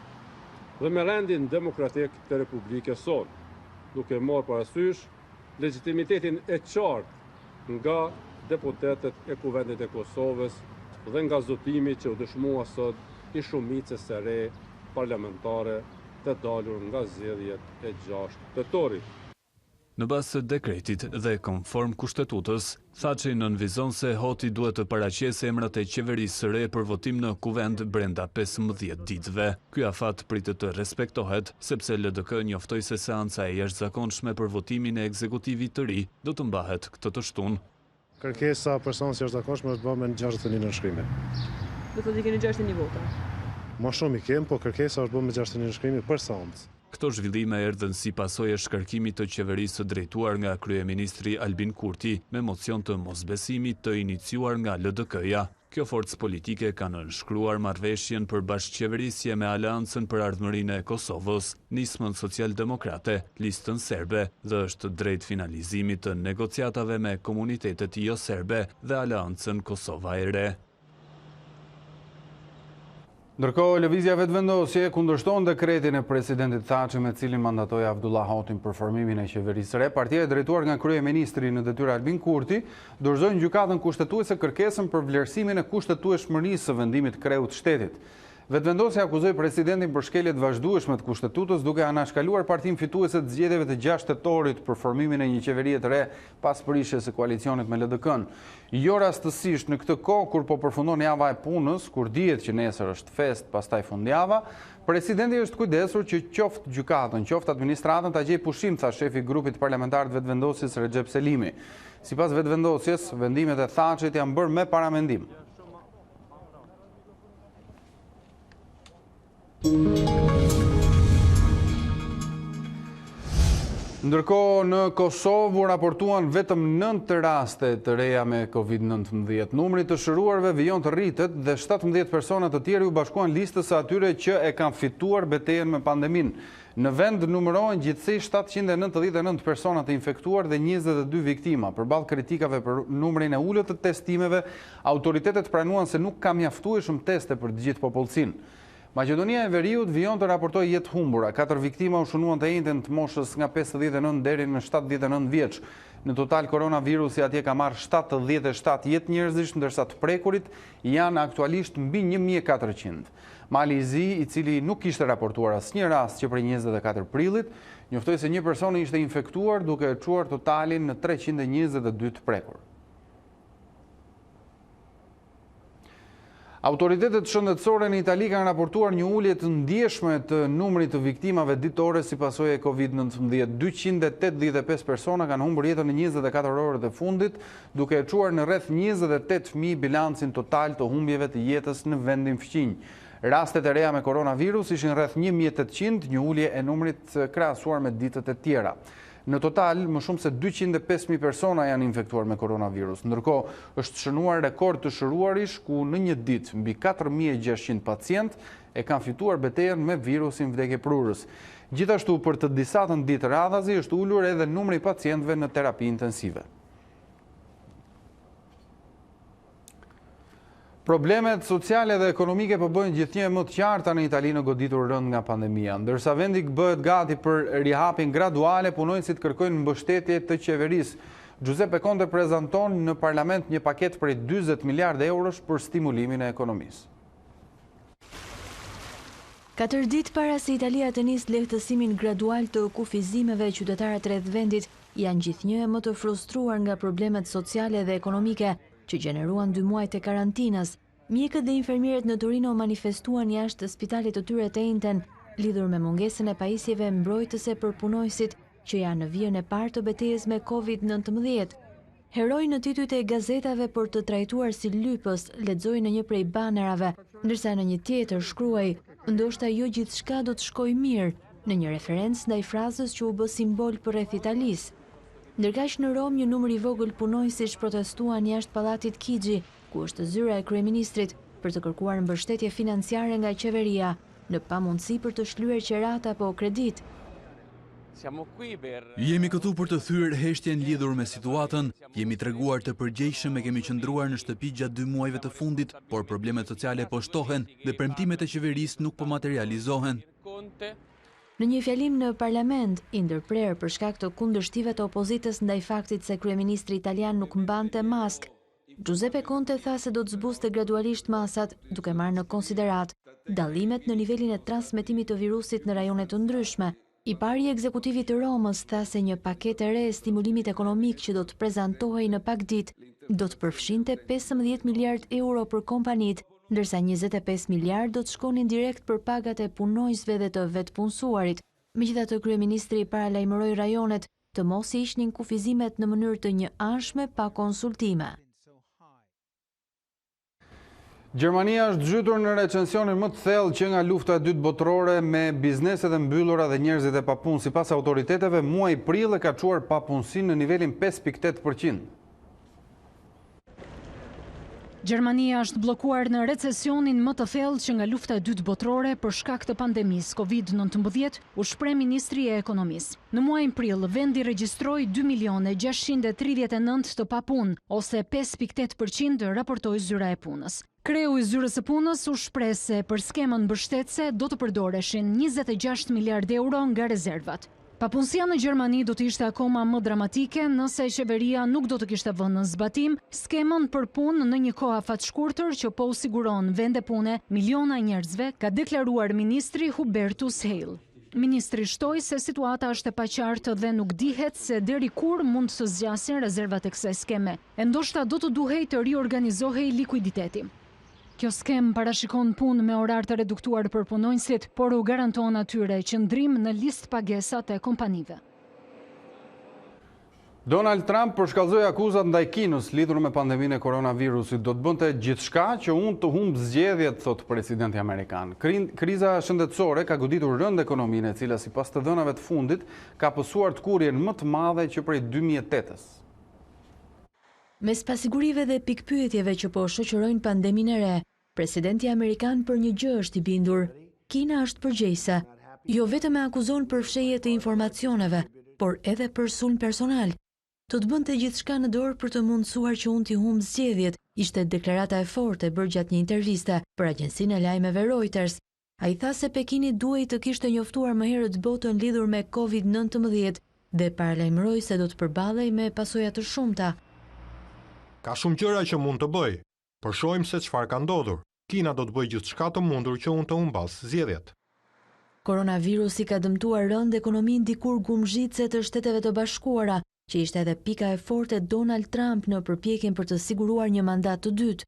dhe me rendin demokratik të Republikës sonë. duke marrë parasysh legitimitetin e qartë nga deputetët e Kuvendit e Kosovës dhe nga zotimi që u dëshmua sot i shumicës së re parlamentare të dalur nga zgjedhjet e 6 tetorit. Në bazë të dekretit dhe konform kushtetutës, Thaçi nënvizon se Hoti duhet të paraqesë emrat e qeverisë së re për votim në kuvend brenda 15 ditëve. Ky afat pritet të respektohet, sepse LDK njoftoi se seanca e jashtëzakonshme për votimin e ekzekutivit të ri do të mbahet këtë të shtunë. Kërkesa për seancë jashtëzakonshme është bërë me 61 nënshkrime. Do thotë keni 61 vota. Më shumë i kem, po kërkesa është bërë me 61 nënshkrime për seancë. Këto zhvillime erdhën si pasojë e shkarkimit të qeverisë së drejtuar nga kryeministri Albin Kurti me mocion të mosbesimit të iniciuar nga LDK-ja. Kjo forcë politike ka nënshkruar marrëveshjen për bashkëqeverisje me Aleancën për Ardhmërinë e Kosovës, Nismën Socialdemokrate, Listën Serbe dhe është drejt finalizimit të negociatave me komunitetet jo serbe dhe Aleancën Kosova e Re. Ndërkohë, lëvizja vetëvendosje kundërshton dekretin e presidentit Thaçi me cilin mandatoi Abdullah Hotin për formimin e qeverisë së re. Partia e drejtuar nga kryeministri në detyrë Albin Kurti dorëzoi gjykatën kushtetuese kërkesën për vlerësimin e kushtetueshmërisë së vendimit kreu të shtetit. Vetëvendosja akuzoi presidentin për shkelje të vazhdueshme të kushtetutës duke anashkaluar partinë fituese të zgjedhjeve të 6 tetorit për formimin e një qeverie të re pas prishjes së koalicionit me LDK-n. Jo rastësisht në këtë kohë kur po përfundon java e punës, kur dihet që nesër është fest, pastaj fundjava, presidenti është kujdesur që qoftë gjykatën, qoftë administratën ta gjejë pushim, tha shefi i grupit parlamentar të vetëvendosjes Recep Selimi. Sipas vetëvendosjes, vendimet e Thaçit janë bërë me paramendim. Ndërkohë në Kosovë u raportuan vetëm 9 raste të reja me COVID-19. Numri të shëruarve vijon të rritet dhe 17 persona të tjerë u bashkuan listës së atyre që e kanë fituar betejën me pandeminë. Në vend numërohen gjithsej 799 persona të infektuar dhe 22 viktima. Përballë kritikave për numrin e ulët të testimeve, autoritetet pranuan se nuk ka mjaftueshëm teste për të gjithë popullsinë. Maqedonia e Veriut vijon të raportoj jetë humbura. 4 viktima u shënuan të njëjtën të moshës nga 59 deri në 79 vjeç. Në total, koronavirusi atje ka marrë 77 jetë njerëzish, ndërsa të prekurit janë aktualisht mbi 1400. Mali i Zi, i cili nuk kishte raportuar asnjë rast që prej 24 prillit, njoftoi se një person ishte infektuar duke e çuar totalin në 322 të prekur. Autoritetet shëndetësore në Itali kanë raportuar një ulje të ndjeshme të numrit të viktimave ditore si pasojë e COVID-19. 285 persona kanë humbur jetën në 24 orët e fundit, duke e çuar në rreth 28.000 bilancin total të humbjeve të jetës në vendin fqinj. Rastet e reja me koronavirus ishin rreth 1800, një ulje e numrit krahasuar me ditët e tjera. Në total, më shumë se 205.000 persona janë infektuar me koronavirus. Ndërkohë, është shënuar rekord të shëruarish ku në një ditë mbi 4.600 pacient e kanë fituar betejën me virusin vdekjeprurës. Gjithashtu, për të disatën ditë radhazi, është ulur edhe numri i pacientëve në terapi intensive. Problemet sociale dhe ekonomike po bëjnë gjithnjë më të qarta në Itali në goditur rënd nga pandemia. Ndërsa vendi bëhet gati për rihapjen graduale, punonjësit kërkojnë mbështetje të qeverisë. Giuseppe Conte prezanton në parlament një paketë prej 40 miliardë eurosh për stimulimin e ekonomisë. 4 ditë para se Italia të nisë lehtësimin gradual të kufizimeve, qytetarët rreth vendit janë gjithnjë më të frustruar nga problemet sociale dhe ekonomike që gjeneruan 2 muaj të karantinës. Mjekët dhe infermierët në Torino manifestuan jashtë spitalit të tyre të njëjtën, lidhur me mungesën e pajisjeve mbrojtëse për punojësit që janë në vijën e parë të betejës me COVID-19. Heroj në titujt e gazetave për të trajtuar si lypës, lexoi në një prej banerave, ndërsa në një tjetër shkruaj: "Ndoshta jo gjithçka do të shkojë mirë", në një referencë ndaj frazës që u bë simbol për rreth Italisë. Ndërkaq në Rom një numër i vogël punojësish protestuan jashtë pallatit Chigi, ku është zyra e kryeministrit, për të kërkuar mbështetje financiare nga qeveria, në pamundësi për të shlyer qerat apo kredit. Jemi këtu për të thyer heshtjen lidhur me situatën, jemi treguar të përgjegjshëm e kemi qëndruar në shtëpi gjatë 2 muajve të fundit, por problemet sociale po shtohen dhe premtimet e qeverisë nuk po materializohen. Në një fjalim në parlament, i ndërprer për shkak të kundërshtive të opozitës ndaj faktit se kryeministri italian nuk mbante maskë, Giuseppe Conte tha se do të zbuste gradualisht masat, duke marrë në konsiderat dallimet në nivelin e transmetimit të virusit në rajone të ndryshme. I pari i ekzekutivit të Romës tha se një paketë e re e stimulimit ekonomik që do të prezantohej në pak ditë do të përfshinte 15 miliard euro për kompanit, ndërsa 25 miliard do të shkonin direkt për pagat e punonjësve dhe të vetpunësuarit. Megjithatë, kryeministri paralajmëroi rajonet të mos i ishnin kufizimet në mënyrë të njëanshme pa konsultime. Gjermania është zhytur në recensionin më të thellë që nga lufta e dytë botërore, me bizneset e mbyllura dhe njerëzit e papunë. Sipas autoriteteve, muaji prill e ka çuar papunësinë në nivelin 5.8%. Gjermania është bllokuar në recesionin më të thellë që nga lufta e dytë botërore për shkak të pandemisë COVID-19, u shpreh ministri e ekonomisë. Në muajin prill, vendi regjistroi 2.639.000 të papunë, ose 5.8% raportoi zyra e punës. Kreu i zyrës së punës u shpreh se për skemën mbështetëse do të përdoreshin 26 miliard euro nga rezervat. Papunësia në Gjermani do të ishte akoma më dramatike nëse qeveria nuk do të kishte vënë në zbatim skemën për punë në një kohë afat shkurtër që po u siguron vende pune miliona njerëzve, ka deklaruar ministri Hubertus Heil. Ministri shtoi se situata është e paqartë dhe nuk dihet se deri kur mund të zgjasin rezervat e kësaj skeme. E ndoshta do të duhej të riorganizohej likuiditeti. Kjo skem parashikon punë me orar të reduktuar për punonjësit, por u garanton atyre qëndrim në listë pagesat e kompanive. Donald Trump përshkallzoi akuzat ndaj Kinës lidhur me pandeminë e koronavirusit. Do të bënte gjithçka që unë të humb zgjedhjet, thot presidenti amerikan. Kriza shëndetësore ka goditur rënd ekonominë, e cila sipas të dhënave të fundit ka pësuar të kurjen më të madhe që prej 2008-s. Mes pasigurive dhe pikpyetjeve që po shoqërojnë pandeminë e re, presidenti amerikan për një gjë është i bindur: Kina është përgjegjëse, jo vetëm e akuzon për fshehje të informacioneve, por edhe për sulm personal. Do të bënte gjithçka në dorë për të mundësuar që unë t'i humb zgjedhjet, ishte deklarata e fortë e bërë gjatë një interviste për agjencinë e lajmeve Reuters. Ai tha se Pekini duhej të kishte njoftuar më herët botën lidhur me COVID-19 dhe paralajmëroi se do të përballej me pasoja të shumta. Ka shumë gjëra që mund të bëj, por shohim se çfarë ka ndodhur. Kina do të bëjë gjithçka të mundur që unë të humbas zgjedhjet. Koronavirusi ka dëmtuar rënd ekonominë dikur gumzhitse të Shteteve të Bashkuara, që ishte edhe pika e fortë e Donald Trump në përpjekjen për të siguruar një mandat të dytë.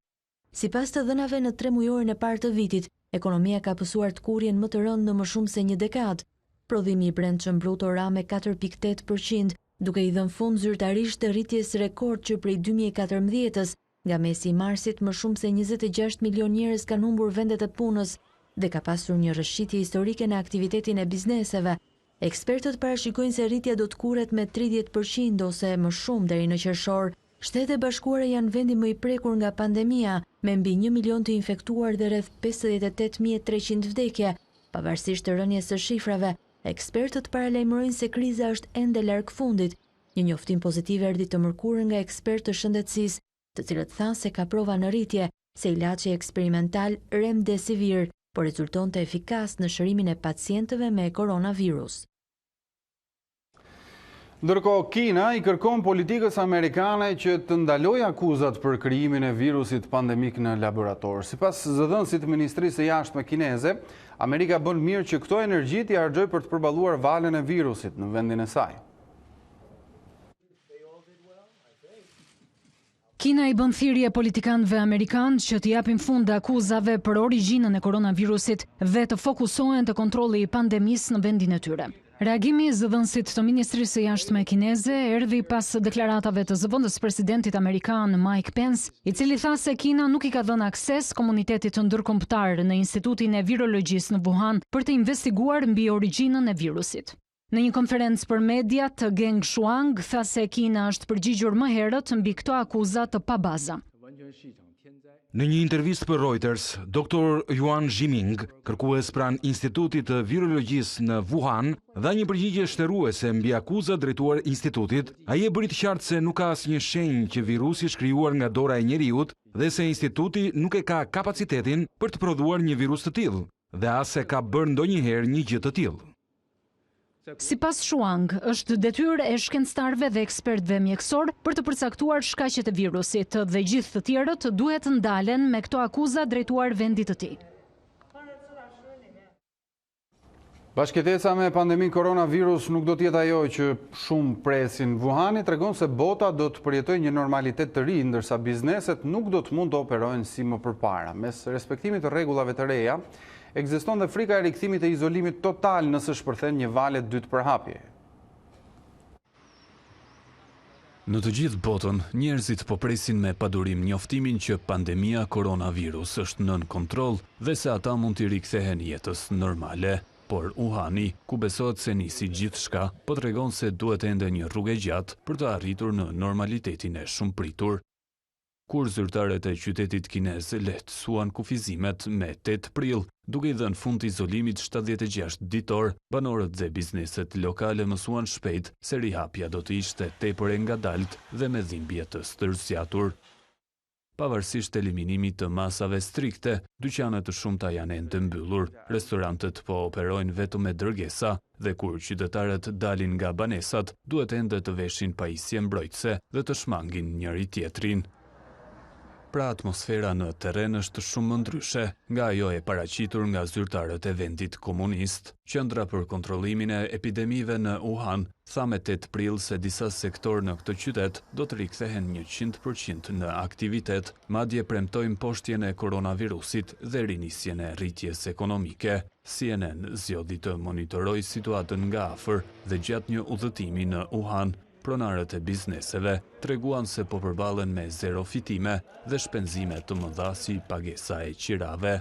Sipas të dhënave në 3 mujorin e parë të vitit, ekonomia ka pësuar të kurjen më të rënd në më shumë se një dekadë. Prodhimi i brendshëm brut ra me 4.8%, duke i dhënë fund zyrtarisht të rritjes rekord që prej 2014-s, nga mesi i marsit më shumë se 26 milion njerëz kanë humbur vendet e punës dhe ka pasur një rrëshqitje historike në aktivitetin e bizneseve. Ekspertët parashikojnë se rritja do të kurret me 30% ose më shumë deri në qershor. Shtetet e Bashkuara janë vendi më i prekur nga pandemia, me mbi 1 milion të infektuar dhe rreth 58.300 vdekje. Pavarësisht të rënies së shifrave, ekspertët paralajmërojnë se kriza është ende larg fundit. Një njoftim pozitiv erdhi të mërkurën nga ekspertë të shëndetësisë, të cilët thanë se ka prova në rritje se ilaçi eksperimental Remdesivir po rezultonte efikas në shërimin e pacientëve me koronavirus. Ndërkohë, Kina i kërkon politikës amerikane që të ndalojë akuzat për krijimin e virusit pandemik në laborator. Sipas zëdhënësit të Ministrisë së Jashtme kineze, Amerika bën mirë që këto energji t'i harxojë për të përballuar valën e virusit në vendin e saj. Kina i bën thirrje politikanëve amerikanë që të japin fund akuzave për origjinën e koronavirusit dhe të fokusohen te kontrolli i pandemisë në vendin e tyre. Reagimi i zëdhënësit të Ministrisë së Jashtme kineze erdhi pas deklaratave të zëvendës presidentit amerikan Mike Pence, i cili tha se Kina nuk i ka dhënë akses komunitetit të ndërkombëtar në Institutin e Virologjisë në Wuhan për të investiguar mbi origjinën e virusit. Në një konferencë për mediat, Geng Shuang tha se Kina është përgjigjur më herët mbi këto akuza të pabaza. Në një intervistë për Reuters, Dr. Yuan Jiming, kërkues pranë Institutit të Virologjisë në Wuhan, dha një përgjigje shtëruese mbi akuzat drejtuar institutit. Ai e bëri të qartë se nuk ka asnjë shenjë që virusi është krijuar nga dora e njeriut dhe se instituti nuk e ka kapacitetin për të prodhuar një virus të tillë, dhe as se ka bërë ndonjëherë një gjë të tillë. Sipas Shuang, është detyrë e shkencëtarëve dhe ekspertëve mjekësor për të përcaktuar shkaqet e virusit dhe gjithë të tjerët duhet të ndalen me këto akuza drejtuar vendit të tij. Bashkëteca me pandemin koronavirus nuk do t'jetë ajo që shumë presin. Wuhani tregon se bota do të përjetojë një normalitet të ri, ndërsa bizneset nuk do të mund të operojnë si më përpara. Mes respektimit të rregullave të reja, ekziston dhe frika e rikthimit e izolimit total nëse shpërthen një valë dytë përhapje. Në të gjithë botën, njerëzit po presin me padurim njoftimin që pandemia koronavirus është nën kontroll dhe se ata mund t'i rikthehen jetës normale. Por Wuhani, ku besohet se nisi gjithçka, po tregon se duhet ende një rrugë gjatë për të arritur në normalitetin e shumëpritur. Kur zyrtarët e qytetit kinez lehtësuan kufizimet me 8 prill, duke I dhënë fund izolimit 76 ditor, banorët dhe bizneset lokale mësuan shpejt se rihapja do të ishte tepër e ngadalt dhe me dhimbje të stërsjatur. Pavarësisht eliminimit të masave strikte, dyqanet të shumta janë ende mbyllur, restorantet po operojnë vetëm me dërgesa dhe kur qytetarët dalin nga banesat, duhet ende të veshin pajisje mbrojtëse dhe të shmangin njëri tjetrin. Pra atmosfera në terren është shumë ndryshe nga ajo e paraqitur nga zyrtarët e vendit komunist. Qendra për kontrollimin e epidemive në Wuhan tha me 8 prill se disa sektor në këtë qytet do të rikthehen 100% në aktivitet, madje premtojnë mposhtjen e koronavirusit dhe rinisjen e rritjes ekonomike. CNN zgjodhi të monitorojë situatën nga afër dhe gjatë një udhëtimi në Wuhan, pronarët e bizneseve treguan se po përballen me zero fitime dhe shpenzime të mëdha si pagesa e qirave.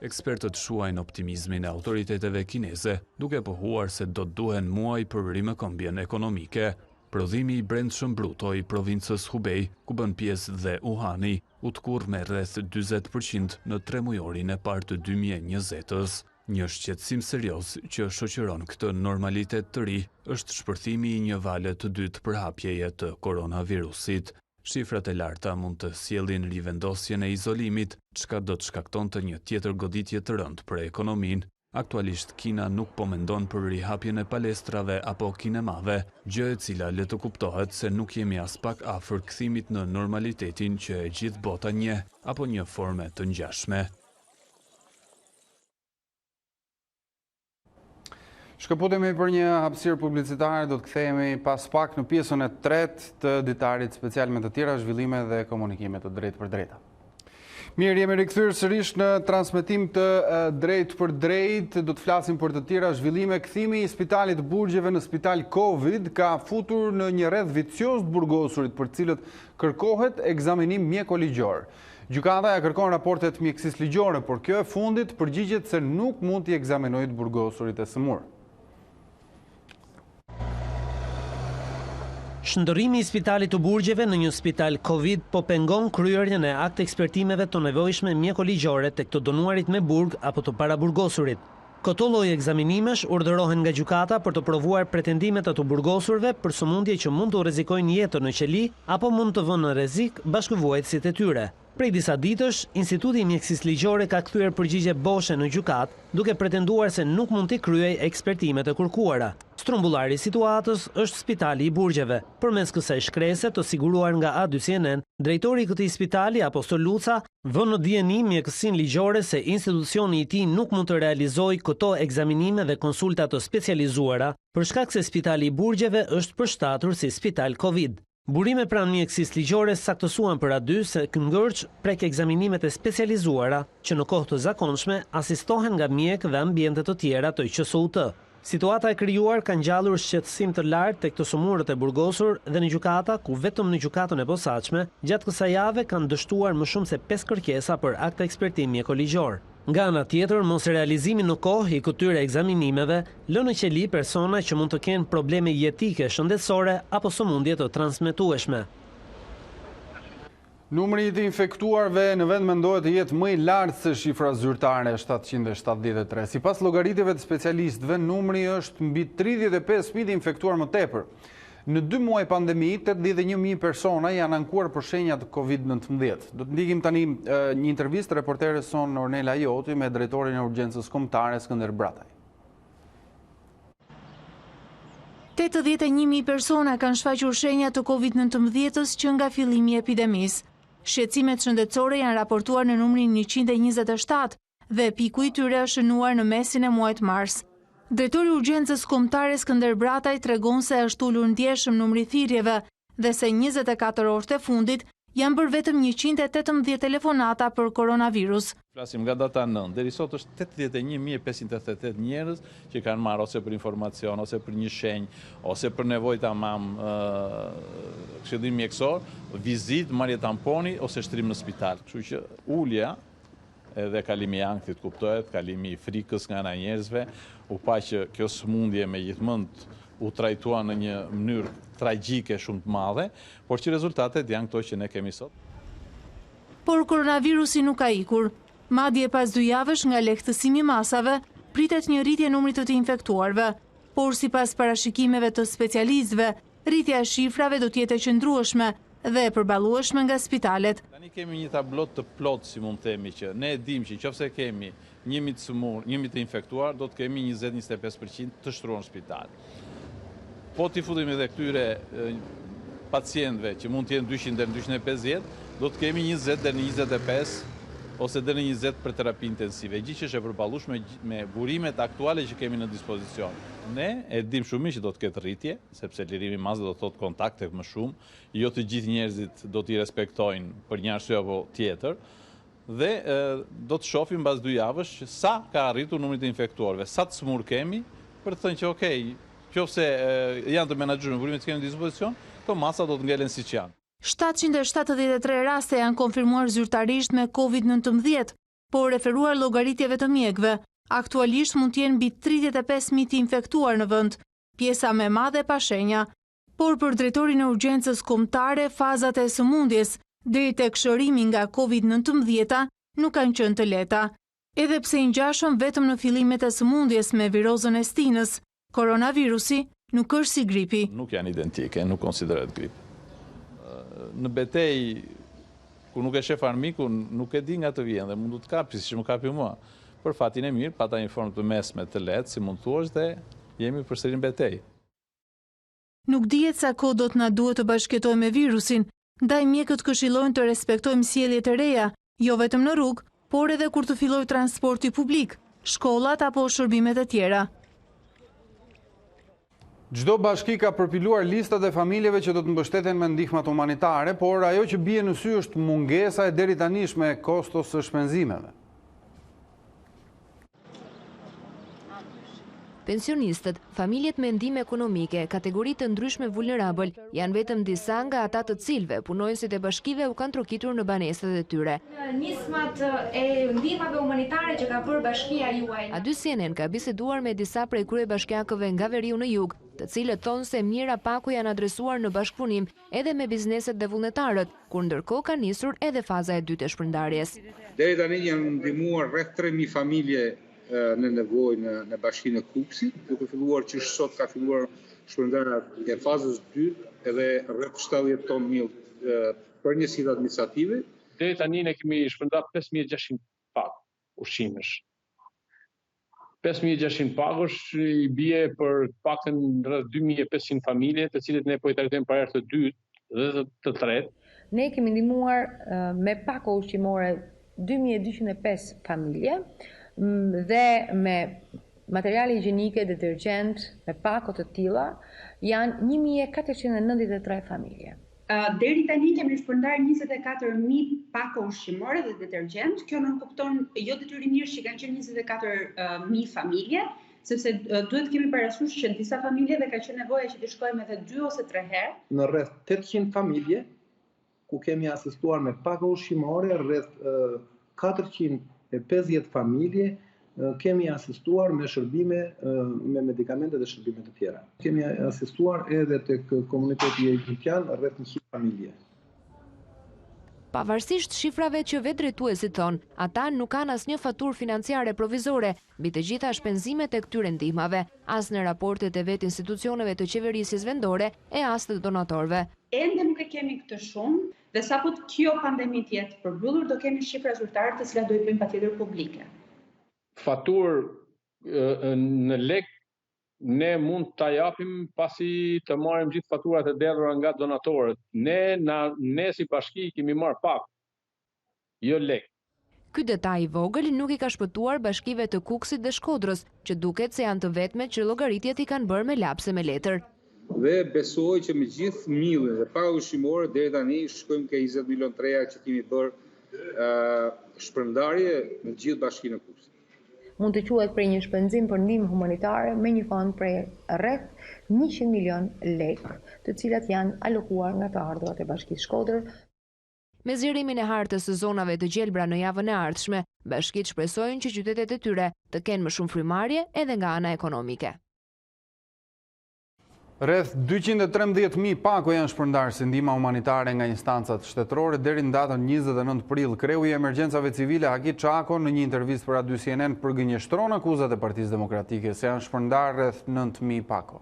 Ekspertët shuajnë optimizmin e autoriteteve kineze, duke pohuar se do të duhen muaj për rimëkëmbjen ekonomike. Prodhimi I brendshëm brutoj provincës Hubei, ku bën pjesë dhe Wuhani, u tkurr me rreth 40% në 3 mujorin e parë të 2020-s. Një shqetësim serioz që shoqëron këtë normalitet të ri është shpërthimi I një vale të dytë përhapjeje të koronavirusit. Shifrat e larta mund të sjellin rivendosjen e izolimit, çka do të shkaktonte një tjetër goditje të rëndë për ekonominë. Aktualisht Kina nuk po mendon për rihapjen e palestrave apo kinemave, gjë e cila le të kuptohet se nuk jemi as pak afër kthimit në normalitetin që e gjithë bota njeh apo një forme të ngjashme. Shkëputemi për një hapësirë publicitare, do të kthehemi pas pak në pjesën e tretë të ditarit special me të tjera zhvillime dhe komunikime të drejtë për drejta. Mirë, jemi rikthyer sërish në transmetim të drejtë për drejtë, do të flasim për të tjera zhvillime. Kthimi I spitalit Burgjeve në spital Covid ka futur në një rreth vicioz të burgosurit për cilët kërkohet ekzaminim mjekoligjor. Gjykata ja kërkon raportet mjekësisë ligjore, por kjo e fundit përgjigjet se nuk mund t'i ekzaminojë të burgosurit e sëmur. Shndërrimi I spitalit të Burgjeve në një spital Covid po pengon kryerjen e akte ekspertimeve të nevojshme mjekoligjore tek të donuarit me burg apo të paraburgosurit. Këto lloj ekzaminimesh urdhërohen nga gjykata për të provuar pretendimet e të burgosurve për sëmundje që mund të rrezikojnë jetën në qeli apo mund të vënë në rrezik bashkëvuajtësit e tyre. Prej disa ditësh, Instituti I Mjekësisë Ligjore ka kthyer përgjigje boshe në gjykat, duke pretenduar se nuk mund t'i kryej eksperimet e kërkuara. Strumbullari I situatës është spitali I Burgjeve. Përmes kësaj shkrese të siguruar nga A2CNN, drejtori I këtij spitali Apostol Luca vën në dijeni mjekësinë ligjore se institucioni I tij nuk mund të realizojë këto ekzaminime dhe konsulta të specializuara për shkak se spitali I Burgjeve është përshtatur si spital Covid. Burime pranë mjekësisë ligjore saktësuan për aty se këngërç prek ekzaminimet e specializuara që në kohë të zakonshme asistohen nga mjek dhe ambiente të tjera të QSUT. Situata e krijuar ka ngjallur shqetësim të lartë tek të sëmurët e burgosur dhe në gjykata, ku vetëm në gjykatën e posaçme gjatë kësaj jave kanë dështuar më shumë se 5 kërkesa për akte ekspertim mjekoligjor. Nga ana tjetër, mos realizimi në kohë I këtyre ekzaminimeve lë në qeli persona që mund të kenë probleme jetike shëndetësore apo sëmundje të transmetueshme. Numri I të infektuarve në vend mendohet të jetë më I lartë se shifra zyrtare 773. Sipas llogaritjeve të specialistëve, numri është mbi 35.000 të infektuar më tepër. Në 2 muaj pandemi, 81.000 persona janë ankuar për shenjat Covid-19. Do të ndikim tani një intervistë reporteres son Ornela Joti me drejtorin e urgjencës kombëtare Skënder Brataj. 81.000 persona kanë shfaqur shenja të COVID-19 që nga fillimi i epidemisë. Shqetësimet shëndetësore janë raportuar në numrin 127 dhe piku i tyre është shënuar në mesin e muajit mars. Drejtori i urgjencës kombëtare Skënder Brataj tregon se është ulur ndjeshëm numri thirrjeve dhe se 24 orët e fundit janë bërë vetëm 118 telefonata për koronavirus. Flasim nga data 9, deri sot është 81.588 njerëz që kanë marrë ose për informacion, ose për një shenjë, ose për nevojë tamam këshillim mjekësor, vizitë, marrje tamponi ose shtrim në spital. Kështu që ulja edhe kalimi i ankthit kuptohet, kalimi i frikës nga ana e njerëzve, u pa që kjo sëmundje megjithmonë u trajtua në një mënyrë tragjike shumë të madhe, por që rezultatet janë këto që ne kemi sot. Por koronavirusi nuk ka ikur. Madje pas 2 javësh nga lehtësimi i masave, pritet një rritje numrit të infektuarve, por sipas parashikimeve të specialistëve, rritja e shifrave do të jetë e qëndrueshme dhe e përballueshme nga spitalet. Tani kemi një tablot të plot, si mund të themi, që ne e dimë që nëse kemi 1.000 të smur, 1.000 të infektuar, do të kemi 20-25% të shtruar në spital. Po t'i futim edhe këtyre pacientëve që mund të jenë 200 deri në 250, do të kemi 20 deri në 25 ose deri në 20 për terapi intensive, gjë që është e përballueshme me burimet aktuale që kemi në dispozicion. Ne e dim shumë mirë që do të ketë rritje, sepse lirimi i masave do të thotë kontakte më shumë, jo të gjithë njerëzit do t'i respektojnë për një arsye apo tjetër, dhe do të shohim mbas 2 javësh sa ka arritur numri të infektuarve, sa të smur kemi, për të thënë që okej, nëse janë të menaxhuar burimet që kemi në dispozicion, këto masa do të ngelen siç janë. 773 raste janë konfirmuar zyrtarisht me COVID-19, por referuar llogaritjeve të mjekëve, aktualisht mund të jenë mbi 35.000 të infektuar në vend, pjesa më e madhe pa shenja. Por për drejtorin e urgjencës kombëtare, fazat e sëmundjes deri tek shërimi nga COVID-19 nuk kanë qenë të lehta. Edhe pse i ngjashëm vetëm në fillimet e sëmundjes me virozën e stinës, koronavirusi nuk është si gripi. Nuk janë identike, nuk konsiderohet grip. Në betejë ku nuk e shef armikun, nuk e di nga të vjen dhe mund të kapi siç më kapi mua. Për fatin e mirë, pata një formë të mesme të lehtë, si mund thuash, dhe jemi përsëri në betejë. Nuk dihet sa kohë do të na duhet të bashkëtojmë me virusin, ndaj mjekët këshillojnë të respektojmë sjelljet e reja, jo vetëm në rrugë, por edhe kur të fillojë transporti publik, shkollat apo shërbimet e tjera. Çdo bashki ka përpiluar listat e familjeve që do të mbështeten me ndihmat humanitare, por ajo që bie në sy është mungesa e deri tanishme e kostos së shpenzimeve. Pensionistët, familjet me ndihmë ekonomike, kategoritë të ndryshme vulnerabël, janë vetëm disa nga ata të cilëve punonësit e bashkive u kanë trokitur në banesat e tyre. Nismat e ndihmave humanitare që ka bërë bashkia juaj. A dy CNN ka biseduar me disa prej kryebashkiakëve nga veriu në jug, të cilët thonë se mira paku janë adresuar në bashkëpunim edhe me bizneset dhe vullnetarët, kur ndërkohë ka nisur edhe faza e dytë e shpërndarjes. Deri tani janë ndihmuar rreth 3.000 familje në nevojë në bashkinë e Kupsit, duke filluar që sot ka filluar shpërndarja e fazës 2 edhe rreth 70 ton miell për njësitë administrative. Deri tani ne kemi shpërndarë 5.600 pak ushqimesh. 5.600 pagush i bie për paktën rreth 2.500 familje, të cilët ne po i trajtojmë për herë të dytë dhe të tretë. Ne kemi ndihmuar me pako ushqimore 2.205 familje dhe me materiale higjienike, detergjent, me pako të tilla janë 1.493 familje. Deri tani kemi shpërndarë 24.000 pako ushqimore dhe detergjent. Kjo nënkupton jo detyrimisht që kanë qenë 24.000 familje, sepse duhet kemi parasysh që disa familjeve ka qenë nevoja që të shkojmë edhe 2 ose 3 herë. Në rreth 800 familje ku kemi asistuar me pako ushqimore, rreth 450 familje kemi asistuar me shërbime, me medikamente dhe shërbime të tjera. Kemi asistuar edhe tek komuniteti egjiptian rreth 100 familje. Pavarësisht shifrave që vetë drejtuesit thonë, ata nuk kanë asnjë faturë financiare provizore mbi të gjitha shpenzimet e këtyre ndihmave, as në raportet e vetë institucioneve të qeverisjes vendore e as të donatorëve. Ende nuk e kemi këtë shumë, dhe sapo kjo pandemi të jetë përmbyllur, do kemi shifra zyrtare të cilat do i bëjmë patjetër publike. Faturë në lek ne mund ta japim pasi të marrim gjithë faturat e derdhura nga donatorët. Ne si bashki kemi marrë pak, jo lek. Ky detaj i vogël nuk i ka shpëtuar bashkive të Kukësit dhe Shkodrës, që duket se janë të vetmet që llogaritjet i kanë bërë me lapse me letër. Dhe besoj që me gjithë millin dhe para ushqimore deri tani shkojmë ke 20 milion treja që kemi bërë shpërndarje në gjithë bashkinë e Kukësit. Mund të quhet për një shpenzim për ndihmë humanitare me një fond prej rreth 100 milion lekë, të cilat janë alokuar nga të ardhurat e Bashkisë Shkodër. Me zgjerimin e hartës së zonave të gjelbra në javën e ardhshme, bashkitë shpresojnë që qytetet e tyre të kenë më shumë frymarrje edhe nga ana ekonomike. Rreth 213.000 pako janë shpërndarë si ndihma humanitare nga instancat shtetërore deri në datën 29 prill. Kreu i emergjencave civile Haki Çako në një intervistë për Radio CNN përgënjeshtron akuzat e Partisë Demokratike se janë shpërndarë rreth 9.000 pako.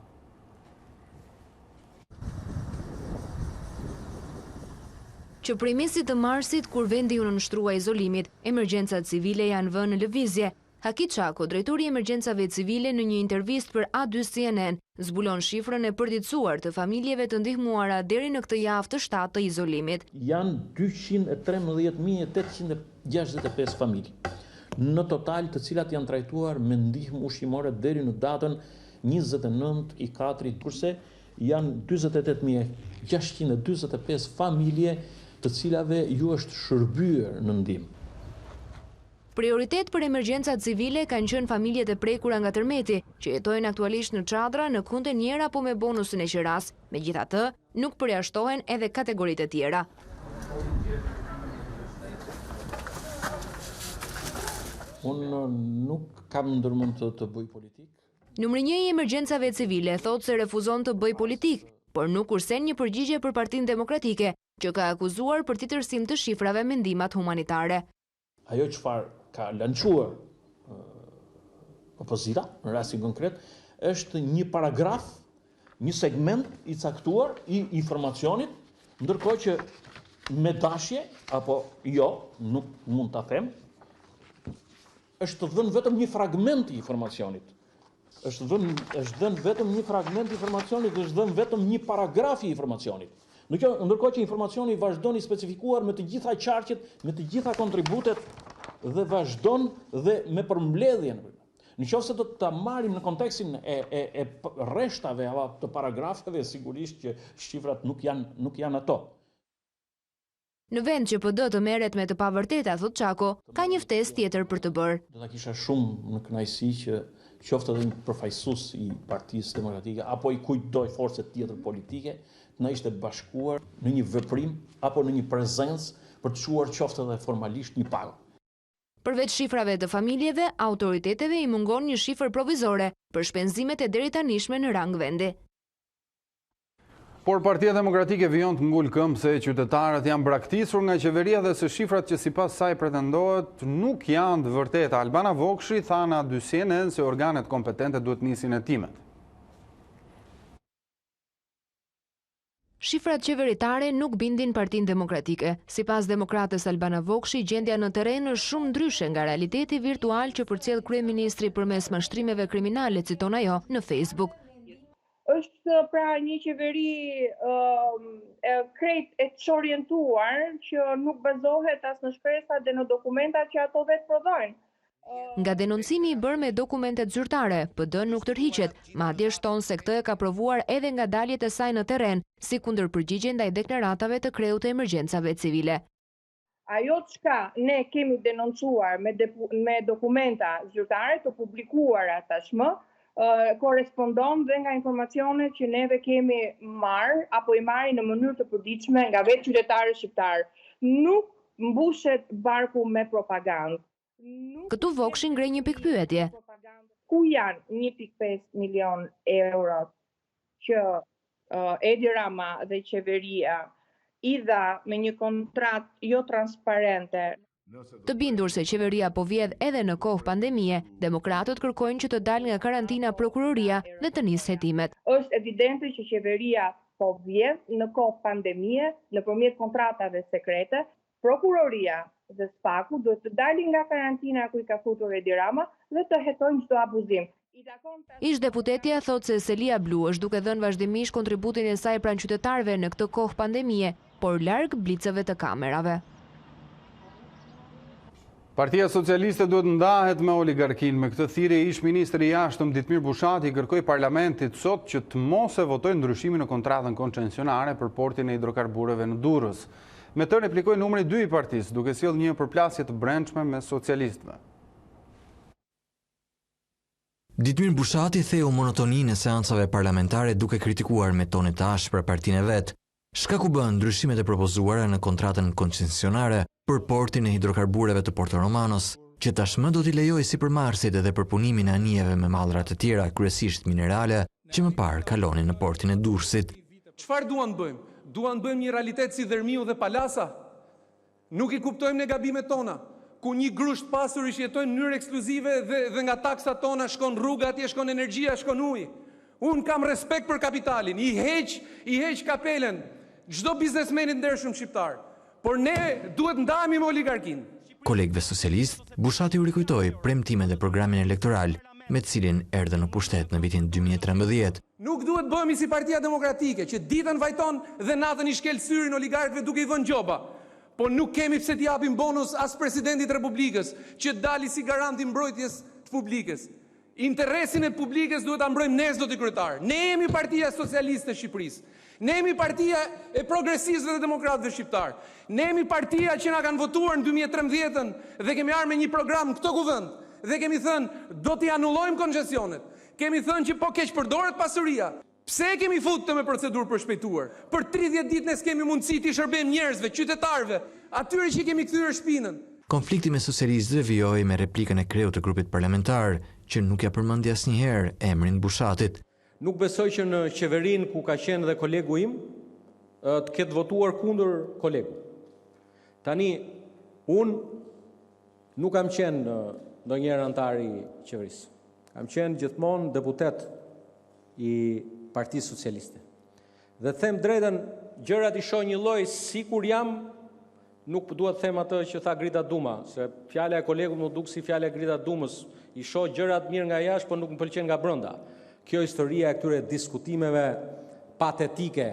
Që prej mesit të marsit, kur vendi u nënshtrua izolimit, emergjencat civile janë vënë në lëvizje. Haki Çako, drejtori i emergjencave civile, në një intervistë për A2 CNN, zbulon shifrën e përditësuar të familjeve të ndihmuara deri në këtë javë të 7 të izolimit. Janë 213.865 familje, në total të cilat janë trajtuar me ndihmë ushqimore deri në datën 29/4, kurse janë 48.645 familje të cilave ju është shërbyer në ndihmë. Prioritet për emergjencat civile kanë qenë familjet e prekura nga tërmeti, që jetojnë aktualisht në çadra, në kontenjera apo me bonusin e qeras. Megjithatë, nuk përjashtohen edhe kategoritë e tjera. Unë nuk kam ndërmend të bëj politik. Numri 1 i emergjencave civile thotë se refuzon të bëj politik, por nuk kursen një përgjigje për Partinë Demokratike, që ka akuzuar për titërsim të shifrave me ndihmat humanitare. Ajo çfarë ka lançuar opozita, në rastin konkret, është një paragraf, një segment i caktuar i informacionit, ndërkohë që me dashje, apo jo, nuk mund ta them, është dhënë vetëm një fragment i informacionit. Është dhënë vetëm një fragment i informacionit, është dhënë vetëm një paragraf i informacionit. Ndërkohë që informacioni vazhdon i specifikuar me të gjitha qarqet, me të gjitha kontributet dhe vazhdon dhe me përmbledhjen. Nëse do ta marrim në kontekstin e rreshtave apo të paragrafeve, sigurisht që shifrat nuk janë ato. Në vend që PD të merret me të pavërteta, thot Çako, ka një ftesë tjetër për të bërë. Do ta kisha shumë në kënaqësi që qoftë edhe një përfaqësues i Partisë Demokratike apo i kujtoj force tjetër politike, na ishte bashkuar në një veprim apo në një prezencë për të çuar qoftë edhe formalisht një pagë. Përveç shifrave të familjeve, autoriteteve i mungon një shifër provizore për shpenzimet e deritanishme në rang vendi. Por Partia Demokratike vijon të ngul këmbë se qytetarët janë braktisur nga qeveria dhe se shifrat që sipas saj pretendohet nuk janë të vërteta. Albana Vokshi tha në A2 CNN se organet kompetente duhet nisin hetimet. Shifrat qeveritare nuk bindin Partinë Demokratike. Sipas demokratës Albana Vokshi, gjendja në terren është shumë ndryshe nga realiteti virtual që përcjell kryeministri përmes mashtrimeve kriminale, citon ajo në Facebook. Është pra një qeveri krejt e çorientuar që nuk bazohet as në shpresat dhe në dokumentat që ato vetë prodhojnë. Nga denoncimi i bërë me dokumentet zyrtare, PD nuk tërhiqet, madje shton se këtë e ka provuar edhe nga daljet e saj në terren, si kundërpërgjigje ndaj deklaratave të kreut të emergjencave civile. Ajo çka ne kemi denoncuar me dokumenta zyrtare të publikuara tashmë, korespondon dhe nga informacionet që neve kemi marrë apo i marrin në mënyrë të përditshme nga vetë qytetarët shqiptar. Nuk mbushet barku me propagandë. Këtu Vokshi ngre një pikpyetje. Ku janë 1.5 milion euro që Edi Rama dhe qeveria i dha me një kontratë jo transparente? Të bindur se qeveria po vjedh edhe në kohë pandemie, demokratët kërkojnë që të dalë nga karantina prokuroria dhe të nisë hetimet. Është evidente që qeveria po vjedh në kohë pandemie nëpërmjet kontratave sekrete. Prokuroria dhe SPAK-u duhet të dalin nga karantina ku i ka futur Edi Rama dhe të hetojnë çdo abuzim. Ish deputetja thot se selia blu është duke dhënë vazhdimisht kontributin e saj pranë qytetarëve në këtë kohë pandemie, por larg blicave të kamerave. Partia Socialiste duhet ndahet me oligarkin. Me këtë thirrje ish ministri i jashtëm Ditmir Bushati kërkoi parlamentit sot që të mos e votojë ndryshimin në kontratën koncesionare për portin e hidrokarbureve në Durrës. Me të replikoi numri 2 i partisë, duke sjellë një përplasje të brendshme me socialistëve. Ditmir Bushati theu monotoninë e seancave parlamentare duke kritikuar me tone të ashpra partinë e vet. Shkaku bën ndryshimet e propozuara në kontratën koncesionare për portin e hidrokarbureve të Porto Romanos, që tashmë do t'i lejojë sipërmarrësit edhe përpunimin e anijeve me mallra të tjera, kryesisht minerale, që më parë kalonin në portin e Durrësit. Çfarë duan bëjmë? Duan bëjmë një realitet si Dërmiu dhe Palasa? Nuk i kuptojmë ne gabimet tona, ku një grusht pasur i shjetojnë në mënyrë ekskluzive dhe nga taksat tona shkon rruga, atje shkon energjia, shkon uji. Unë kam respekt për kapitalin, i heq kapelen, çdo biznesmenit ndershëm shqiptar. Por ne duhet ndahemi me oligarkin. Kolegëve socialist, Bushati u rikujtoi premtimet e programin elektoral, me të cilin erdhën në pushtet në vitin 2013. Nuk duhet bëhemi si Partia Demokratike, që ditën vajton dhe natën i shkel syrin oligarkëve duke i vënë gjoba. Po nuk kemi pse t'i japim bonus as presidentit Republikës, që dali si garanti mbrojtjes të publikës. Interesin e publikës duhet ta mbrojmë ne zoti kryetar. Ne jemi Partia Socialiste e Shqipërisë. Ne jemi partia e progresistëve dhe demokratëve shqiptar. Ne jemi partia që na kanë votuar në 2013 dhe kemi ardhur me një program në këtë kuvend dhe kemi thënë do t'i anullojmë koncesionet. Kemi thënë që po keq përdoret pasuria. Pse kemi futur me procedurë për shpejtuar? Për 30 ditë ne s'kemi mundësi t'i shërbejmë njerëzve, qytetarëve, atyre që kemi kthyer shpinën. Konflikti me socialistëve vijoi me replikën e kreut të grupit parlamentar, që nuk ja përmendi asnjëherë emrin Bushatit. Nuk besoj që në qeverin ku ka qenë dhe kolegu im, të ketë votuar kundër kolegu. Tani, unë nuk kam qenë ndonjëherë antar i qeverisë. Kam qenë gjithmonë deputet i Partisë Socialiste. Dhe them drejtën, gjërat i shoh një lloj sikur jam, nuk duhet të them atë që tha Grita Duma, se fjala e kolegut më duk si fjala e Grita Dumës, i shoh gjërat mirë nga jashtë, por nuk më pëlqen nga brenda. Kjo historia e këtyre diskutimeve patetike,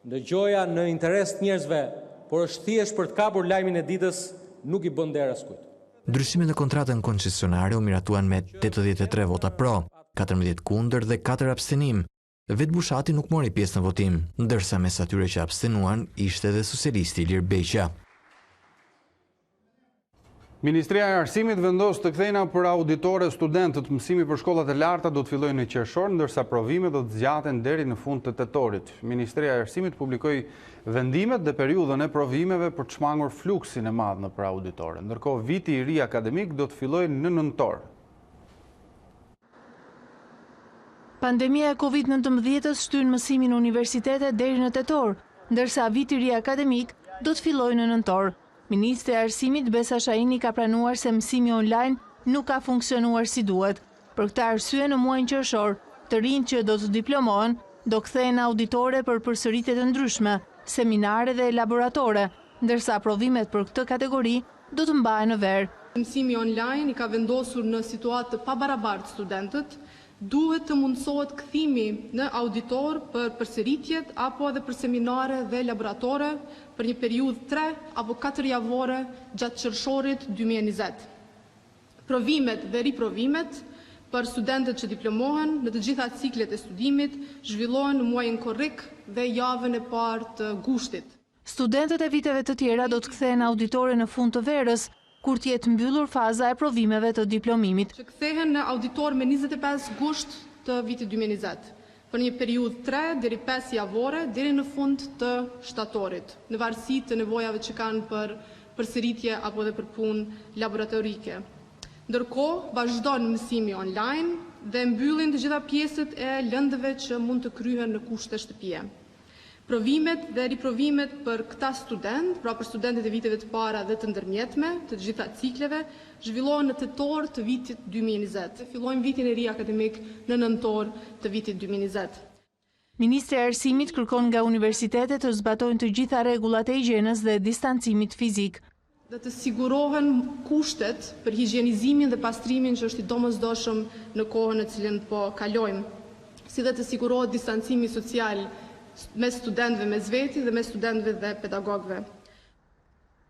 ndëgjoja në interes të njerëzve, por është thjesht për të kapur lajmin e ditës, nuk i bën der askujt. Ndryshimet në kontratën koncesionare u miratuan me 83 vota pro, 14 kundër dhe 4 abstenim. Vetë Bushati nuk mori pjesë në votim, ndërsa mes atyre që abstenuan ishte edhe socialisti Ilir Beqa. Ministria e Arsimit vendos të kthejna për auditore studentët. Mësimi për shkollat e larta do të fillojë në qershor, ndërsa provimet do të zgjaten deri në fund të tetorit. Ministria e Arsimit publikoi vendimet dhe periudhën e provimeve për të shmangur fluksin e madh në për auditore. Ndërkohë viti i ri akademik do të fillojë në nëntor. Pandemia e Covid-19 shtyn mësimin në universitete deri në tetor, ndërsa viti i ri akademik do të fillojë në nëntor. Ministri i Arsimit Besa Shahini ka pranuar se mësimi online nuk ka funksionuar si duhet. Për këtë arsye në muajin qershor, të rinjtë që do të diplomohen do kthehen auditore për përsëritje të ndryshme, seminare dhe laboratore, ndërsa provimet për këtë kategori do të mbahen në ver. Mësimi online i ka vendosur në situatë të pabarabartë studentët, duhet të mundësohet kthimi në auditor për përsëritjet apo edhe për seminare dhe laboratore për një periudhë 3 apo 4 javore gjatë qershorit 2020. Provimet dhe riprovimet për studentët që diplomohen në të gjitha ciklet e studimit zhvillohen në muajin korrik dhe javën e parë të gushtit. Studentët e viteve të tjera do të kthehen auditore në fund të verës, kur të jetë mbyllur faza e provimeve të diplomimit. Që kthehen në auditor me 25 gusht të vitit 2020, për një periudhë 3 deri 5 javore deri në fund të shtatorit, në varësi të nevojave që kanë për përsëritje apo edhe për punë laboratorike. Ndërkohë, vazhdon mësimi online dhe mbyllin të gjitha pjesët e lëndëve që mund të kryhen në kushte shtëpie. Provimet dhe riprovimet për këta student, pra për studentët e viteve të para dhe të ndërmjetme, të gjitha cikleve, zhvillohen në tetor të vitit 2020. Fillojmë vitin e ri akademik në nëntor të vitit 2020. Ministri i Arsimit kërkon nga universitetet të zbatojnë të gjitha rregullat e higjienës dhe distancimit fizik. Dhe të sigurohen kushtet për higjienizimin dhe pastrimin që është i domosdoshëm në kohën në cilën po kalojmë, si dhe të sigurohet distancimi social mes studentëve mes veti dhe mes studentëve dhe pedagogëve.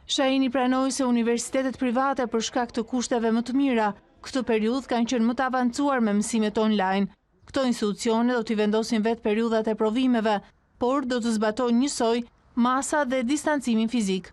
Shahini pranoi se universitetet private për shkak të kushteve më të mira, këtë periudhë kanë qenë më të avancuar me mësimet online. Këto institucione do t'i vendosin vetë periudhat e provimeve, por do të zbatojnë njësoj masa dhe distancimin fizik.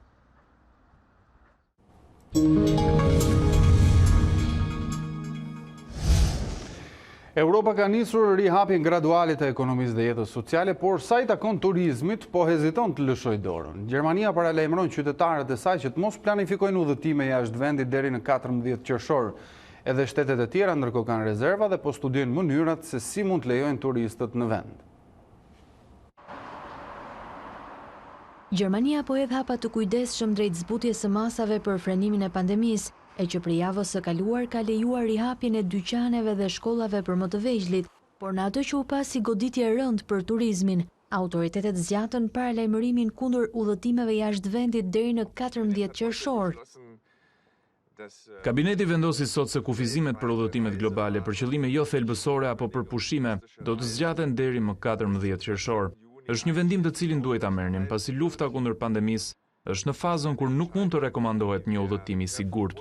Europa ka nisur rihapjen graduale të ekonomisë dhe jetës sociale, por sa i takon turizmit, po heziton të lëshojë dorën. Gjermania paralajmëron qytetarët e saj që të mos planifikojnë udhëtime jashtë vendit deri në 14 qershor. Edhe shtetet e tjera ndërkohë kanë rezerva dhe po studiojnë mënyrat se si mund të lejojnë turistët në vend. Gjermania po hedh hapa të kujdesshëm drejt zbutjes së masave për frenimin e pandemisë, e që për javës së kaluar ka lejuar rihapjen e dyqaneve dhe shkollave për më të vegjëlit, por në atë që u pasi goditje e rëndë për turizmin, autoritetet zgjatën paralajmërimin kundër udhëtimeve jashtë vendit deri në 14 qershor. Kabineti vendosi sot se kufizimet për udhëtimet globale për qëllime jo thelbësore apo për pushime do të zgjaten deri më 14 qershor. Është një vendim të cilin duhet ta merrnim, pasi lufta kundër pandemisë është në fazën kur nuk mund të rekomandohet një udhëtim i sigurt.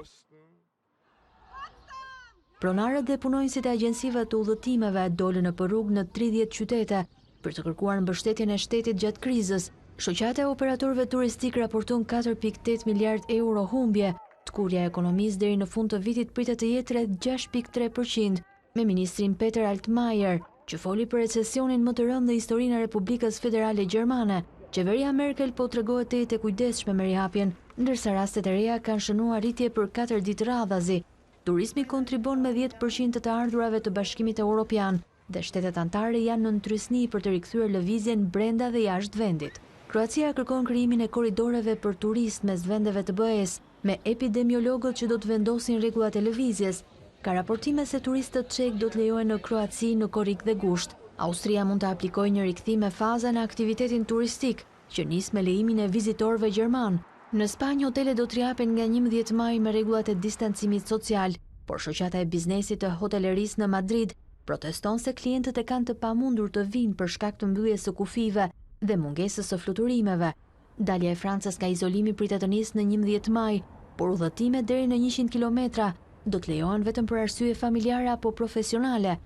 Pronarët dhe punonjësit e agjensive të udhëtimeve dolën në rrugë në 30 qytete për të kërkuar mbështetjen e shtetit gjatë krizës. Shoqata e operatorëve turistik raporton 4.8 miliard euro humbje. Tkurja e ekonomisë deri në fund të vitit pritet të jetë rreth 6.3%, me ministrin Peter Altmaier, që foli për recesionin më të rëndë në historinë e Republikës Federale Gjermane. Qeveria Merkel po tregohet të jetë e kujdesshme me rihapjen, ndërsa rastet e reja kanë shënuar rritje për 4 ditë radhazi. Turizmi kontribon me 10% të ardhurave të Bashkimit Evropian dhe shtetet anëtare janë në ndrysni për të rikthyer lëvizjen brenda dhe jashtë vendit. Kroacia kërkon krijimin e korridoreve për turistë mes vendeve të BE-s, me epidemiologët që do të vendosin rregullat e lëvizjes. Ka raportime se turistët çek do të lejohen në Kroaci në korrik dhe gusht. Austria mund të aplikojë një rikthim me faza në aktivitetin turistik, që nis me lejimin e vizitorëve gjerman. Në Spanjë hotelet do të rihapen nga 11 maj me rregullat e distancimit social, por shoqata e biznesit të hotelerisë në Madrid proteston se klientët e kanë të pamundur të vinë për shkak të mbylljes së kufive dhe mungesës së fluturimeve. Dalja e Francës nga izolimi pritet të nisë në 11 maj, por udhëtimet deri në 100 kilometra do të lejohen vetëm për arsye familjare apo profesionale.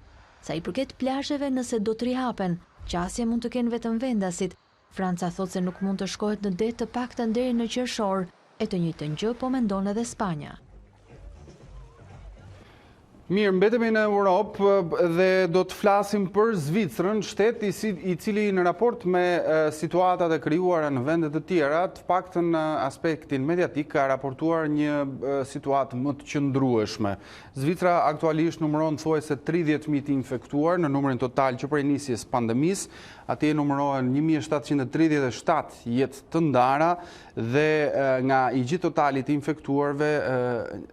Sa i përket plazheve, nëse do të rihapen, qasje mund të kenë vetëm vendasit. Franca thotë se nuk mund të shkohet në det të paktën deri në qershor, e të njëjtën gjë po mendon edhe Spanja. Mirë, mbetemi në Europë dhe do të flasim për Zvicrën, shtet i cili në raport me situatat e krijuara në vende të tjera, të paktën në aspektin mediatik ka raportuar një situatë më të qëndrueshme. Zvicra aktualisht numëron thuajse 30.000 të infektuar në numrin total që prej nisjes pandemisë, atje numërohen 1737 jetë të ndara dhe nga i gjithë totalit të infektuarve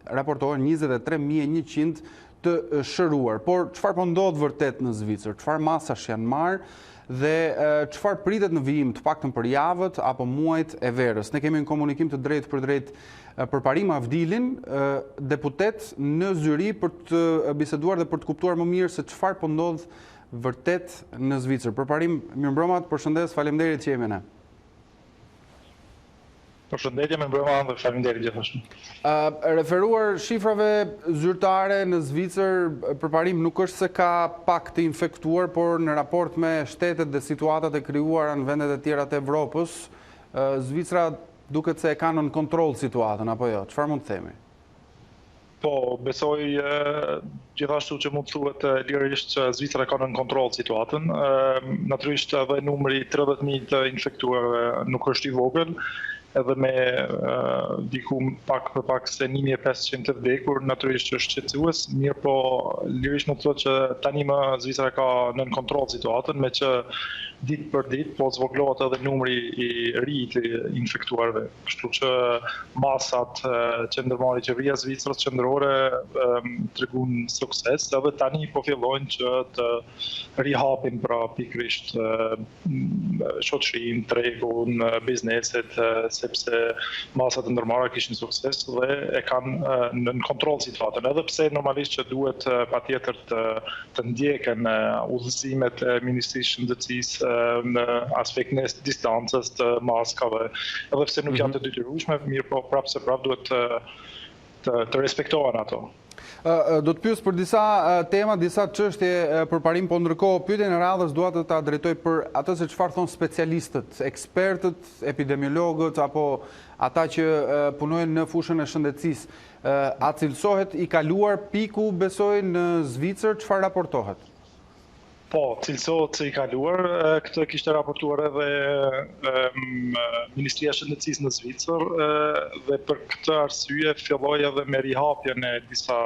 raportohen 23.100 të shëruar. Por çfarë po ndodh vërtet në Zvicër? Çfarë masash janë marrë dhe çfarë pritet në vijim të paktën për javët apo muajt e verës? Ne kemi një komunikim të drejtë për drejtë për Parim Avdilin, deputet në zyri për të biseduar dhe për të kuptuar më mirë se çfarë po ndodh vërtet në Zvicër. Për Parim, mirëmbrëma, përshëndes, faleminderit që jemi ne. Përshëndetje, mirëmbrëma dhe faleminderit gjithashtu. Referuar shifrave zyrtare në Zvicër, për Parim nuk është se ka pak të infektuar, por në raport me shtetet dhe situatat e krijuara në vendet e tjera të Evropës, Zvicra duket se e ka nën kontroll situatën, apo jo? Çfarë mund të themi? Po, besoj gjithashtu që mund të thuhet lirisht që Zvicra ka nën kontroll situatën. Natyrisht edhe numri 30.000 të infektuarve nuk është i vogël, edhe me diku pak se 1.500 të vdekur, natyrisht që është shqetësues, mirë po lirisht mund të thotë që tani më Zvicra ka nën kontroll situatën, me që ditë për ditë po zvoglohet edhe numri i ri të infektuarve. Kështu që masat që ndërmarri qeveria e Zvicrës qendrore tregon sukses, edhe tani po fillojnë që të rihapin pra pikërisht shoqërinë, tregun, bizneset, sepse masat e ndërmarra kishin sukses dhe e kanë në kontroll situatën. Edhe pse normalisht që duhet patjetër të ndjeken udhëzimet e Ministrisë së Shëndetësisë në aspektin e distancës, të maskave, edhe pse nuk janë të detyrueshme, mirë po prapë se prapë duhet të respektohen ato. Do të pyes për disa tema, disa çështje përparim, po ndërkohë pyetjen e radhës dua të ta drejtoj për atë se çfarë thon specialistët, ekspertët, epidemiologët apo ata që punojnë në fushën e shëndetësisë. A cilësohet i kaluar piku, besoj, në Zvicër, çfarë raportohet? Po, cilësohet se i kaluar, këtë kishte raportuar edhe Ministria e Shëndetësisë në Zvicër dhe për këtë arsye filloi edhe me rihapjen e disa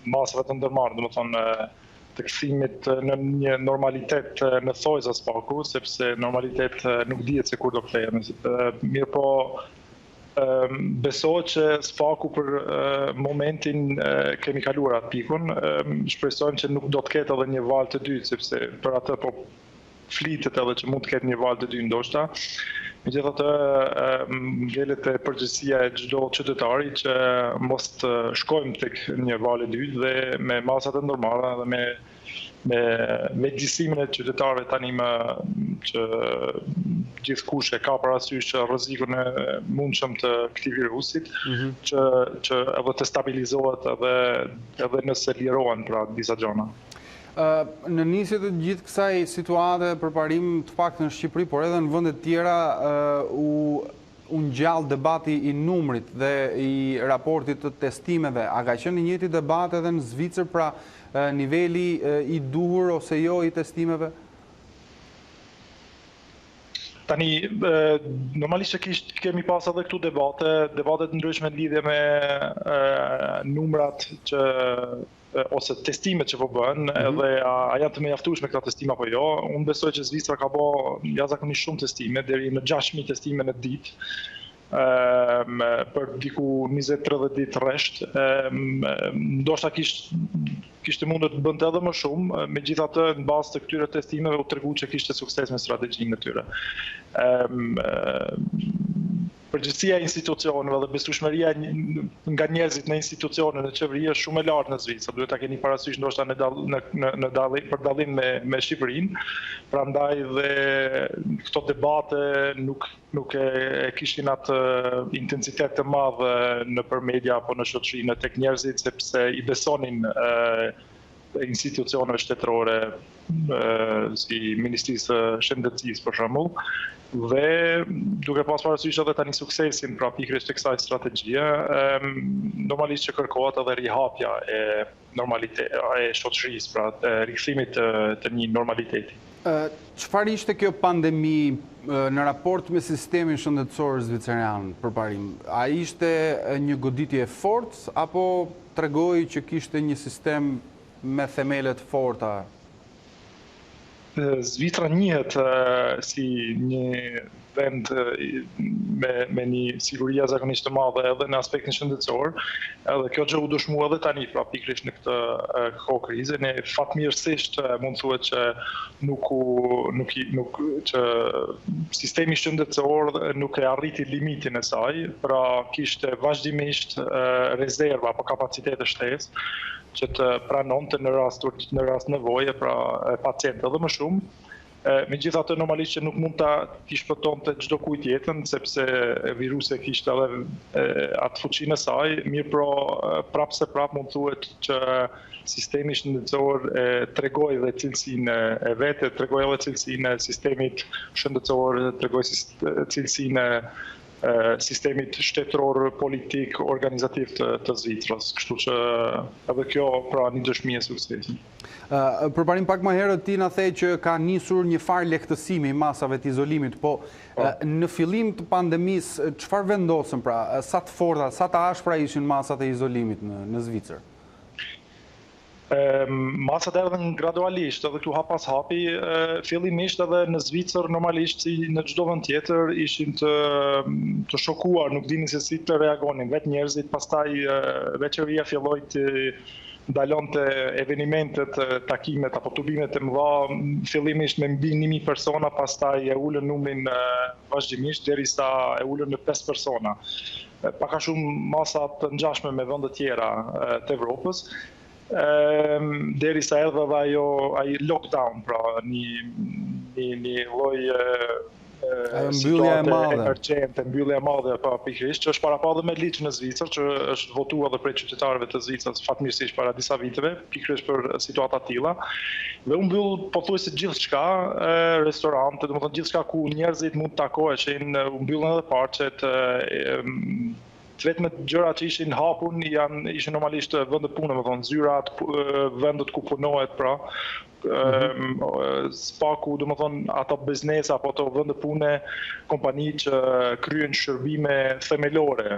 masave të ndërmarrë, domethënë të kthimit në një normalitet në thojza spaku, sepse normalitet nuk dihet se kur do kthehet. Mirë po besohet që spaku për momentin kemi kaluar atë pikun, shpresojmë që nuk do të ketë edhe një valë të dytë, sepse për atë po flitet edhe që mund të ketë një valë të dytë ndoshta. Megjithatë, ngjelet e përgjegjësia e çdo qytetari që mos të shkojmë tek një valë e dytë dhe me masat e ndërmarra dhe me disimin e qytetarëve tani që gjithkush e ka parasysh rrezikun e mundshëm të këtij virusit, që edhe të stabilizohet edhe nëse lirohen pra disa gjëra. Në nisje të gjithë kësaj situate përparim të paktën në Shqipëri, por edhe në vende të tjera u ngjall debati i numrit dhe i raportit të testimeve. A ka qenë një njëjti debat edhe në Zvicër, pra niveli i duhur ose jo i testimeve? Tani, normalisht që kemi pas edhe këtu debatet ndryshme në lidhje me numrat ose testimet që po bëhen, edhe a janë të mjaftueshme këta testime apo jo. Unë besoj që Zvicra ka bërë jashtëzakonisht shumë testime, deri në 6.000 testime në ditë, për diku 20-30 ditë rresht. Ndoshta kishte mundur të bënte edhe më shumë, megjithatë në bazë të këtyre testimeve u tregu që kishte sukses me strategjinë e tyre. Përgjegjësia e institucioneve dhe besueshmëria nga njerëzit në institucione në qeveri është shumë e lartë në Zvicër. Duhet ta keni parasysh ndoshta për dallim me Shqipërinë. Prandaj dhe këto debate nuk e kishin atë intensitet të madh nëpër media apo në shoqërinë tek njerëzit, sepse i besonin institucioneve shtetërore si Ministrisë së Shëndetësisë për shembull, dhe duke pas parasysh edhe tani suksesin pra pikërisht të kësaj strategjie, normalisht që kërkohet edhe rihapja e shoqërisë, pra rikthimit të një normaliteti. Çfarë ishte kjo pandemi në raport me sistemin shëndetësor zvicerian përparim? A ishte një goditje e fortë apo tregoi që kishte një sistem me themelet forta? Zvicra njihet si një vend me një siguri jashtëzakonisht të madhe edhe në aspektin shëndetësor, edhe kjo gjë u dëshmua edhe tani, pra pikërisht në këtë kohë krize, ne fatmirësisht mund thuhet që që sistemi shëndetësor nuk e arriti limitin e saj, pra kishte vazhdimisht rezerva apo kapacitete shtesë që të pranonte në rast nevoje pra pacientë edhe më shumë. Megjithatë normalisht që nuk mund ta shpëtonte çdo kujt jetën, sepse virusi kishte edhe atë fuqinë e saj, prapë se prapë mund thuhet që sistemi shëndetësor tregoi dhe cilësinë e vetë, tregoi edhe cilësinë e sistemit shëndetësor, tregoi cilësinë sistemit shtetëror, politik, organizativ të Zvicrës. Kështu që edhe kjo pra një dëshmi e suksesit. Përparim pak më herët ti na the që ka nisur një farë lehtësimi i masave të izolimit, po në fillim të pandemisë çfarë vendosën pra, sa të forta, sa të ashpra ishin masat e izolimit në Zvicër? Masat erdhen gradualisht, edhe këtu hap pas hapi, fillimisht edhe në Zvicër normalisht si në çdo vend tjetër ishin të shokuar, nuk dinin se si të reagonin vetë njerëzit, pastaj veçëria filloi të ndalonte evenimentet, takimet apo tubimet e mëdha, fillimisht me mbi 1000 persona, pastaj e ulën numrin vazhdimisht derisa e ulën në 5 persona. Paka shumë masa të ngjashme me vende tjera të Evropës. Derisa erdhe edhe ai lockdown, pra një lloj mbyllja e madhe. Emergjente, mbyllja e madhe pa pikërisht, që është parapadhe me ligj në Zvicër, që është votuar edhe prej qytetarëve të Zvicrës fatmirësisht para disa viteve, pikërisht për situata të tilla. Dhe u mbyll pothuajse gjithçka, restorante, domethënë gjithçka ku njerëzit mund të takoheshin, u mbyllën edhe parqet, vetëm gjërat që ishin hapun ishin normalisht vende pune, më thonë zyrat, vendet ku punohet, pra spaku, do më thonë, ato biznesa apo ato vende pune, kompani që kryen shërbime themelore,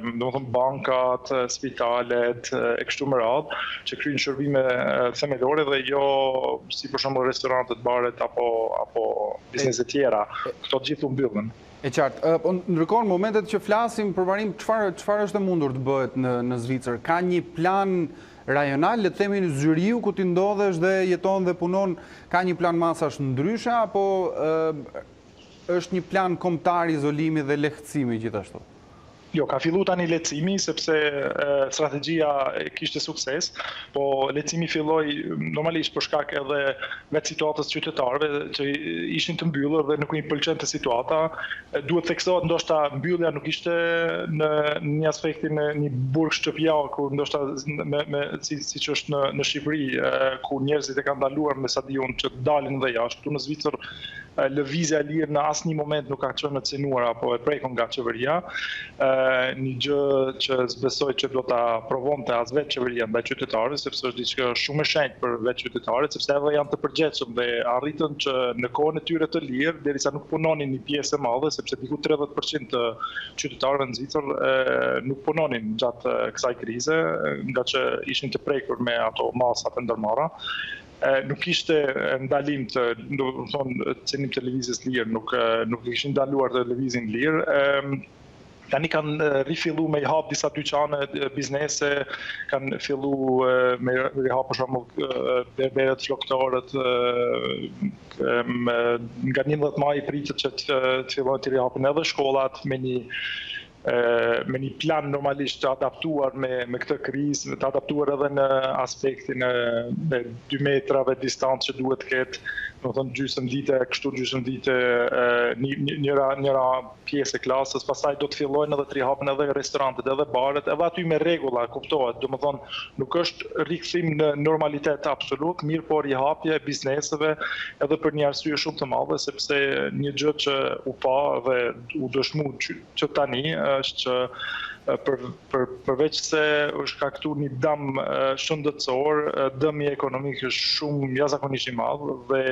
do më thonë bankat, spitalet, e kështu me radhë, që kryen shërbime themelore dhe jo si për shembull restorantet, baret apo biznese tjera, këto gjithë u mbyllën. E qartë, ndërkohë në momentet që flasim përparim çfarë është e mundur të bëhet në Zvicër? Ka një plan rajonal, le të themi në Zyriu, ku ti ndodhesh dhe jeton dhe punon, ka një plan masash ndryshe, apo është një plan kombëtar izolimi dhe lehtësimi gjithashtu? Jo, ka fillu tani lehtësimi, sepse strategjia kishte sukses, po lehtësimi filloi normalisht për shkak edhe vetë situatës qytetarëve që ishin të mbyllur dhe nuk i pëlqente situata. Duhet theksohet ndoshta mbyllja nuk ishte në një aspektin e një burg shtëpiaku, ndoshta siç është në Shqipëri, ku njerëzit e kanë ndaluar me sa diun që dalin dhe jashtë. Këtu në Zvicër lëvizja e lirë në asnjë moment nuk ka qenë e cënuar apo e prekur nga qeveria. Një gjë që besoj që do ta provonte as vetë qeveria ndaj qytetarëve, sepse është diçka shumë e shenjtë për vetë qytetarët, sepse edhe janë të përgjegjshëm dhe arritën që në kohën e tyre të lirë, derisa nuk punonin një pjesë e madhe, sepse diku 30% të qytetarëve në Zvicër nuk punonin gjatë kësaj krize, nga që ishin të prekur me ato masat e ndërmarra. Nuk ishte ndalim të, do të thonë, cenim të lëvizjes lirë, nuk ishin ndaluar të lëvizin lirë. Tani kanë rifillu me i hap disa dyqane, biznese, kanë fillu me i hap për shembull berberet, floktorët, nga 11 maj pritet që të fillojnë të rihapin edhe shkollat me një plan normalisht të adaptuar me këtë krizë, të adaptuar edhe në aspektin e 2 metrave distancë që duhet të ketë, do të thonë gjysmë dite, kështu gjysmë dite, njëra pjesë e klasës, pastaj do të fillojnë edhe të rihapen edhe restorantet, edhe baret, edhe aty me rregulla, kuptohet, do të thonë nuk është rikthim në normalitet absolut, mirë por rihapje e bizneseve edhe për një arsye shumë të madhe, sepse një gjë që u pa dhe u dëshmu që tani është që përveç se është shkaktuar një dëm shëndetësor, dëmi ekonomik është shumë jashtëzakonisht i madh dhe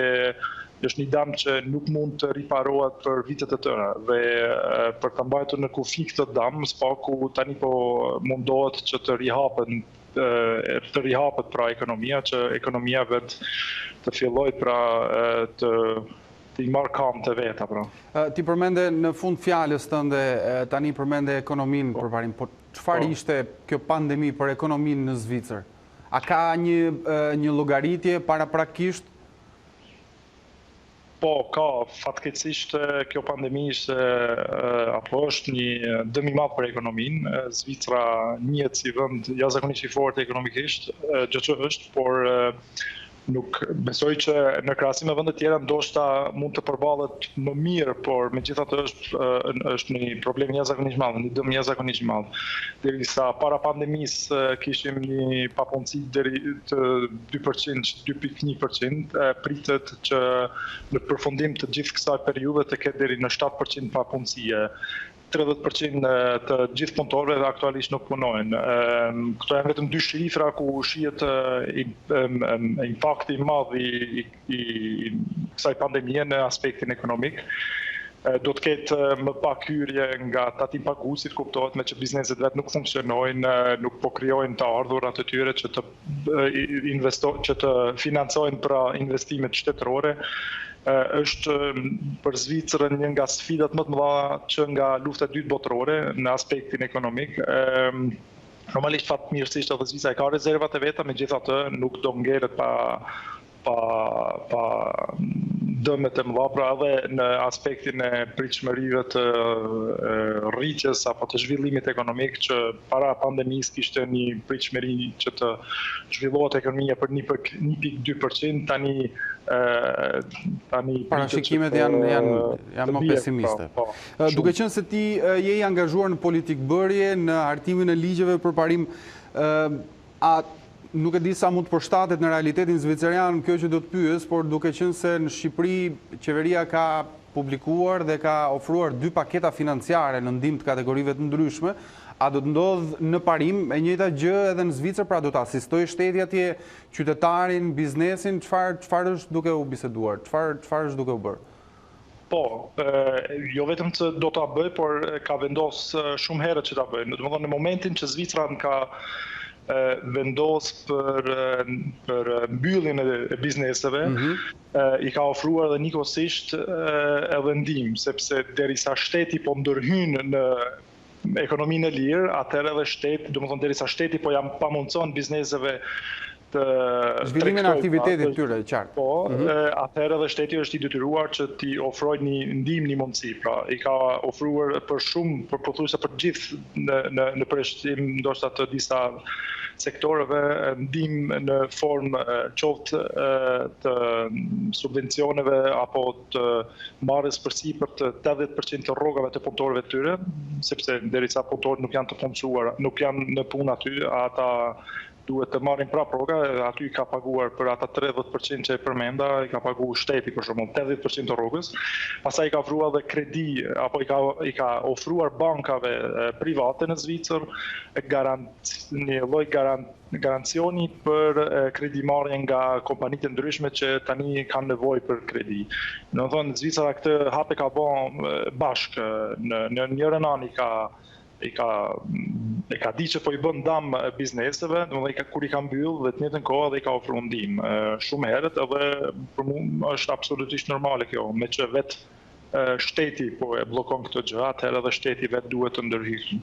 është një dëm që nuk mund të riparohet për vitet e tëra dhe për të mbajtur në kufi këtë dëm, spaku tani po mundohet që të rihapet pra ekonomia, që ekonomia vetë të filloj pra të i marrë kam të veta, pra. Ti përmende në fund fjalës tënde, tani përmende ekonominë përparim, po çfarë ishte kjo pandemi për ekonominë në Zvicër? A ka një llogaritje paraprakisht? Po, ka, fatkeqësisht kjo pandemi është një dëm i madh për ekonominë. Zvicra njihet si vend jashtëzakonisht i fortë ekonomikisht, gjë që është, por nuk besoj që në krahasim me vende tjera ndoshta mund të përballet më mirë, por megjithatë është një problem jashtëzakonisht i madh, një dëm jashtëzakonisht i madh. Derisa para pandemisë kishim një papunësi deri të 2%, 2.1%, pritet që në përfundim të gjithë kësaj periudhe të ketë deri në 7% papunësi. 30% të gjithë punëtorëve dhe aktualisht nuk punojnë. Këto janë vetëm 2 shifra ku shihet impakti i madh i kësaj pandemie në aspektin ekonomik. do të ketë më pak hyrje nga tatim paguesit, kuptohet me që bizneset vetë nuk funksionojnë, nuk po krijojnë të ardhurat e tyre që të financojnë pra investimet shtetërore. Është për Zvicrën një nga sfidat më të mëdha që nga lufta e dytë botërore në aspektin ekonomik. Normalisht fatmirësisht edhe Zvicra ka rezervat e veta, megjithatë nuk do ngeret pa dëmet e mëdha, pra edhe në aspektin e pritshmërive të rritjes apo të zhvillimit ekonomik, që para pandemisë kishte një pritshmëri që të zhvillohet ekonomia për 1.2%, tani parashikimet janë më pesimiste. Duke qenë se ti je i angazhuar në politikbërje, në hartimin e ligjeve për parim, nuk e di sa mund të përshtatet në realitetin zviceran kjo që do të pyes, por duke qenë se në Shqipëri qeveria ka publikuar dhe ka ofruar 2 paketa financiare në ndihmë të kategorive të ndryshme, a do të ndodh në parim e njëjta gjë edhe në Zvicër, pra do të asistojë shteti atje qytetarin, biznesin, çfarë është duke u biseduar, çfarë është duke u bërë? Po, jo vetëm që do ta bëj, por ka vendosur shumë herët që ta bëj. Domethënë në momentin që Zvicra ka vendos për mbylljen e bizneseve, i ka ofruar edhe njëkohësisht edhe ndihmë, sepse derisa shteti po ndërhyn në ekonominë e lirë, atëherë edhe shteti, domethënë derisa shteti po ja pamundson bizneseve të zhvillimin e aktivitetit tyre, qartë. Po, atëherë edhe shteti është i detyruar që t'i ofrojë një ndihmë, një mundësi. Pra, i ka ofruar për pothuajse për gjithë në përshtim ndoshta të disa sektoreve ndihmë në formë qoftë të subvencioneve apo të marrjes përsipër të 80% të rrogave të punëtorëve të tyre, sepse derisa punëtorët nuk janë të punësuar, nuk janë në punë aty, ata duhet të marrin prapë rroga, aty ka paguar për ata 30% që e përmenda, i ka paguar shteti për shembull 80% të rrogës. Pastaj i ka ofruar edhe kredi apo i ka ofruar bankave private në Zvicër një lloj garancioni për kredimarrje nga kompanitë ndryshme që tani kanë nevojë për kredi. Domethënë Zvicra këtë hap e ka bën bashkë në njërin anë e ka di që po i bën dam bizneseve, domethënë kur i ka mbyll dhe të njëjtën kohë edhe i ka ofruar ndihmë shumë herët, edhe për mua është absolutisht normale kjo, me që vetë shteti po e bllokon këtë gjë, atëherë edhe shteti vetë duhet të ndërhyjë.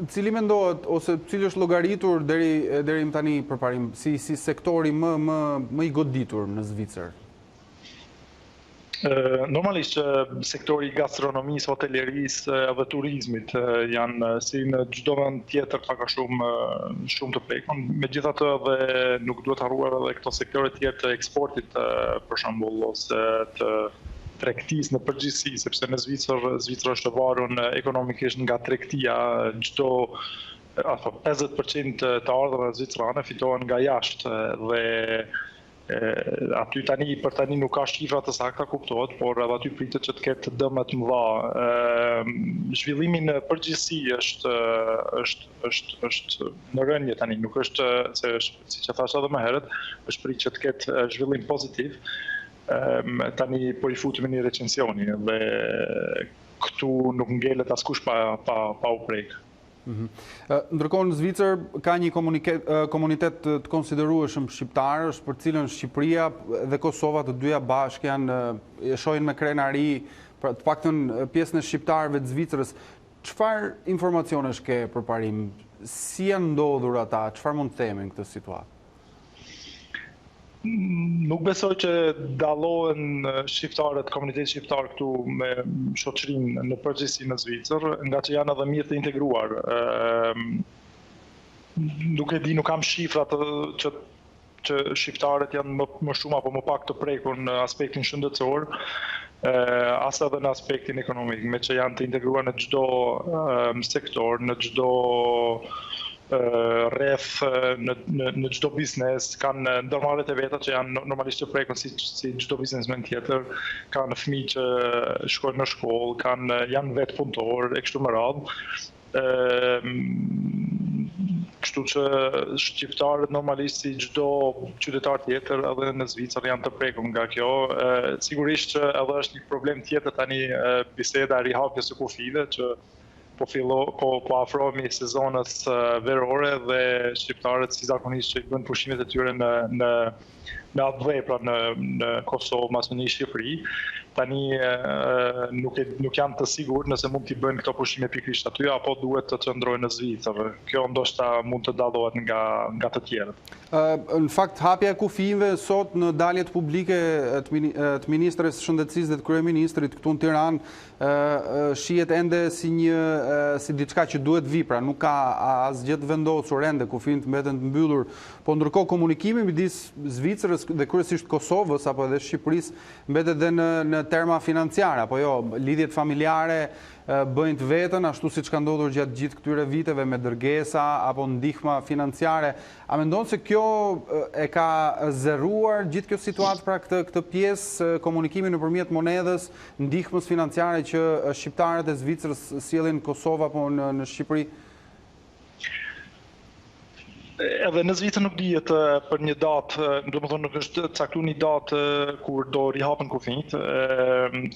Cili mendohet ose cili është llogaritur deri më tani përparim si sektori më i goditur në Zvicër? Normalisht sektori i gastronomisë, hotelerisë dhe turizmit janë si në çdo vend tjetër ka shumë të prekur. Megjithatë edhe nuk duhet harruar edhe këto sektore tjerë të eksportit, për shembull, ose të tregtisë në përgjithësi, sepse në Zvicër është e varur ekonomikisht nga tregtia, çdo 50% të ardhurave zvicrane fitohen nga jashtë dhe aty për tani nuk ka shifra të sakta, kuptohet, por edhe aty pritet që të ketë dëme të mëdha. Zhvillimi në përgjithësi është në rënje tani, nuk është se siç e thash edhe më herët, është pritet që të ketë zhvillim pozitiv. Tani po i futemi në recensioni dhe këtu nuk ngelet askush pa u prek. Ndërkohë në Zvicër ka një komunitet të konsiderueshëm shqiptar, për cilën Shqipëria dhe Kosova të dyja bashkë e shohin me krenari, të paktën pjesën e shqiptarëve të Zvicrës. Çfarë informacionesh ke përparim? Si janë ndodhur ata? Çfarë mund të themi në këtë situatë? Nuk besoj që dallohen shqiptarët, komuniteti shqiptar këtu me shoqërinë në përgjithësi në Zvicër, nga që janë edhe mirë të integruar. Nuk e di, nuk kam shifrat që shqiptarët janë më shumë apo më pak të prekur në aspektin shëndetësor, as edhe në aspektin ekonomik, me që janë të integruar në çdo sektor, në çdo rreth në çdo biznes, kanë ndërmarrjet e veta që janë normalisht të prekun si çdo biznesmen tjetër, kanë fëmijë që shkojnë në shkollë, janë vetë punëtor e kështu me radhë. Kështu që shqiptarët normalisht si çdo qytetar tjetër edhe në Zvicër janë të prekur nga kjo. Sigurisht që edhe është një problem tjetër tani biseda e rihapjes së kufive që po afrohemi sezonës verore dhe shqiptarët si zakonisht që i bën pushimet e tyre në atë vej, pra në Kosovë, mas në Shqipëri, tani nuk janë të sigurt nëse mund t'i bëjnë këto pushime pikërisht aty apo duhet të qëndrojnë në Zvicër. Kjo ndoshta mund të dallohet nga të tjerët. Në fakt, hapja e kufive sot në daljet publike të Ministres Shëndetësisë dhe të Kryeministrit këtu në Tiranë shihet ende si diçka që duhet vi, pra nuk ka asgjë të vendosur ende, kufit mbeten të mbyllur, po ndërkohë komunikimi midis Zvicrës dhe kryesisht Kosovës apo edhe Shqipërisë mbetet edhe në terma financiare, apo jo, lidhjet familjare bëjnë të vetën, ashtu siç ka ndodhur gjatë gjithë këtyre viteve me dërgesa apo ndihma financiare. A mendon se kjo e ka zerruar gjithë kjo situatë, pra këtë pjesë komunikimi nëpërmjet monedhës, ndihmës financiare që shqiptarët e Zvicrës sjellin në Kosovë apo në Shqipëri? Edhe në Zvicër nuk dihet për një datë, domethënë nuk është caktuar një datë kur do rihapen kufijt.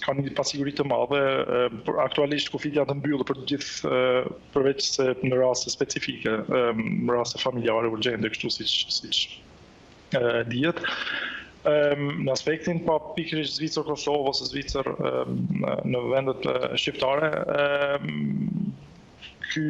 Ka një pasiguri të madhe. Aktualisht kufijt janë të mbyllur për të gjithë, përveç se në raste specifike, raste familjare, urgjente, kështu siç dihet. Në aspektin pa pikërisht Zvicër-Kosovë ose Zvicër në vendet shqiptare, ky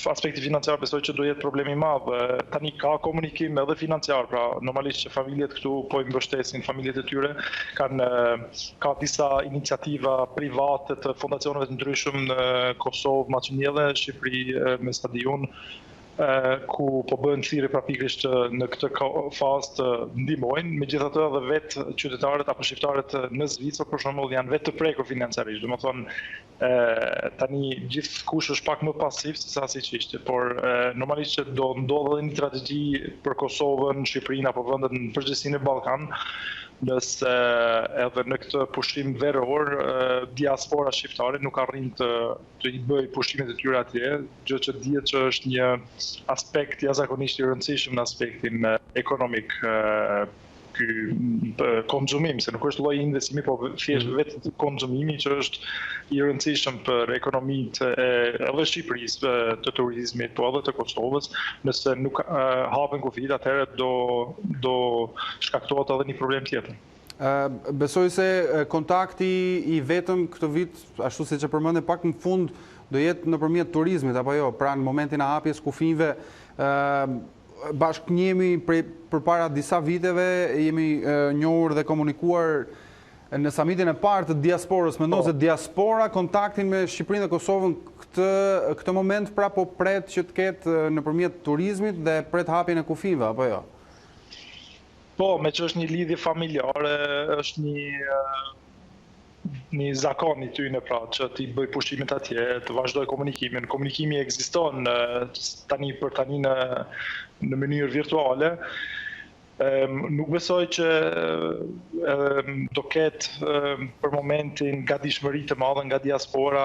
aspekti financiar besoj që do jetë problemi i madh. Tani ka komunikim edhe financiar, pra normalisht që familjet këtu po i mbështesin familjet e tyre, ka disa iniciativa private të fondacioneve të ndryshëm në Kosovë, Maqedoni, Shqipëri me stadion, ku po bëhen thirrje pra pikërisht në këtë fazë të ndihmojnë, megjithatë edhe vetë qytetarët apo shqiptarët në Zvicër për shembull janë vetë të prekur financiarisht. Domethënë tani gjithkush është pak më pasiv se sa siç ishte, por normalisht që do ndodhë edhe një strategji për Kosovën, Shqipërinë apo vendet në përgjithësi në Ballkan, nëse edhe në këtë pushim veror diaspora shqiptare nuk arrin të i bëjë pushimet e tyre atje, gjë që dihet që është një aspekt jashtëzakonisht i rëndësishëm në aspektin ekonomik, ky konzumim, se nuk është lloj investimi, po thjesht vetë konzumimi që është i rëndësishëm për ekonomitë edhe Shqipërisë, të turizmit, po edhe të Kosovës. Nëse nuk hapen kufijt, atëherë do shkaktohet edhe një problem tjetër. Besoj se kontakti i vetëm këtë vit, ashtu siç e përmendë pak në fund, do jetë nëpërmjet turizmit apo jo, pra në momentin e hapjes kufijve. Bashkë njemi përpara disa viteve, jemi njohur dhe komunikuar në samitin e parë të diasporës. Mendon se diaspora kontaktin me Shqipërinë dhe Kosovën këtë moment pra po pret që të ketë nëpërmjet turizmit dhe pret hapjen e kufijve apo jo? Po, me që është një lidhje familjare, është një zakon i tyne pra, që t'i bëj pushimet atje, të vazhdoj komunikimin. Komunikimi ekziston tani në mënyrë virtuale. Nuk besoj që do ketë për momentin gatishmëri të madhe nga diaspora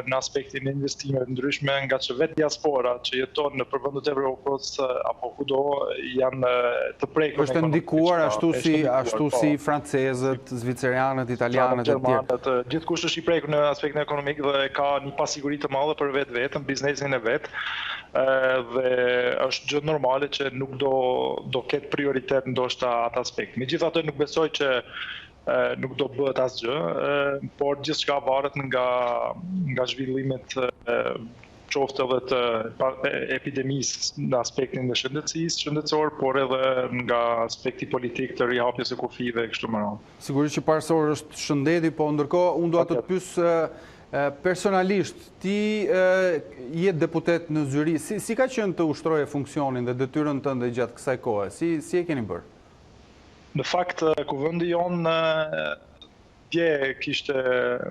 në aspektin e investimeve ndryshme, nga që vetë diaspora që jeton në përvendet e Evropës apo kudo janë të prekur. Është ndikuar ashtu si francezët, zvicerianët, italianët e tjerë. Gjithkush është i prekur në aspektin ekonomik dhe ka një pasiguri të madhe për vetën, biznesin e vet. Dhe është gjë normale që nuk do ketë prioritet ndoshta atë aspekt. Megjithatë nuk besoj që nuk do bëhet asgjë, por gjithçka varet nga zhvillimet qoftë edhe të epidemisë në aspektin e shëndetësisë shëndetësor, por edhe nga aspekti politik të rihapjes së kufijve e kështu me radhë. Sigurisht që parësor është shëndeti, po ndërkohë unë dua të të pyes personalisht, ti je deputet në zyri, si ka qenë të ushtroje funksionin dhe detyrën tënde gjatë kësaj kohe? Si e keni bërë? Në fakt, kuvendi jonë dje kishte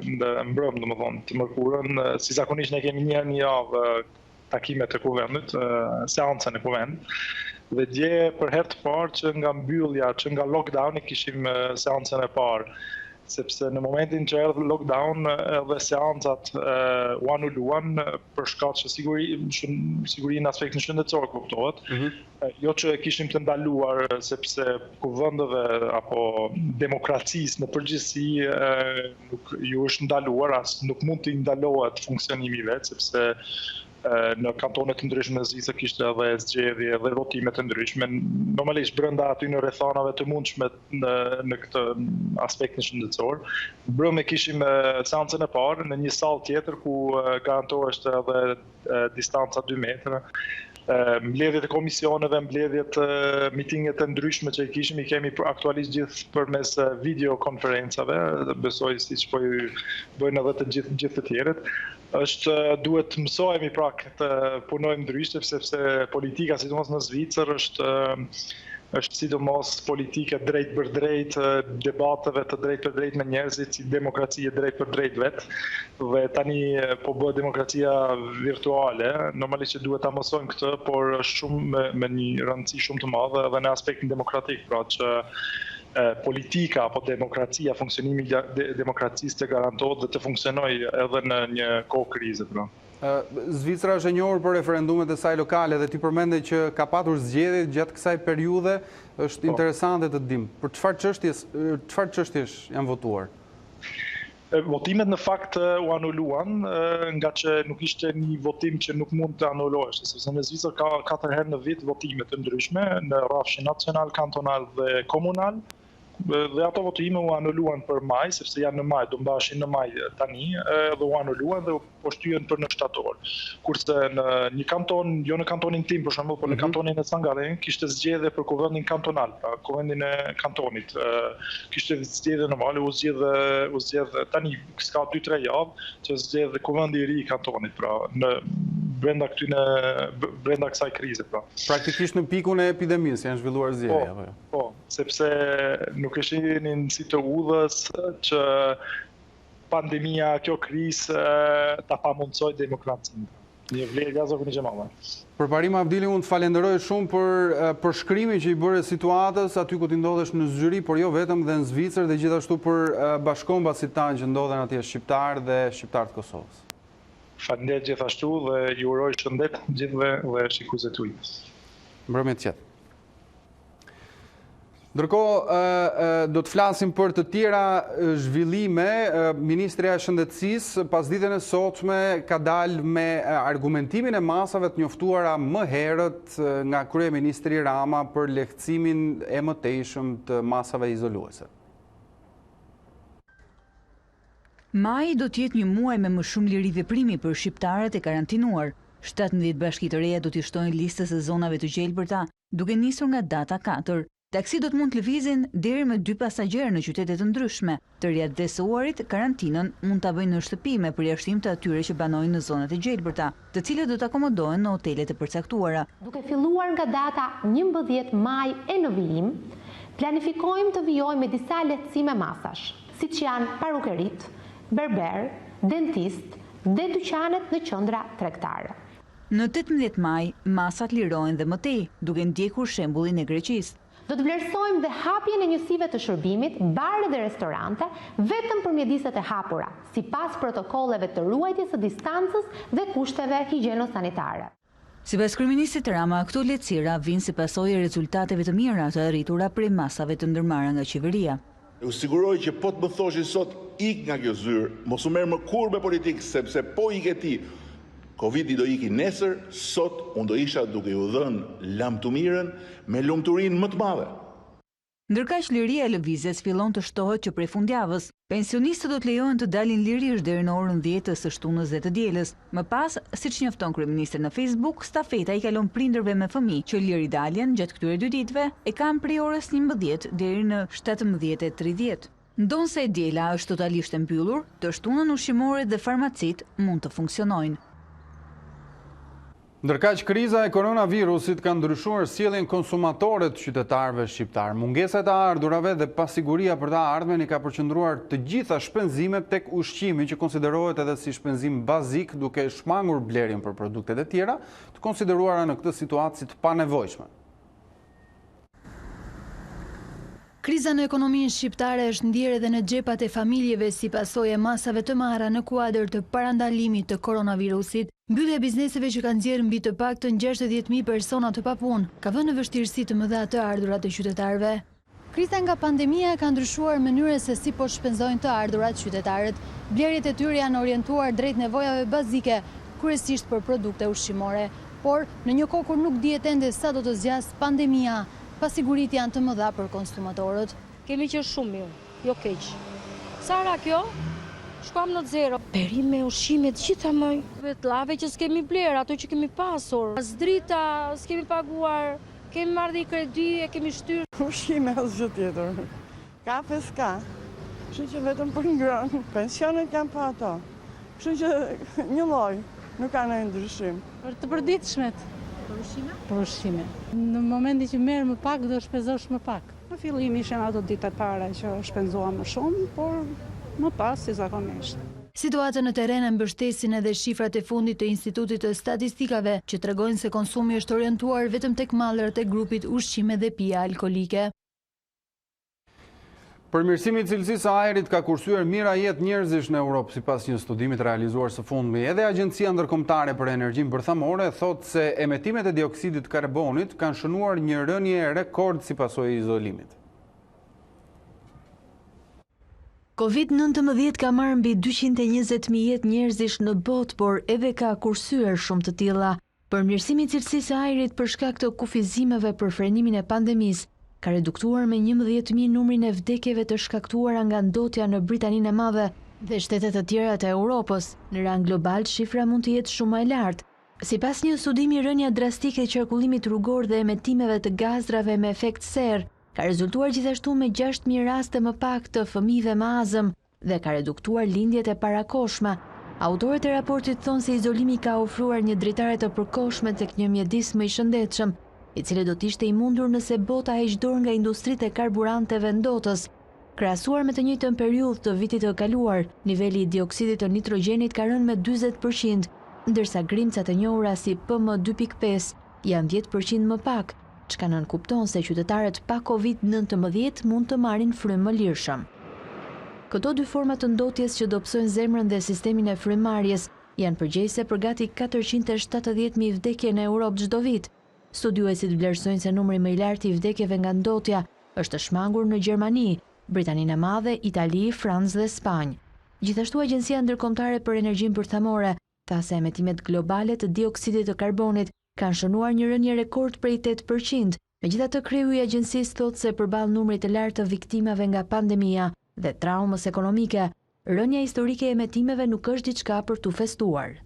në mbrëm, domethënë, të mërkurën, si zakonisht ne kemi një javë takimet e kuvendit, seancën e kuvendit, dhe dje për herë të parë që nga mbyllja, që nga lockdowni kishim seancën e parë. sepse në momentin që erdhi lockdown edhe seancat u anuluan për shkak të siguri në aspektin shëndetësor, kuptohet. Jo që e kishim të ndaluar sepse kuvendeve apo demokracisë në përgjithësi nuk ju është ndaluar, as nuk mund të ndalohet funksionimi i vet, sepse në kantone të ndryshme në Zvicër kishte edhe zgjedhje dhe votime të ndryshme. Normalisht brenda aty në rrethanave të mundshme në këtë aspektin shëndetësor. Brëme kishim seancën e parë në një sallë tjetër ku garantoheshte edhe distanca 2 metra. Mbledhjet e komisioneve, mbledhjet mitinget e ndryshme që i kishim, i kemi aktualisht gjithë përmes videokonferencave, besoj siç po i bëjnë edhe të gjithë të tjerët. Duhet të mësojmë pra të punojmë ndryshe, sepse politika, sidomos në Zvicër, është sidomos politike drejt për drejt, debateve të drejt për drejt me njerëzit, si demokracie drejt për drejt vetë, dhe tani po bëhet demokracia virtuale. Normalisht që duhet ta mësojmë këtë, por është shumë me një rëndësi shumë të madhe edhe në aspektin demokratik, pra që politika apo demokracia, funksionimi i demokracisë të garantohet dhe të funksionojë edhe në një kohë krize. Zvicra është e njohur për referendumet e saj lokale dhe ti përmende që ka patur zgjedhje gjatë kësaj periudhe, është interesante të dim. Për çfarë çështjesh janë votuar? Votimet në fakt u anuluan, nga që nuk ishte një votim që nuk mund të anuloheshte, sepse në Zvicër ka 4 herë në vit votime të ndryshme, në rrafshin nacional, kantonal dhe komunal. Dhe ato votime u anuluan për maj, sepse janë në maj, do mbashin në maj tani, dhe u anuluan dhe po shtyhen për në shtator. Kurse në një kanton, jo në kantonin tim për shembull, por në kantonin e Cangaren, kishte zgjedhje për kuvendin kantonal, pra kuvendin e kantonit. Kishte zgjedhje normale, u zgjedh tani s'ka 2-3 javë që zgjedh kuvendi i ri i kantonit, pra në brenda kësaj krize, pra. Praktikisht në pikun e epidemisë janë zhvilluar zgjedhje. Po, sepse nuk ishin si të udhës që pandemia, kjo krizë ta pamundësoj demokracinë. Një vlerë gazove një gjemave. Për parim Abdili, unë të falenderoj shumë për përshkrimin që i bëre situatës aty ku ti ndodhesh në zyri, por jo vetëm dhe në Zvicër dhe gjithashtu për bashkombasit tanë që ndodhen atje shqiptar dhe shqiptar të Kosovës. Falenderoj gjithashtu dhe ju uroj shëndet gjithëve dhe shikuesve tuaj. Mbrëmje të qetë. Ndërkohë, do të flasim për të tjera zhvillime. Ministrja e Shëndetësisë pas ditën e sotme ka dalë me argumentimin e masave të njoftuara më herët nga kryeministri Rama për lehtësimin e mëtejshëm të masave izoluese. Maji do të jetë një muaj me më shumë liri veprimi për shqiptarët e karantinuar. 17 bashki të reja do t'i shtojnë listës e zonave të gjelbërta, duke nisur nga data 4. Taksi do të mund të lëvizin deri me 2 pasagjerë në qytete të ndryshme. Të riadhesuarit karantinën mund ta bëjnë në shtëpi me përjashtim të atyre që banojnë në zonat e gjelbërta, të cilët do të akomodohen në hotelet e përcaktuara. Duke filluar nga data 11 maj e në vijim, planifikojmë të vijojmë me disa lehtësime masash, siç janë parukerit, berber, dentist dhe dyqanet në qendra tregtare. Në 18 maj, masat lirohen dhe mëtej, duke ndjekur shembullin e Greqisë. Do të vlerësojmë dhe hapjen e njësive të shërbimit, bare dhe restorante, vetëm për mjediset e hapura, sipas protokolleve të ruajtjes së distancës dhe kushteve higjieno-sanitare. Sipas kryeministit Rama, këto lehtësira vinë si pasojë e rezultateve të mira të arritura prej masave të ndërmarra nga qeveria. U siguroj që po të më thoshin sot ik nga kjo zyrë, mos u merr më kurrë me politikë, sepse po ik ti, Covidi do iki nesër, sot unë do isha duke u dhënë lam të mirën me lumturinë më të madhe. Ndërkaq liria e lëvizjes fillon të shtohet që prej fundjavës, pensionistët do të lejohen të dalin lirish deri në orën 10 të shtunës dhe të dielës. Më pas, siç njofton kryeministri në Facebook, stafeta i kalon prindërve me fëmijë që liri daljen gjatë këtyre 2 ditëve e kanë prej orës 11 deri në 17:30. Ndonse e diela është totalisht e mbyllur, të shtunën ushqimore dhe farmacit mund të funksionojnë. Ndërkaq kriza e koronavirusit ka ndryshuar sjelljen konsumatore të qytetarëve shqiptar. Mungesa e të ardhurave dhe pasiguria për të ardhmen i ka përqendruar të gjitha shpenzimet tek ushqimi që konsiderohet edhe si shpenzim bazik, duke shmangur blerjen për produktet e tjera, të konsideruara në këtë situatë si të panevojshme. Kriza në ekonominë shqiptare është ndjerë edhe në xhepat e familjeve si pasojë e masave të marra në kuadër të parandalimit të koronavirusit. Mbyllja e bizneseve që kanë nxjerrë mbi të paktën 60.000 persona të papunë ka vënë në vështirësi të mëdha të ardhurat e qytetarëve. Kriza nga pandemia ka ndryshuar mënyrën se si po shpenzojnë të ardhurat qytetarët. Blerjet e tyre janë orientuar drejt nevojave bazike, kryesisht për produkte ushqimore, por në një kohë kur nuk dihet ende sa do të zgjasë pandemia, pasigurit janë të mëdha për konsumatorët. Kemi qenë shumë mirë, jo keq. Sara kjo, shkuam në zero. Perime, ushqimet, gjitha mëj. Lave që s'kemi bler, ato që kemi pasur. Drita s'kemi paguar, kemi marrë i kredi, e kemi shtyrë. Ushqime asgjë tjetër. Kafe s'ka, kështu që vetëm për ngrënë. Pensionet kanë pa ato, kështu që një lloj, nuk ka ndonjë ndryshim. Për të përditshmet. Për ushqime? Për ushqime. Në momenti që merr më pak, do shpenzosh më pak. Në fillim ishin ato ditët para që shpenzuam më shumë, por më pas si zakonisht. Situatën në teren e mbështesin edhe shifrat e fundit të Institutit të Statistikave, që tregojnë se konsumi është orientuar vetëm tek mallrat e grupit ushqime dhe pija alkolike. Përmirësimi i cilësisë së ajrit ka kursyer mira jetë njerëzish në Europë sipas një studimit realizuar së fundmi. Edhe Agjencia Ndërkombëtare për Energjinë Bërthamore thotë se emetimet e dioksidit karbonit kanë shënuar një rënje rekord si pasojë e izolimit. Covid-19 ka marrë mbi 220.000 jetë njerëzish në botë, por edhe ka kursyer shumë të tilla. Përmirësimi i cilësisë së ajrit për shkak të kufizimeve për frenimin e pandemisë ka reduktuar me 11.000 numrin e vdekjeve të shkaktuara nga ndotja në Britaninë e Madhe dhe shtetet të tjera të Europës. Në rang global, shifra mund të jetë shumë më e lartë. Sipas një studimi, rënja drastike e qarkullimit rrugor dhe emetimeve të gazrave me efekt serë ka rezultuar gjithashtu me 6.000 raste më pak të fëmijëve me azëm dhe ka reduktuar lindjet e parakoshme. Autorët e raportit thonë se izolimi ka ofruar një dritare të përkohshme tek një mjedis më i shëndetshëm, i cili do të ishte i mundur nëse bota heq dorë nga industritë e karburanteve ndotës. Krahasuar me të njëjtën periudhë të vitit të kaluar, niveli i dioksidit të nitrogjenit ka rënë me 40%, ndërsa grimcat e njohura si PM2.5 janë 10% më pak, çka nënkupton se qytetarët pa Covid-19 mund të marrin frymë më lirshëm. Këto dy forma të ndotjes që dobësojnë zemrën dhe sistemin e frymëmarrjes janë përgjegjëse për gati 470.000 vdekje në Europë çdo vit. Studiuesit vlerësojnë se numri më i lartë i vdekjeve nga ndotja është shmangur në Gjermani, Britaninë e Madhe, Itali, Francë dhe Spanjë. Gjithashtu Agjencia Ndërkombëtare për Energjinë Bërthamore tha se emetimet globale të dioksidit të karbonit kanë shënuar një rënje rekord prej 8%. Megjithatë, kreu i agjencisë thotë se përballë numrit të lartë të viktimave nga pandemia dhe traumës ekonomike, rënja historike e emetimeve nuk është diçka për tu festuar.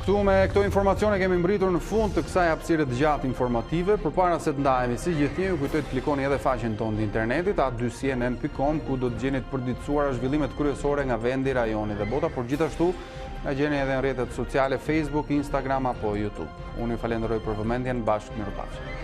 Këtu me këto informacione kemi mbritur në fund të kësaj hapësire të gjatë informative. Përpara se të ndahemi si gjithnjë, ju kujtoj të klikoni edhe faqen tonë të internetit a2cnn.com, ku do të gjeni të përditësuara zhvillimet kryesore nga vendi, rajoni dhe bota, por gjithashtu na gjeni edhe në rrjetet sociale Facebook, Instagram apo YouTube. Unë ju falenderoj për vëmendjen, bashkë mirupafshim.